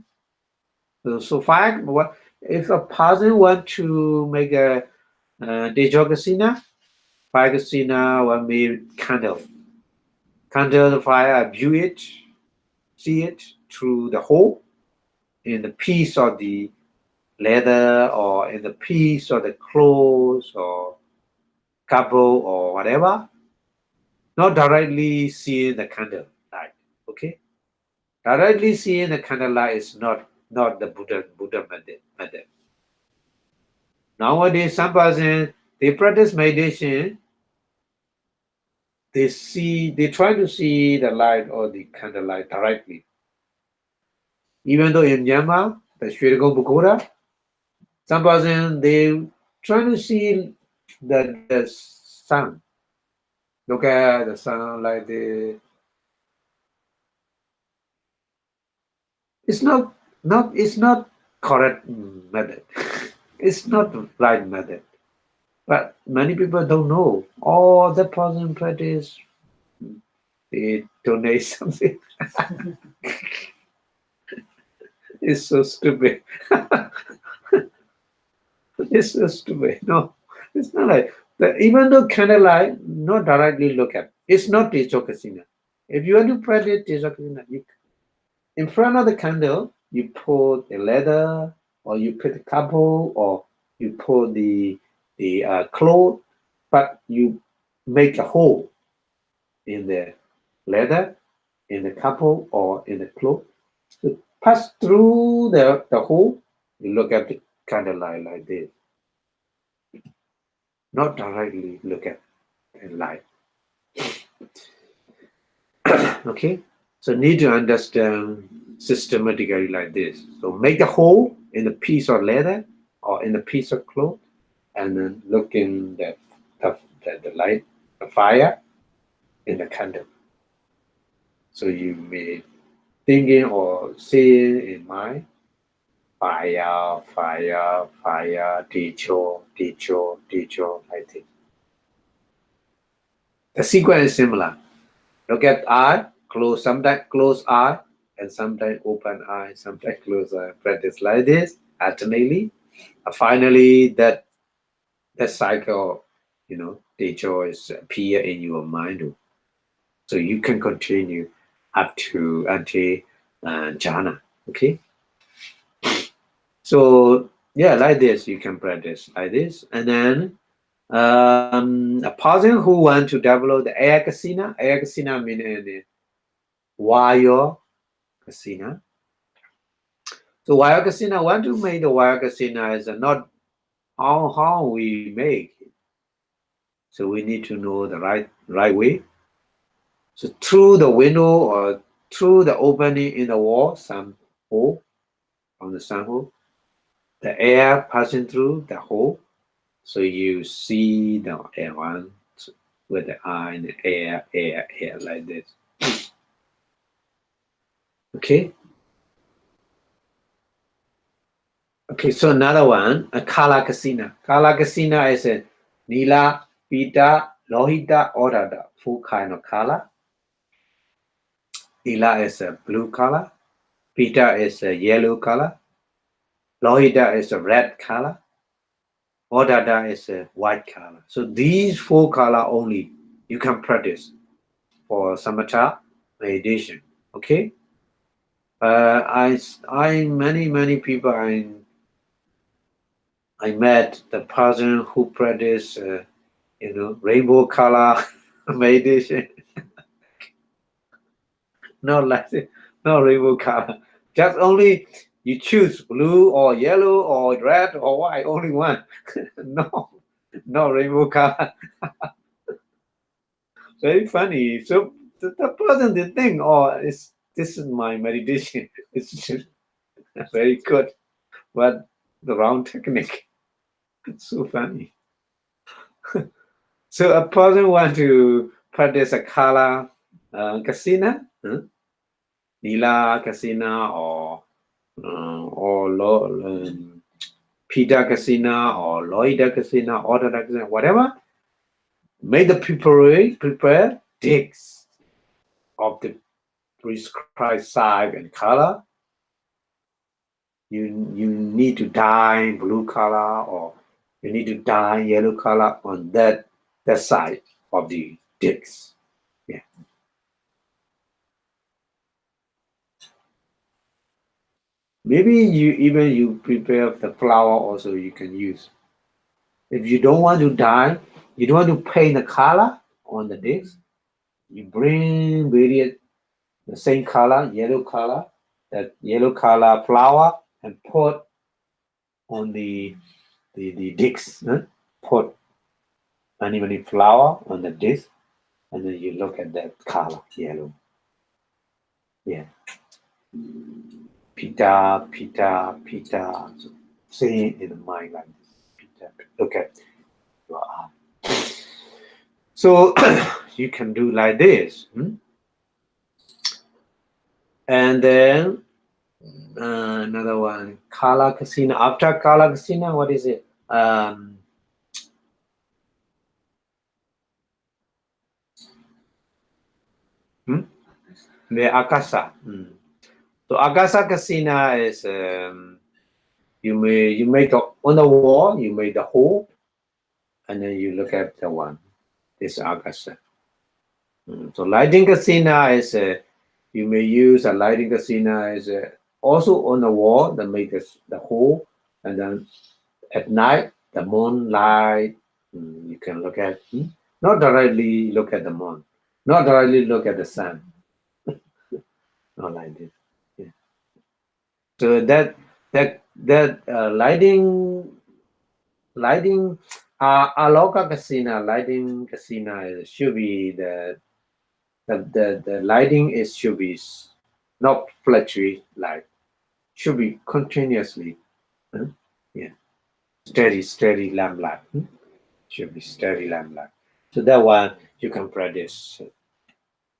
So fire, what if a person want to make a Tejo Kasina, fire Kasina will make candle. Candle the fire, view it, see it through the hole in the piece of the leather or in the piece of the clothes or couple or whatever. Not directly seeing the candle light. Okay, directly seeing the candle light is not the Buddha method. Nowadays, some person they practice meditation. They try to see the light or the candle light directly. Even though in Myanmar, the Sri Buddha, some person they try to see the sun. Look at the sun like the. It's not correct method. It's not the right method. But many people don't know. Oh, the person practice, they donate something. It's so stupid. It's so stupid. No, it's not like that. Even though candlelight, not directly look at. It's not Tejo Kasina. If you want to practice Tejo Kasina, you in front of the candle, you put the leather, or you put the couple, or you put the cloth, but you make a hole in the leather, in the couple, or in the cloth. So pass through the hole, you look at the candlelight like this. Not directly look at the light. Okay? So need to understand systematically like this. So make a hole in a piece of leather or in a piece of cloth, and then look in the light, the fire in the candle. So you may thinking or seeing in mind, fire, fire, fire, teacher, teacher, teacher, like this. The sequence is similar. Look at eye, close, sometimes close eye, and sometimes open eye, sometimes close eye. Practice like this, alternately. Finally, that cycle, teacher is appear in your mind. So you can continue up to until jhana. Okay. So yeah, like this you can practice like this, and then a person who want to develop the air kasina meaning wire kasina. So wire kasina, want to make the wire kasina is not how we make it. So we need to know the right way. So through the window or through the opening in the wall, some hole on the sun hole, the air passing through the hole. So you see the air one with the eye and the air like this. Okay. Okay, so another one, a Kala Kasina. Kala Kasina is a Nila, Pita, Lohita, Odada, 4 kind of color. Nila is a blue color. Pita is a yellow color. Lohita is a red color. Odada is a white color. So these 4 color only you can practice for samatha meditation. Okay. Many people I met the person who practice rainbow color meditation. Not like no rainbow color. Just only you choose blue or yellow or red or white, only one. no rainbow color. Very funny. So the person they think, oh, this is my meditation. It's very good, but the wrong technique. It's so funny. So a person want to practice a color kasina, Nila kasina or Pita kasina or Loida kasina, Odada kasina, whatever. Make the prepare digs of the prescribed size and color. You need to dye blue color, or you need to dye yellow color on that side of the discs. Yeah. Maybe you prepare the flower also you can use. If you don't want to dye, you don't want to paint the color on the disc, you bring various the same color, yellow color, that yellow color flower, and put on the disc. Put many flower on the disc, and then you look at that color, yellow. Yeah. Pita, pita, pita. So say it in the mind like this. Pita, pita. Look at your arm. So you can do like this. And then another one, Kala Casino. After Kala Casino, what is it? The Akasa. So Akasa Casino is you make on the wall, you make the hole, and then you look at the one. This Akasa. So lighting casino is you may use a lighting casino is also on the wall that make the hole, and then at night the moonlight you can look at. Not directly look at the moon, not directly look at the sun. Not like this. Yeah. So that lighting Aloka casino lighting casino should be the lighting should be not fluctuate light, should be continuously yeah steady lamplight. Should be steady lamplight. So that one you can practice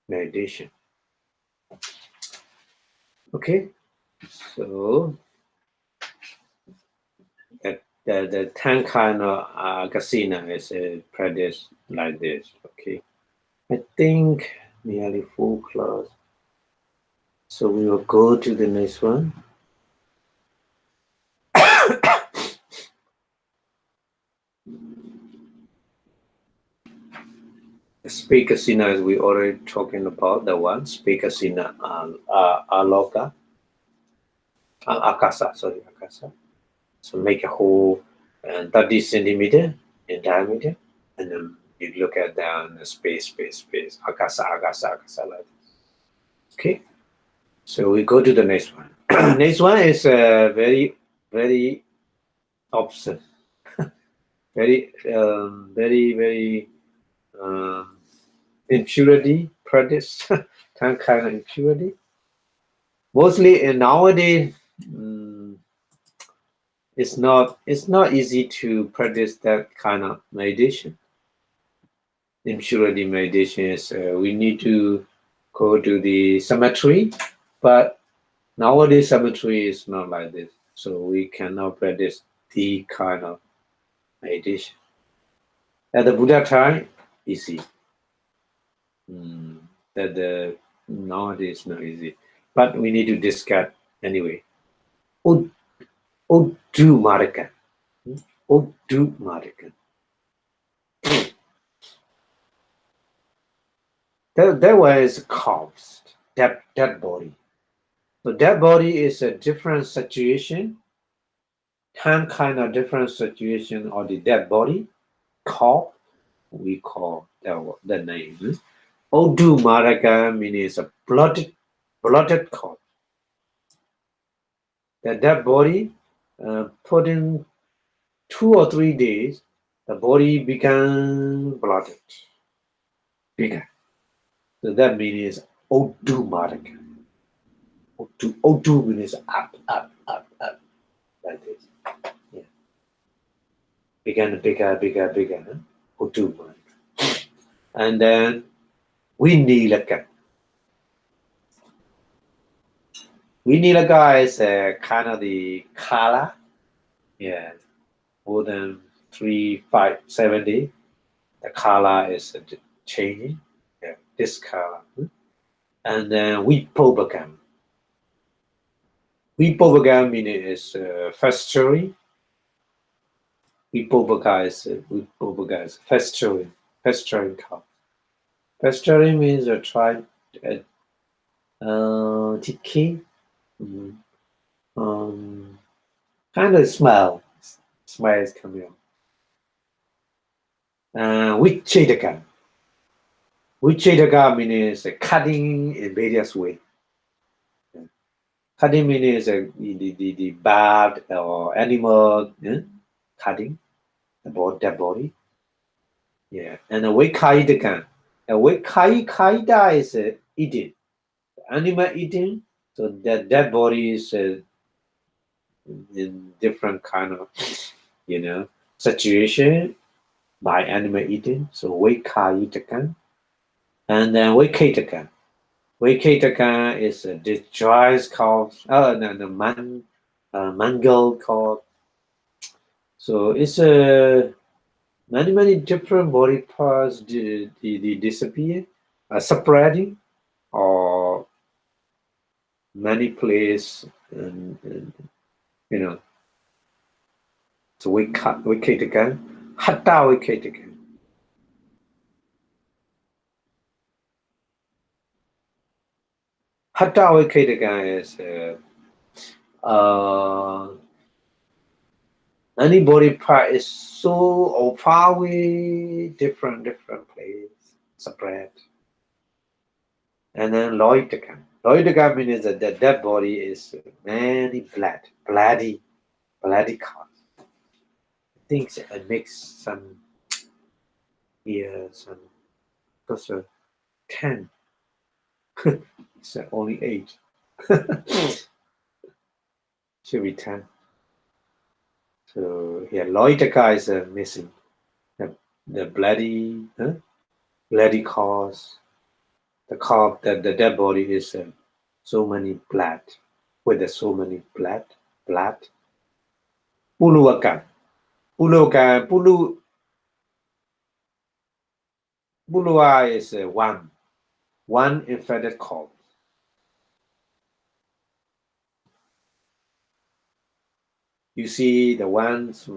meditation. Okay, so the 10 kind of casino is practice like this. Okay, I think nearly full class. So we will go to the next one. Speak casino, as we already talking about the one. Speak casino, aloka, akasa. Sorry, akasa. So make a hole 30 centimeter in diameter, and then you look at down the space, akasa, like this. Okay. So we go to the next one. Next one is very opposite. very impurity practice. Kind of impurity. Mostly in nowadays, it's not easy to practice that kind of meditation. Impurity meditation is we need to go to the cemetery, but nowadays cemetery is not like this, so we cannot practice the kind of meditation. At the Buddha time, easy. That nowadays not easy, but we need to discuss anyway. Odu Marika. Odu Marika. That was corpse, dead body. So dead body is a different situation, some kind of different situation of the dead body. Corpse, we call the name. Odu Maraka means a blooded corpse. The dead body, put in 2 or 3 days, the body began blooded, bigger. So that means Odu Maraka. Odu means up, like this. Yeah. Began bigger. Huh? Odu Maraka. And then Winilaka. Winilaka is kind of the color. Yeah. More than 3, 5, 7 days. The color is changing. Yeah. This color. And then Vipassanā. Vipassanā meaning is festering. Vipassanā is festering cow. Festering means a try decay. Kind of smell is coming out. Vichedaka means cutting in various ways. Cutting means the bad or animal cutting about dead body. Yeah, and a Vikaidaka. A Vikaida is eating, animal eating. So that dead body is in different kind of situation by animal eating. So Vikaidaka. And then Vikataka. Vikataka is destroys called mangle called. So it's many different body parts disappear, spreading, or many places, and So Vikataka, Hatta Vikataka. Hatta Vikataka is any body part is so far away, different place, spread. And then Loitaka. Loitaka means that the dead body is many bloody cause. Things it makes some here, some because 10. It's only 8. Should be 10. So here, Loitaka is missing. The bloody cause. The dead body is so many blood. With so many blood. Puluwaka. Puluwa is one infected corpse. You see the ones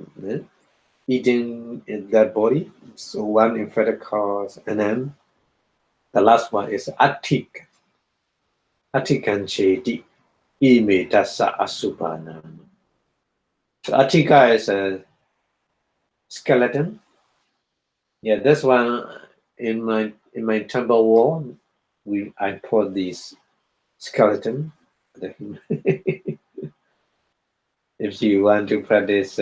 eating in that body. So one infected corpse, and then the last one is Atik. Atikan Chedi. Ime Dasa Asupana. So Atika is a skeleton. Yeah, this one in my temple wall. I put this skeleton. If you want to practice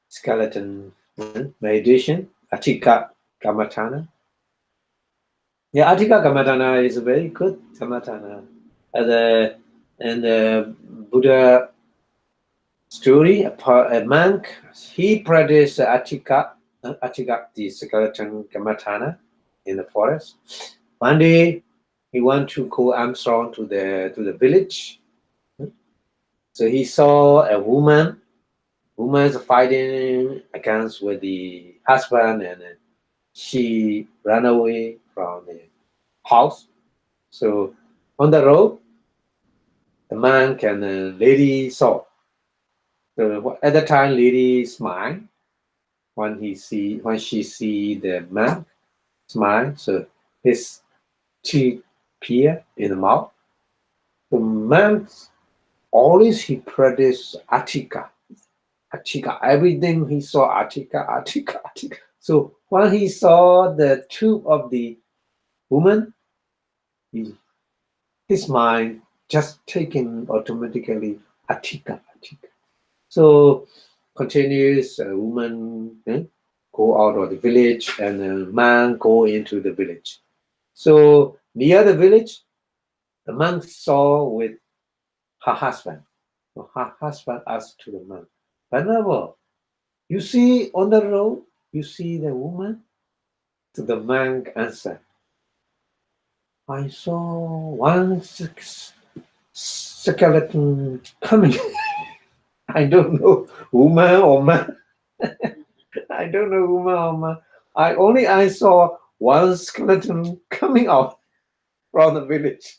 skeleton meditation, Atika Kamatana. Yeah, Atika Kamatana is a very good Kamatana. And the Buddha story, a monk, he practiced Atika, the skeleton Kamatana in the forest. One day, he went to go Armstrong to the village. So he saw a woman fighting against with the husband, and she ran away from the house. So on the road, the monk and the lady saw. So at the time, lady smiled when she see the monk smile. So his teeth appear in the mouth. The monk always he practiced Atika. Everything he saw Atika. So when he saw the tube of the woman, his mind just taken automatically Atika. So continues a woman go out of the village, and a man go into the village. So near the village, the monk saw with her husband. So her husband asked to the monk, "Venerable, you see on the road, you see the woman?" So the monk answered, "I saw one skeleton coming." I don't know woman or man. I don't know woman or man. I saw one skeleton coming out from the village.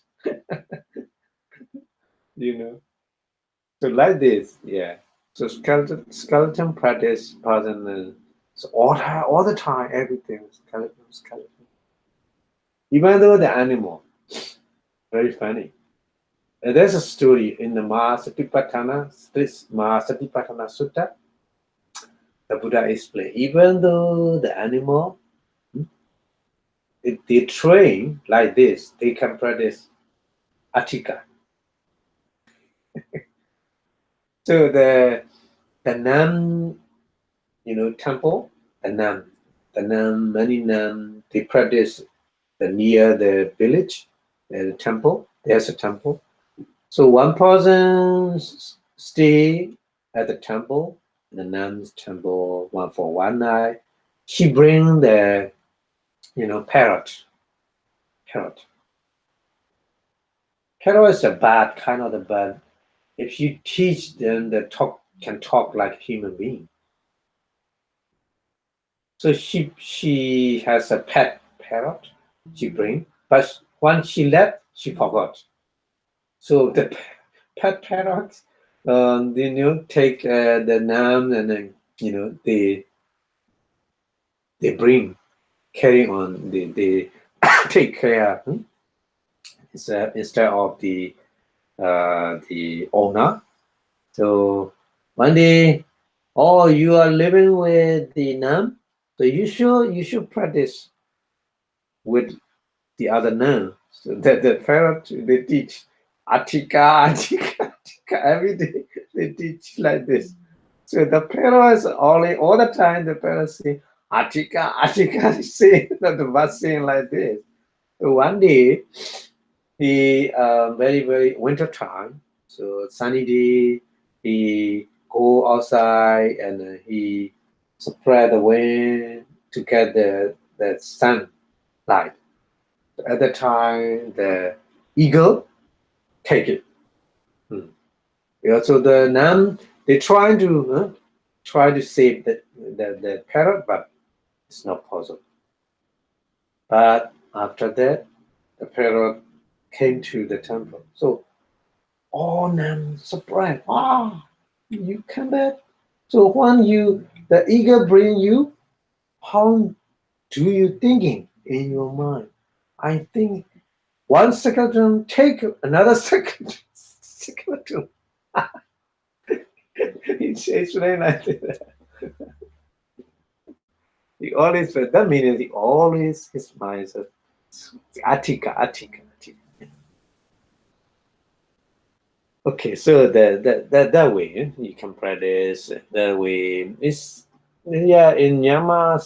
You know. So like this, yeah. So skeleton practice person so all the time, everything skeleton. Even though the animal, very funny. And there's a story in the Satipatthana Sutta. The Buddha explained, even though the animal, if they train like this, they can practice atika. So the Nam, temple, many Nam, they practice near the village, the temple. There's a temple. So one person stay at the temple, the Nam's temple, for one night. She bring the, parrot. Parrot is a bird, kind of the bird. If you teach them, the can talk like a human being. So she has a pet parrot. She bring, but once she left, she forgot. So the pet parrots, take the name and then they bring, carry on, they take care. Instead of the owner. So one day, oh, you are living with the nun, so you should practice with the other nun. So that the parrot they teach atika every day they teach like this. So the parrot is all the time the parrot say atika say that the bus saying like this. So one day he very winter time, so sunny day, he go outside and he spread the wind to get the sunlight. At the time, the eagle take it. So the nun they try to save the parrot, but it's not possible. But after that, the parrot came to the temple. So all nuns surprised. Wow, you come back. So when the eagle bring you, how do you thinking in your mind? I think one skeleton take another skeleton. It's explained like that. He always that means he always his mind is atika. Okay, so that way you can practice that way. It's in Myanmar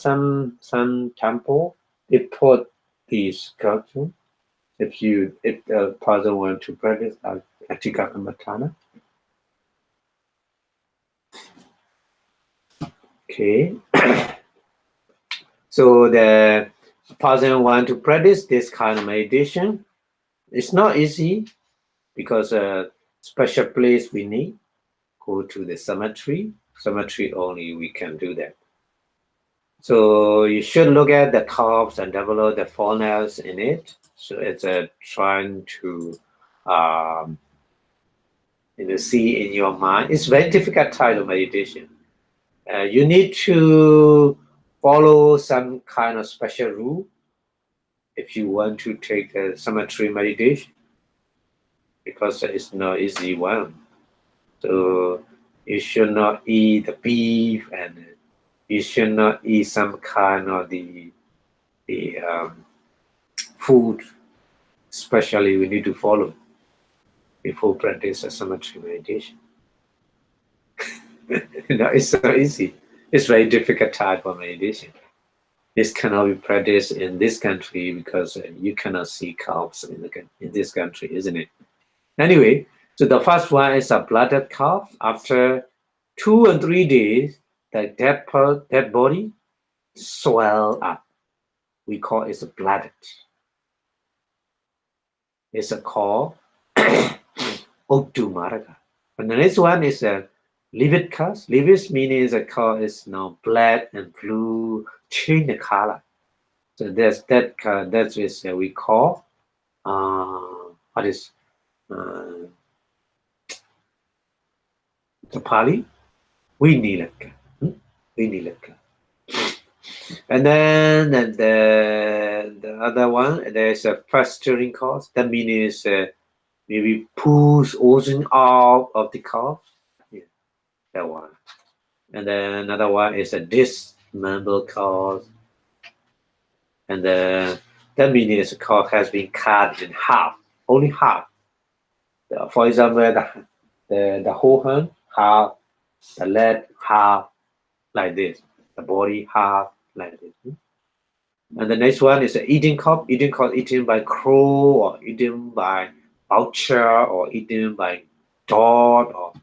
some temple they put these sculpture. If the person want to practice Atika Kamatana. Okay. So the person want to practice this kind of meditation. It's not easy because special place we need. Go to the cemetery. Cemetery only we can do that. So you should look at the curves and develop the fullness in it. So it's trying to see in your mind. It's very difficult type of meditation. You need to follow some kind of special rule if you want to take a cemetery meditation, because it's not easy one. So you should not eat the beef, and you should not eat some kind of the food. Especially we need to follow before practice a cemetery meditation. It's not easy. It's very difficult type of meditation. This cannot be practiced in this country because you cannot see calves in this country, isn't it? Anyway, so the first one is a blooded calf. After 2 or 3 days, the dead body swell up. We call it a blooded. It's a call Oktu Maraga. And the next one is a livid calf. Livid meaning the calf is now black and blue, change the color. So that is we call what is uh, the Pali Vinilaka. Vinilaka. And then the other one, there's a festering cause. That means maybe pulls oozing out of the cough. Yeah, that one. And then another one is a dismember cause. And then that means the cough has been cut in half, only half. For example, the whole hand, half, the leg, half, like this. The body, half, like this. And the next one is eating cup. Eating cup eaten by crow or eaten by vulture or eaten by dog or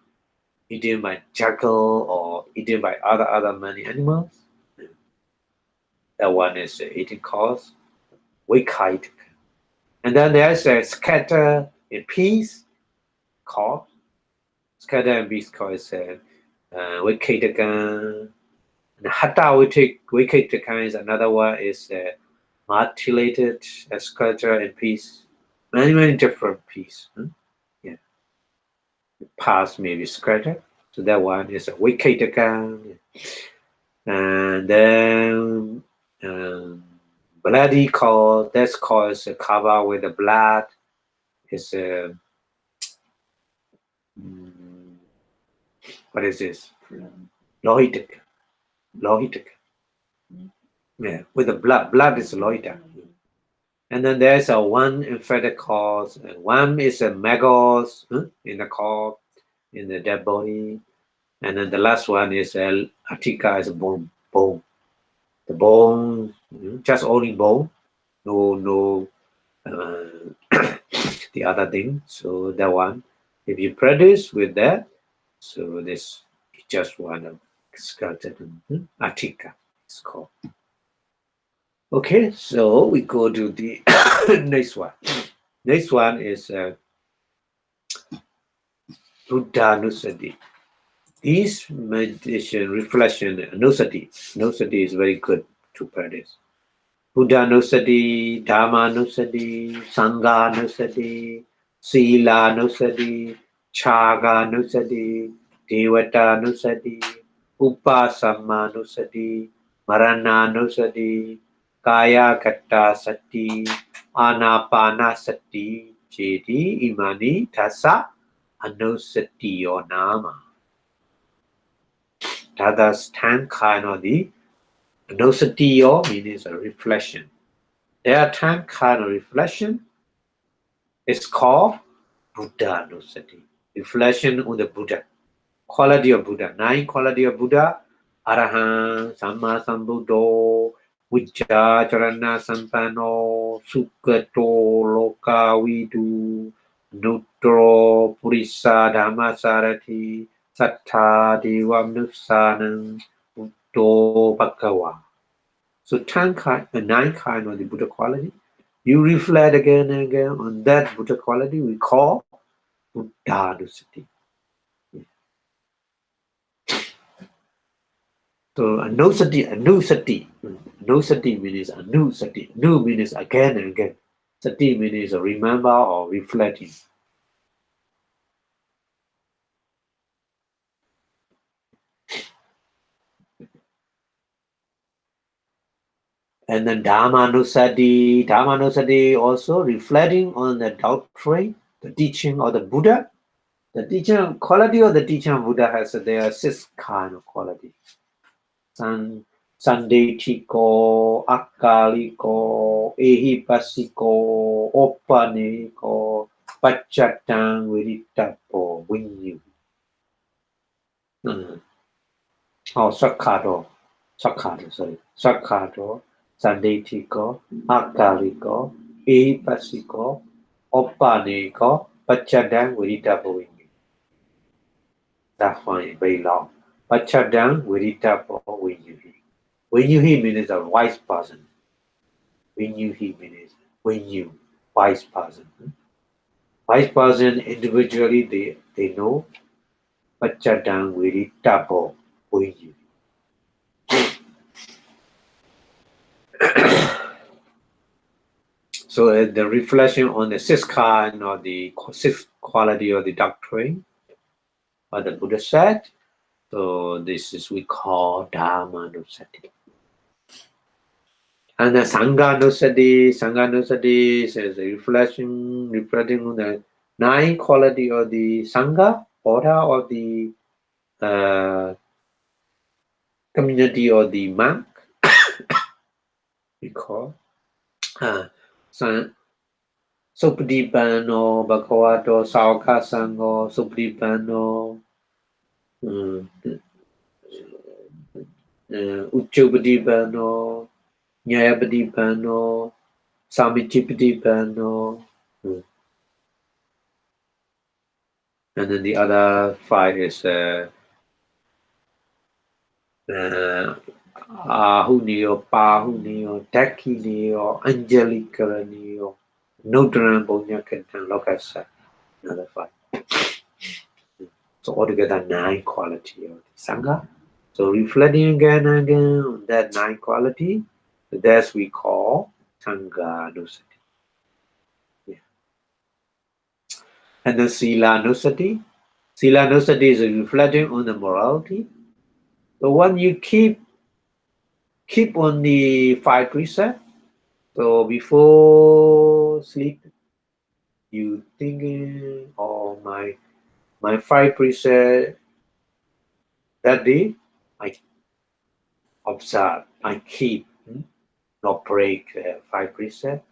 eaten by jackal or eaten by other many animals. That one is eating cause. We kite. And then there's a scatter in peace cause. Scatter and peace cause is we kite again. And hata we kite again is another one is mutilated, scatter and peace. Many different piece. Yeah. Past maybe scattered. So that one is a wicked again. And then bloody cause, that's cause cover with the blood. Is what is this? Lohitic. Lohitic. Yeah, with the blood. Blood is lohitic. And then there's a one infected cause, and one is a maggots in the core, in the dead body. And then the last one is Atika is a bone. The bone, just only bone, no the other thing. So that one, if you practice with that, so this is just one of skeleton. Atika is called. Okay, so we go to the next one. Next one is Buddha Nusati. This meditation, reflection, Nusati. Nusati is very good to practice. Buddha Nusati, Dhamma Nusati, Sangha Nusati, Sila Nusati, Chaga Nusati, Devata Nusati, Upasama Nusati, Marana Nusati, Kaya Katta Sati, Anapana Sati, Jedi Imani Tasa Anusati or Nama. That's 10 kind of the Anusatiyo means a reflection. There are 10 kind of reflection. It's called Buddha Anusati. Reflection on the Buddha. Quality of Buddha. 9 quality of Buddha. Arahant, Samma Sambuddho, Vijja Charana Sampano, Sukhato, Loka Vidu, Nutro, Purisa Dhammasarati, Sattha Devam Nussanam, Buddho Bhagawa. So 9 kind of the Buddha quality. You reflect again and again on that Buddha quality we call Buddhanusati. So anusati means anusati. Nu means again and again. Sati means remember or reflecting. And then Dhammanusati also reflecting on the doctrine, the teaching of the Buddha. The teaching quality of the teaching of Buddha has there are 6 kind of quality. Sandetiko, Akaliko, Ehipassiko, Opaniko, Pachatang, Viritapo, Winyu. Oh, Sakado, Sakado, Sandetiko, Akaliko, Ehipassiko, Opaniko, Pachatang, Viritapo, Winyu. That's why very long. Pachatang, Viritapo, Winyu. When you hear means a wise person. When you hear means when you wise person. Wise person individually they know. Pachadang very tapo when you. So the reflection on the sixth kind or the sixth quality of the doctrine, or the Buddha said. So this is we call Dhammanusati. And the Sanghanusati says reflecting on the nine quality of the Sangha, order of the community of the monk, we call Supadipanno, Bhagavato, Sauka Sangho, Supadipanno, Uchupadipanno, Nyayapadipanno, Samichipadipanno, and then the other five is Ahunio, Pahunio, Takinio, Angelicaranio, Nutran Bonyakan, and Lokasa, another five. So altogether 9 quality of the Sangha. So reflecting again and again on that 9 quality, that's we call Sanghanusati. Yeah. And the Silanusati. Silanusati is reflecting on the morality. So when you keep on the 5 precepts, so before sleep, you thinking, oh my 5 precepts that day, I observe, I keep, not break 5 precepts.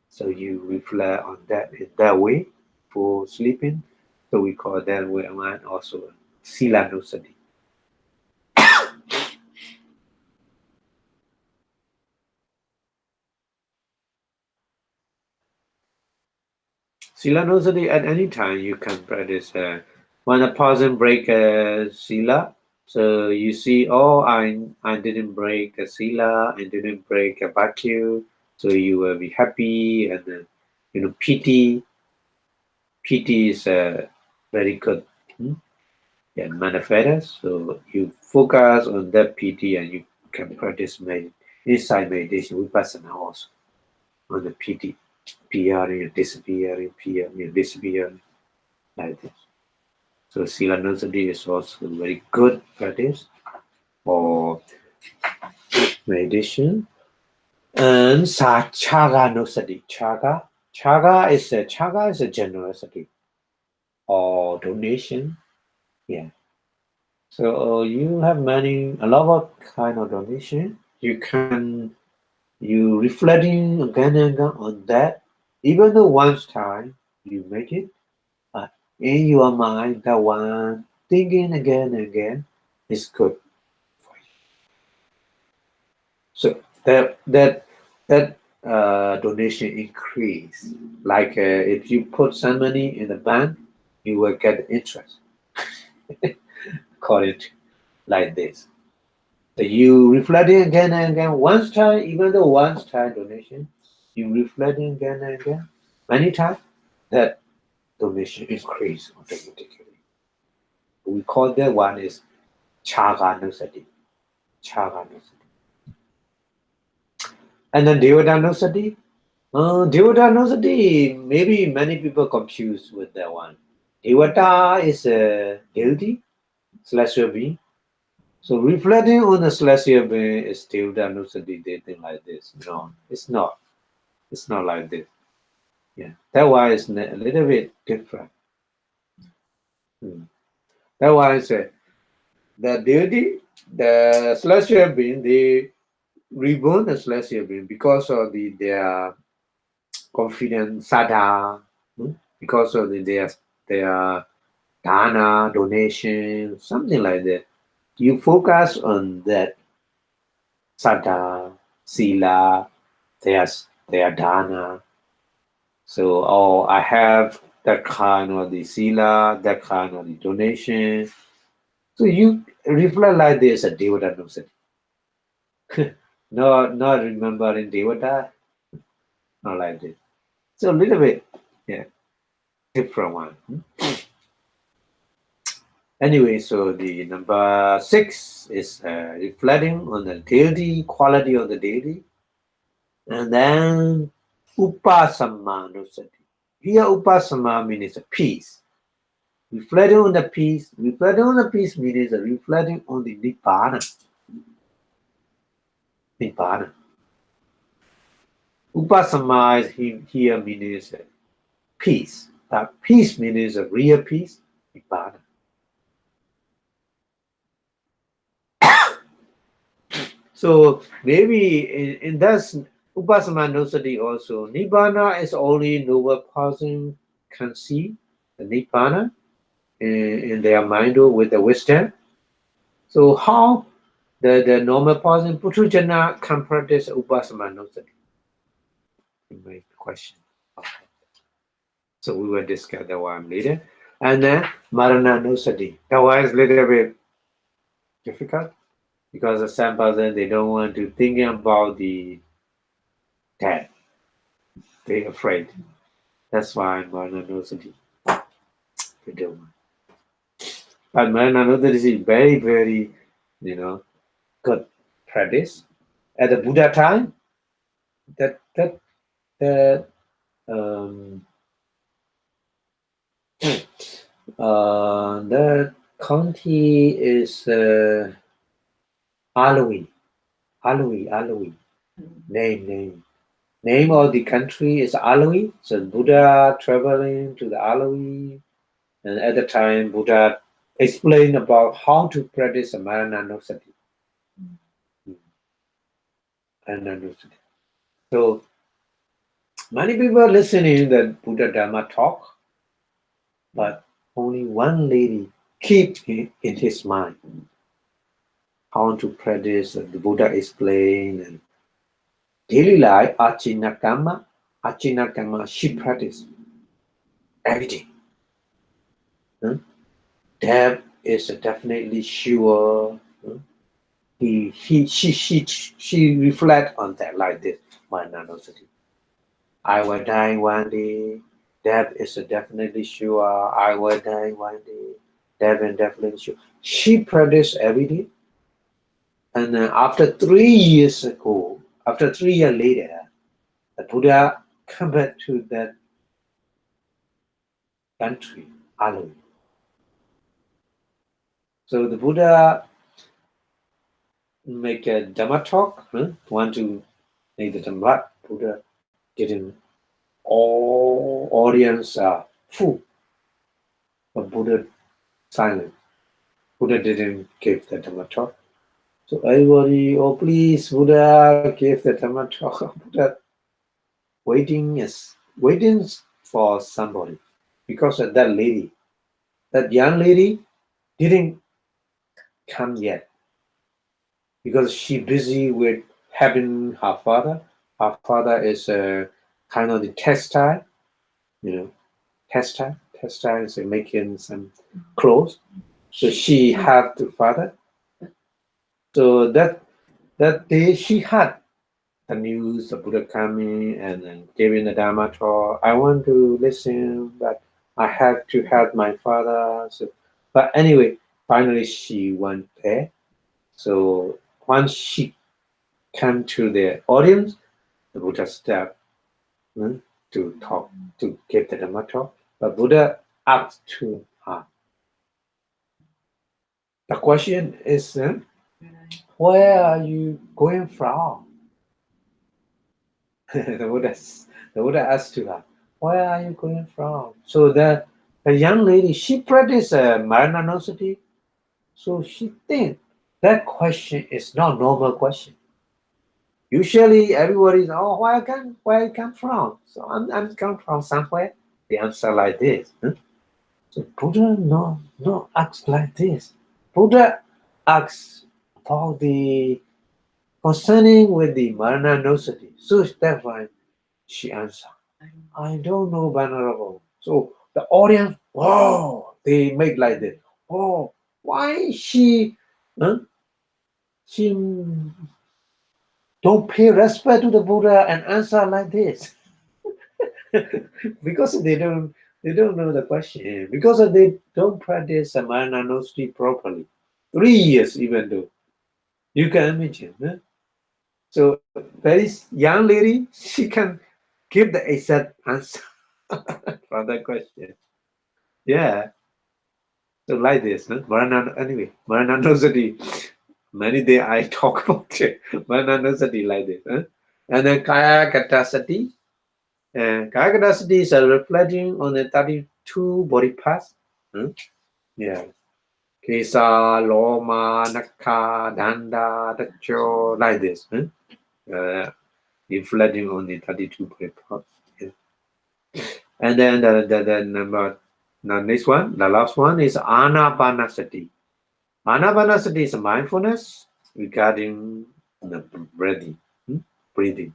So you reflect on that in that way for sleeping. So we call that way one also Silanusati. Silanusati at any time you can practice. When a person break a sila, so you see, oh, I didn't break a sila, I didn't break a virtue, so you will be happy and pity is very good. Manifest. So you focus on that pity and you can practice inside meditation Vipassanā also on the pity, appearing, disappearing, disappearing, like this. So Silanusati is also very good practice for meditation. And Chaganusati. Chaga is a generosity or donation. Yeah. So you have a lot of kind of donation. You reflecting again and again on that. Even though one time you make it, in your mind, that one thinking again and again is good for you. So that donation increase. Like if you put some money in the bank, you will get interest. Call it like this. So you reflecting again and again. One time, even though one time donation, you reflecting again and again. Many times, that donation increase automatically. We call that one is Chaganusati. And then Devadanusati. Devadanusati, maybe many people confused with that one. Devata is a deity, celestial being. So reflecting on the celestial being is Devadanusati, they think like this. No, it's not. It's not like this. Yeah, that one is a little bit different. That one is the deity, the celestial being, they reborn the celestial being because of their confidence, sada, because of their dana, donation, something like that. You focus on that sada, sila, their dana. So, oh, I have that kind of the sila, that kind of the donation. So you reflect like this at Devata Nusati. Not remembering Devata, not like this. So a little bit, different one. Anyway, so the number 6 is reflecting on the deity, quality of the deity. And then Vipassanā. Here, Vipassanā means peace. Reflecting on the peace. Reflecting on the peace means reflecting on the Nibbana. Nibbana. Vipassanā here means peace. That peace means a real peace. Nibbana. So maybe in that Vipassanā also, Nibbana is only noble person can see the Nibbana in their mind with the wisdom. So how the normal person, Puthujjana, can practice Vipassanā? My question. Okay. So we will discuss that one later. And then Marananusati. That one is a little bit difficult because some person they don't want to think about the death. They're afraid. That's why Marananusati. They don't want. But Marananusati is very, very, good practice. At the Buddha time, the county is Alawi. Name of the country is Alawi. So Buddha traveling to the Alawi, and at the time Buddha explained about how to practice Marananusati. So many people are listening the Buddha Dhamma talk, but only one lady keep in his mind how to practice the Buddha explained and daily life Achinakama, she practice every day. That is definitely sure. She reflect on that like this. Marananusati. I will die one day. Death is definitely sure. I will die one day. Death is definitely sure. She practiced every day. And after 3 years ago, after 3 years later, the Buddha come back to that country, Alawi. So the Buddha make a Dhamma talk, want to make the Dhamma. Buddha didn't. All audience are full, but Buddha silent. Buddha didn't give the Dhamma talk. So everybody, oh please, Buddha give the Dhamma talk. Buddha waiting for somebody, because of that lady, that young lady didn't come yet, because she busy with having her father. Her father is kind of the textile, textile is making some clothes. So she had the father. So that day she had the news of Buddha coming and then giving the Dhamma talk. I want to listen, but I have to help my father. So, but anyway, finally she went there. So once she came to the audience, the Buddha stepped to talk, to give the Dhamma talk. But Buddha asked to her. The question is, where are you going from? the Buddha asked to her, where are you going from? So the young lady, she practiced Marananusati. So she thinks that question is not normal question. Usually everybody is, oh, where I come from? So I'm come from somewhere. The answer like this. So Buddha no asks like this. Buddha asks about the concerning with the Marananusati. So that's why she answered, I don't know, Venerable. So the audience, wow, they make like this. Oh, why she don't pay respect to the Buddha and answer like this? Because they don't know the question. Because they don't practice Marananusati properly. 3 years even though. You can imagine. So very young lady, she can give the exact answer from that question. Yeah. So like this, huh? Anyway, Maranatha many day I talk about it. Maranatha like this, huh? And then Kaya Katasati. And Kaya Katasati is reflecting on the 32 body parts. Hmm? Yeah. Kesa, Loma, Naka, Danda, Tacho, like this. Huh? Reflecting on the 32 body parts. Yeah. And then the next one, the last one is Anapanasati. Anapanasati is mindfulness regarding the breathing. Breathing.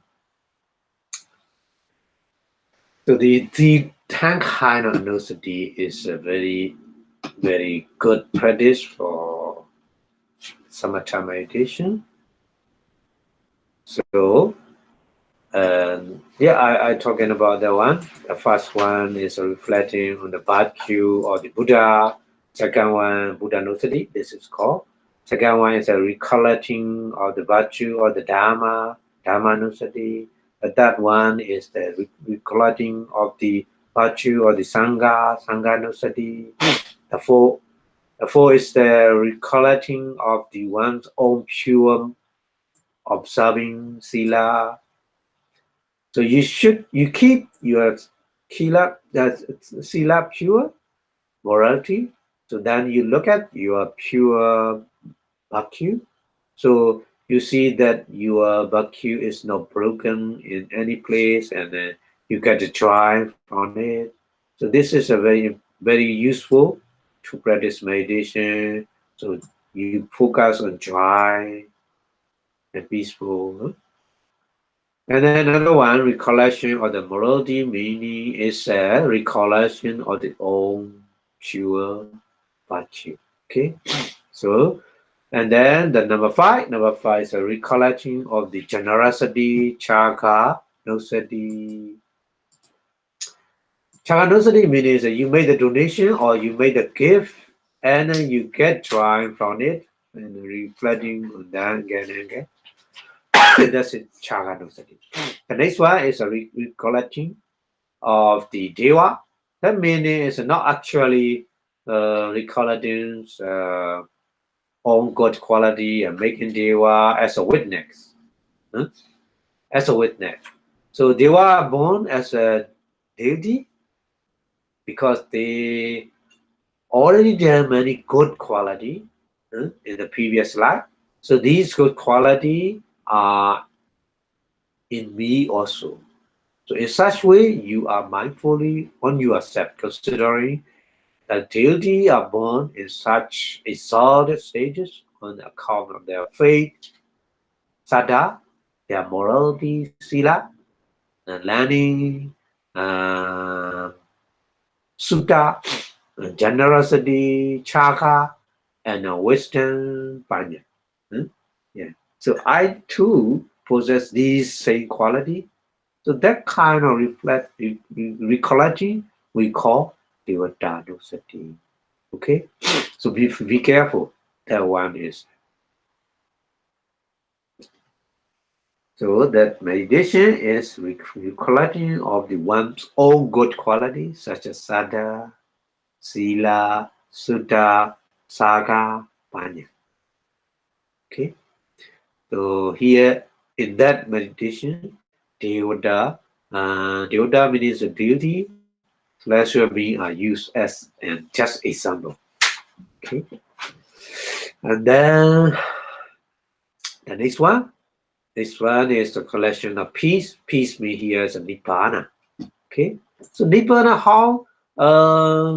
So the 10 kind of nosati is a very, very good practice for samatha meditation. So, I talking about that one. The first one is reflecting on the virtue of the Buddha. Second one, Buddha nosati, this is called. Second one is a recollecting of the virtue of the Dhamma, Dhamma nosati. The third one is the recollecting of the virtue of the Sangha, Sangha nosati. The fourth is the recollecting of the one's own pure observing sila. So you keep your sila pure morality. So then you look at your pure bhakti. So you see that your bhakti is not broken in any place, and then you get to try from it. So this is a very useful to practice meditation. So you focus on dry and peaceful. And then another one, recollection of the morality meaning is a recollection of the own pure virtue. Okay, so and then the number five is a recollection of the generosity, chaga, nosati. Chaga nosati means that you made the donation or you made a gift and then you get drawing from it and reflecting on that again and again. That's it, chaga nosati. The next one is a recollecting of the deva. That meaning is not actually recollecting own good quality and making deva as a witness. Huh? As a witness. So deva are born as a deity because they already have many good quality in the previous life. So these good quality are in me also. So in such way, you are mindfully on yourself, considering that deity are born in such exalted stages on account of their faith, sada, their morality, sila, and learning, sutta, generosity, chaka, and wisdom, panya. Yeah. So I too possess these same quality. So that kind of recollecting we call devadanosati. Okay, so be careful. That one is. So that meditation is recollecting of the one's own good qualities such as sada, sila, sutta, saga, panya. Okay, so here in that meditation, devada means the deity, celestial being are used as and just example. Okay, and then the next one. This one is the collection of peace. Peace means here is a nibbana. Okay, so nibbana, how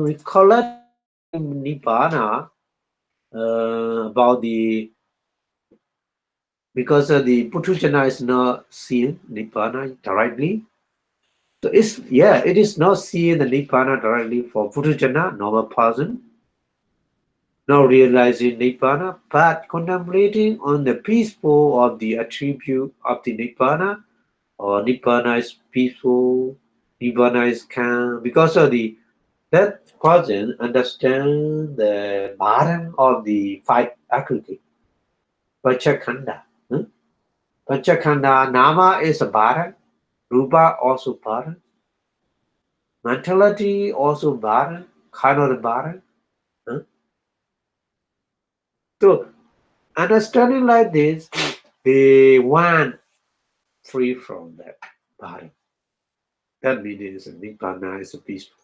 recollecting nibbana about the because the Puthujjana is not seeing nibbana directly. So it is not seeing the nibbana directly for Puthujjana, normal person, not realizing nibbana, but contemplating on the peaceful of the attribute of the nibbana, or nibbana is peaceful, nibbana is calm, because of that person understand the burden of the five aggregate. Panchakanda. Panchakanda, nama is a burden, Rupa also body. Mentality also body, kind of the body. Huh? So understanding like this, they want free from that body. That means Nibbana is peaceful.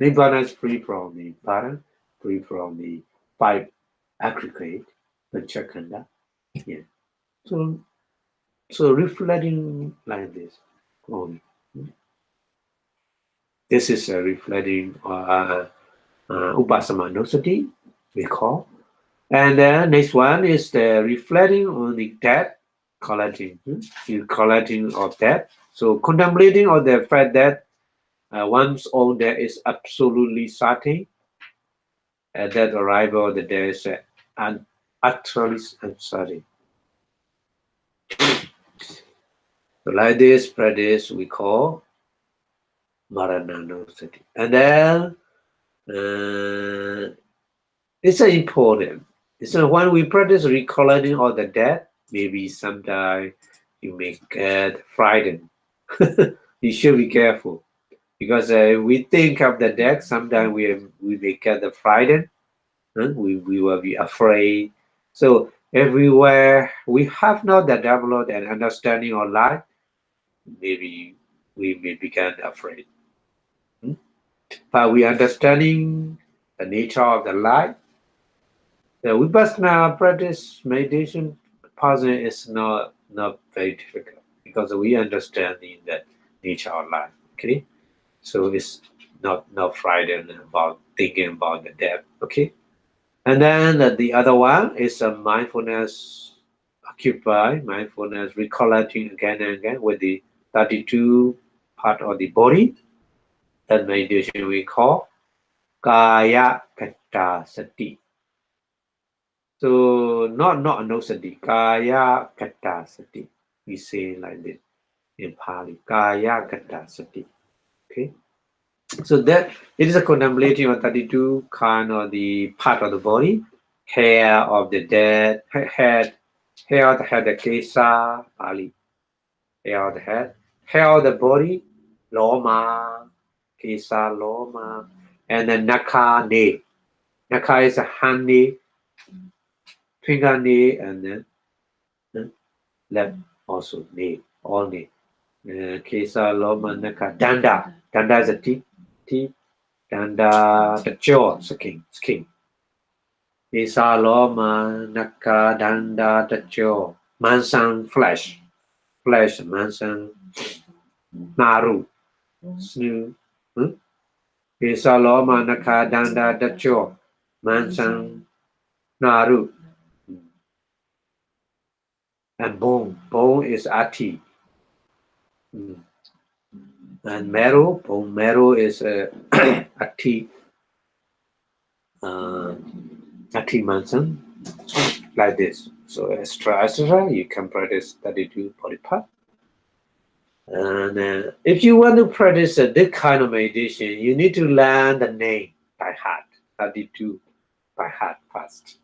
Nibbana is free from the body, free from the five aggregate, the chakanda. Yeah. So reflecting like this only. This is a reflecting Vipassanā nosati, we call. And then next one is the reflecting on the death, collecting. You collecting of death. So contemplating on the fact that once all death is absolutely certain, at that arrival the death is utterly uncertain. So like this practice we call Marananasati. And then it's important. So when we practice recollecting all the death, maybe sometimes you may get frightened. You should be careful because we think of the death. Sometimes we may get the frightened. We will be afraid. So everywhere we have not developed an understanding of life, maybe we may become afraid. But we understanding the nature of the life. The Vipassana practice meditation pausing is not very difficult because we understand the nature of life. Okay, so it's not frightened about thinking about the death. Okay, and then the other one is a mindfulness occupy, mindfulness recollecting again and again with the 32 part of the body. That meditation we call Kaya Kata Sati. So not anosati, Kaya Kata Sati. We say like this in Pali, Kaya Kata Sati. Okay. So that it is a contemplating of 32 kind of the part of the body, hair of the dead, head of the head, the kesa, Pali, hair of the head, hair of the body, loma, kesa, loma, and then naka, nail. Naka is a hand nail, fingernail, and then left also nail, all nail. Kesa, loma, naka, danda. Danda is a teeth. Danda, the jaw, skin. Kesa, loma, naka, danda, the jaw. Mansang, flesh, mansang, naru, snu. Kesa, loma, naka, danda, the jaw. Mansang, naru. And bone is ati. And marrow, bone marrow is ati, ati mansang, like this. So extra, you can practice 32 body part. And if you want to practice this kind of meditation, you need to learn the name by heart, 32 by heart first.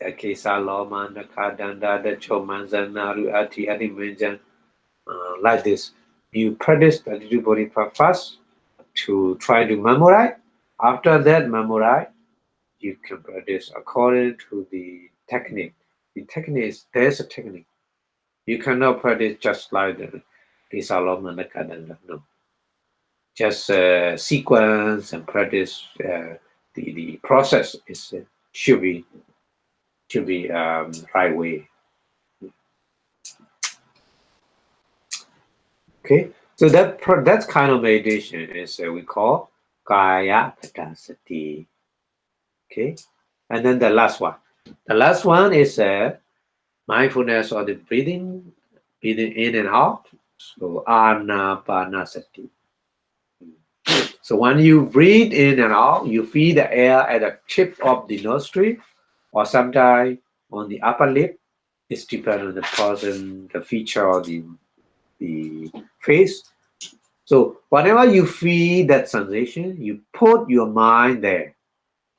Kesa, loma, naka, danda, dacho, manzan, naru, ati, manjan. Like this, you practice 32 body part first to try to memorize. After that memorize, you can practice according to the technique. The technique is, there's a technique. You cannot practice just like the Kisalom and the Kadanda. No. Just sequence and practice. The process is should be right way. Okay, so that kind of meditation is we call Kaya Sati. Okay, and then the last one. The last one is mindfulness of the breathing in and out. So Anapanasati. So when you breathe in and out, you feel the air at the tip of the nostril, or sometimes on the upper lip. It's depends on the person, the feature of the face. So whenever you feel that sensation, you put your mind there.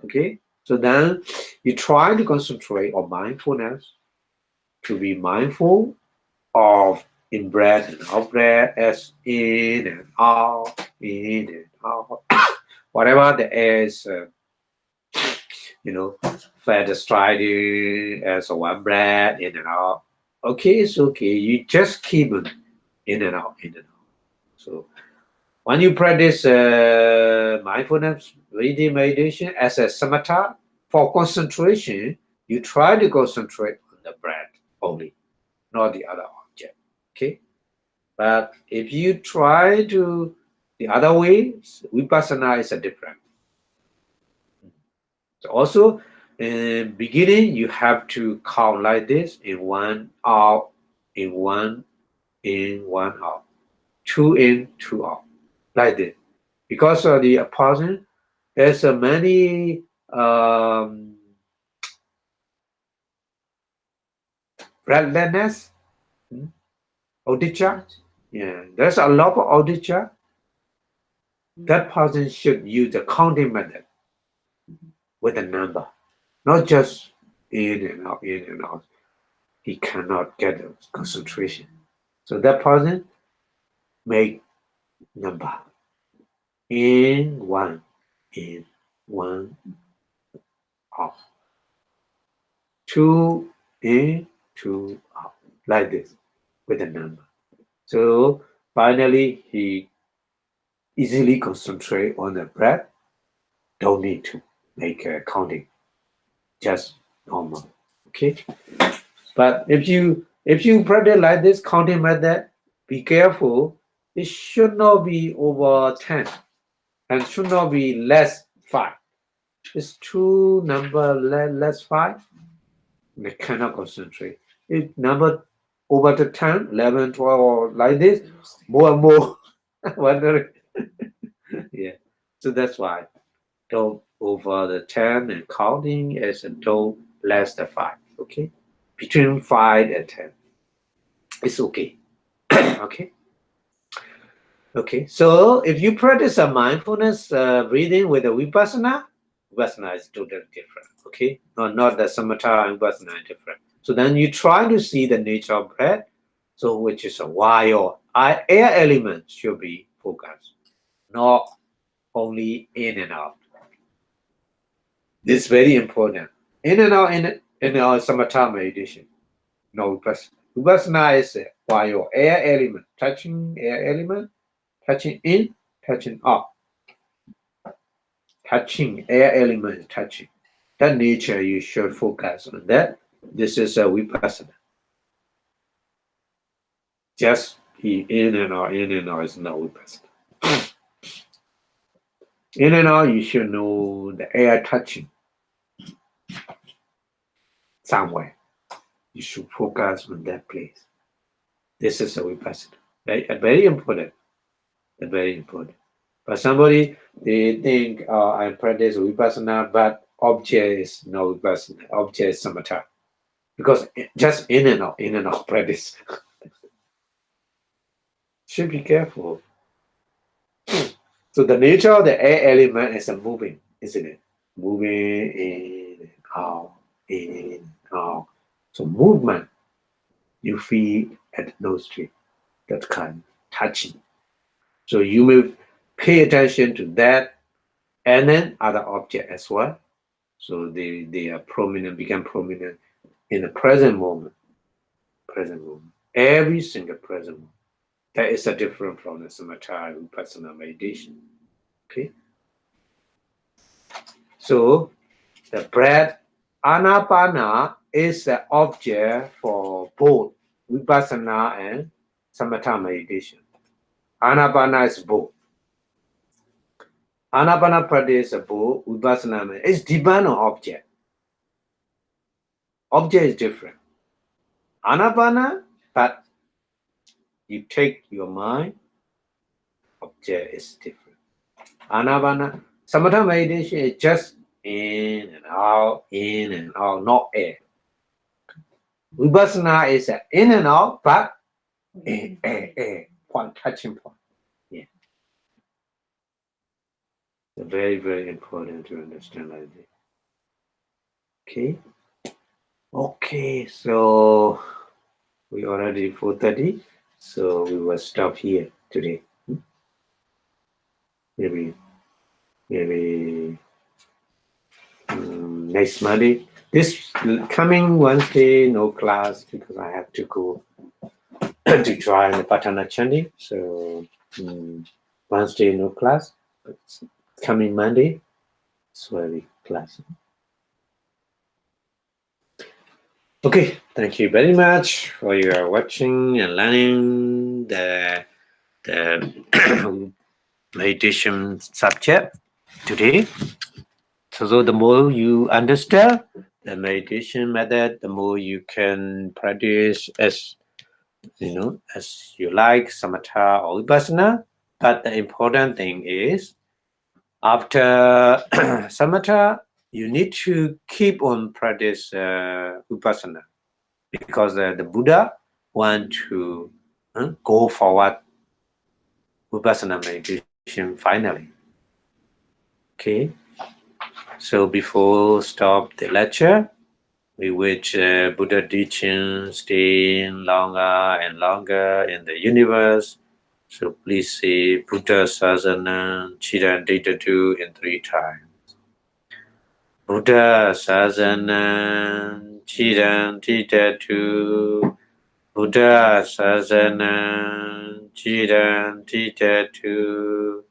Okay. So then you try to concentrate on mindfulness, to be mindful of in breath and out breath as in and out, in and out. Whatever the air is, fed striding as a one breath in and out. Okay, it's okay. You just keep it in and out, in and out. So when you practice mindfulness breathing meditation as a samatha for concentration, you try to concentrate on the breath only, not the other object. Okay, but if you try to the other way, vipassana is a different. So also, in beginning, you have to count like this: in one out, in one in, one out, two in, two out, like this. Because of the opposing, there's a many redness, odisha. Yeah, there's a lot of odisha. That person should use the counting method with a number, not just in and out, in and out. He cannot get the concentration. So that person make number in, one out, two in, two out, like this with a number. So finally, he easily concentrate on the breath. Don't need to make a counting, just normal. Okay. But if you practice like this counting method, be careful. It should not be over 10 and should not be less 5. It's two number less 5. They cannot concentrate. If number over the 10, 11, 12, or like this, more and more wondering. Yeah. So that's why don't over the 10 and counting as a don't less than 5. Okay. Between 5 and 10. It's okay. Okay. Okay. So if you practice a mindfulness breathing with a vipassana is totally different. Okay. Not the samatha and vipassana is different. So then you try to see the nature of breath. So which is a while air element should be focused, not only in and out. This is very important. In and out in our samatha meditation. No vipassana. Vipassana is while air element, touching air element, touching in, touching out. Touching air element, touching. That nature you should focus on that. This is a vipassana. Just in and out is not vipassana. In and out, you should know the air touching somewhere. You should focus on that place. This is a vipassana. Very important. Very important. But somebody they think I practice vipassana, but object is no vipassana. Object is samatha. Because just in and out practice. Should be careful. So the nature of the air element is a moving, isn't it? Moving in and out, in and out. So movement, you feel at the nostril, that kind of touching. So you may pay attention to that and then other object as well. So they are prominent, become prominent in the present moment. Present moment. Every single present moment. That is a different from the samatha vipassana meditation. Okay. So the breath, anapana, is the object for both vipassana and samatha meditation. Anapana is both. Anapana practice is both vipassana. It's depend on object. Object is different. Anapana, but you take your mind, object is different. Anapana, samatha meditation is just in and out, not air. Vipassana is in and out, but air, point, touching point. Yeah. So very, very important to understand like this. Okay. Okay, so We already 4:30, so we will stop here today. Maybe next Monday. This coming Wednesday, no class because I have to go to try the Patana Chandi. So Wednesday, no class. But coming Monday, it's very class. Okay, thank you very much for your watching and learning the meditation subject today. So the more you understand the meditation method, the more you can practice as as you like, samatha or vipassana. But the important thing is after samatha, you need to keep on practice vipassana because the Buddha want to go forward vipassana meditation finally. Okay, so before stop the lecture, we wish Buddha teaching stay longer and longer in the universe. So please say Buddha Sasana Chiran Data 2 in 3 times. Buddha Sasana Chiran Data 2. Buddha Sasana Chiran Dita Tu.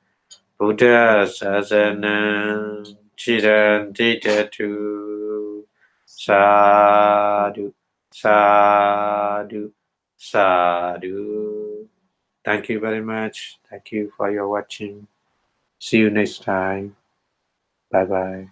Buddha Sasana Chiran Dita Tu. Sadhu, sadhu, sadhu. Thank you very much. Thank you for your watching. See you next time. Bye bye.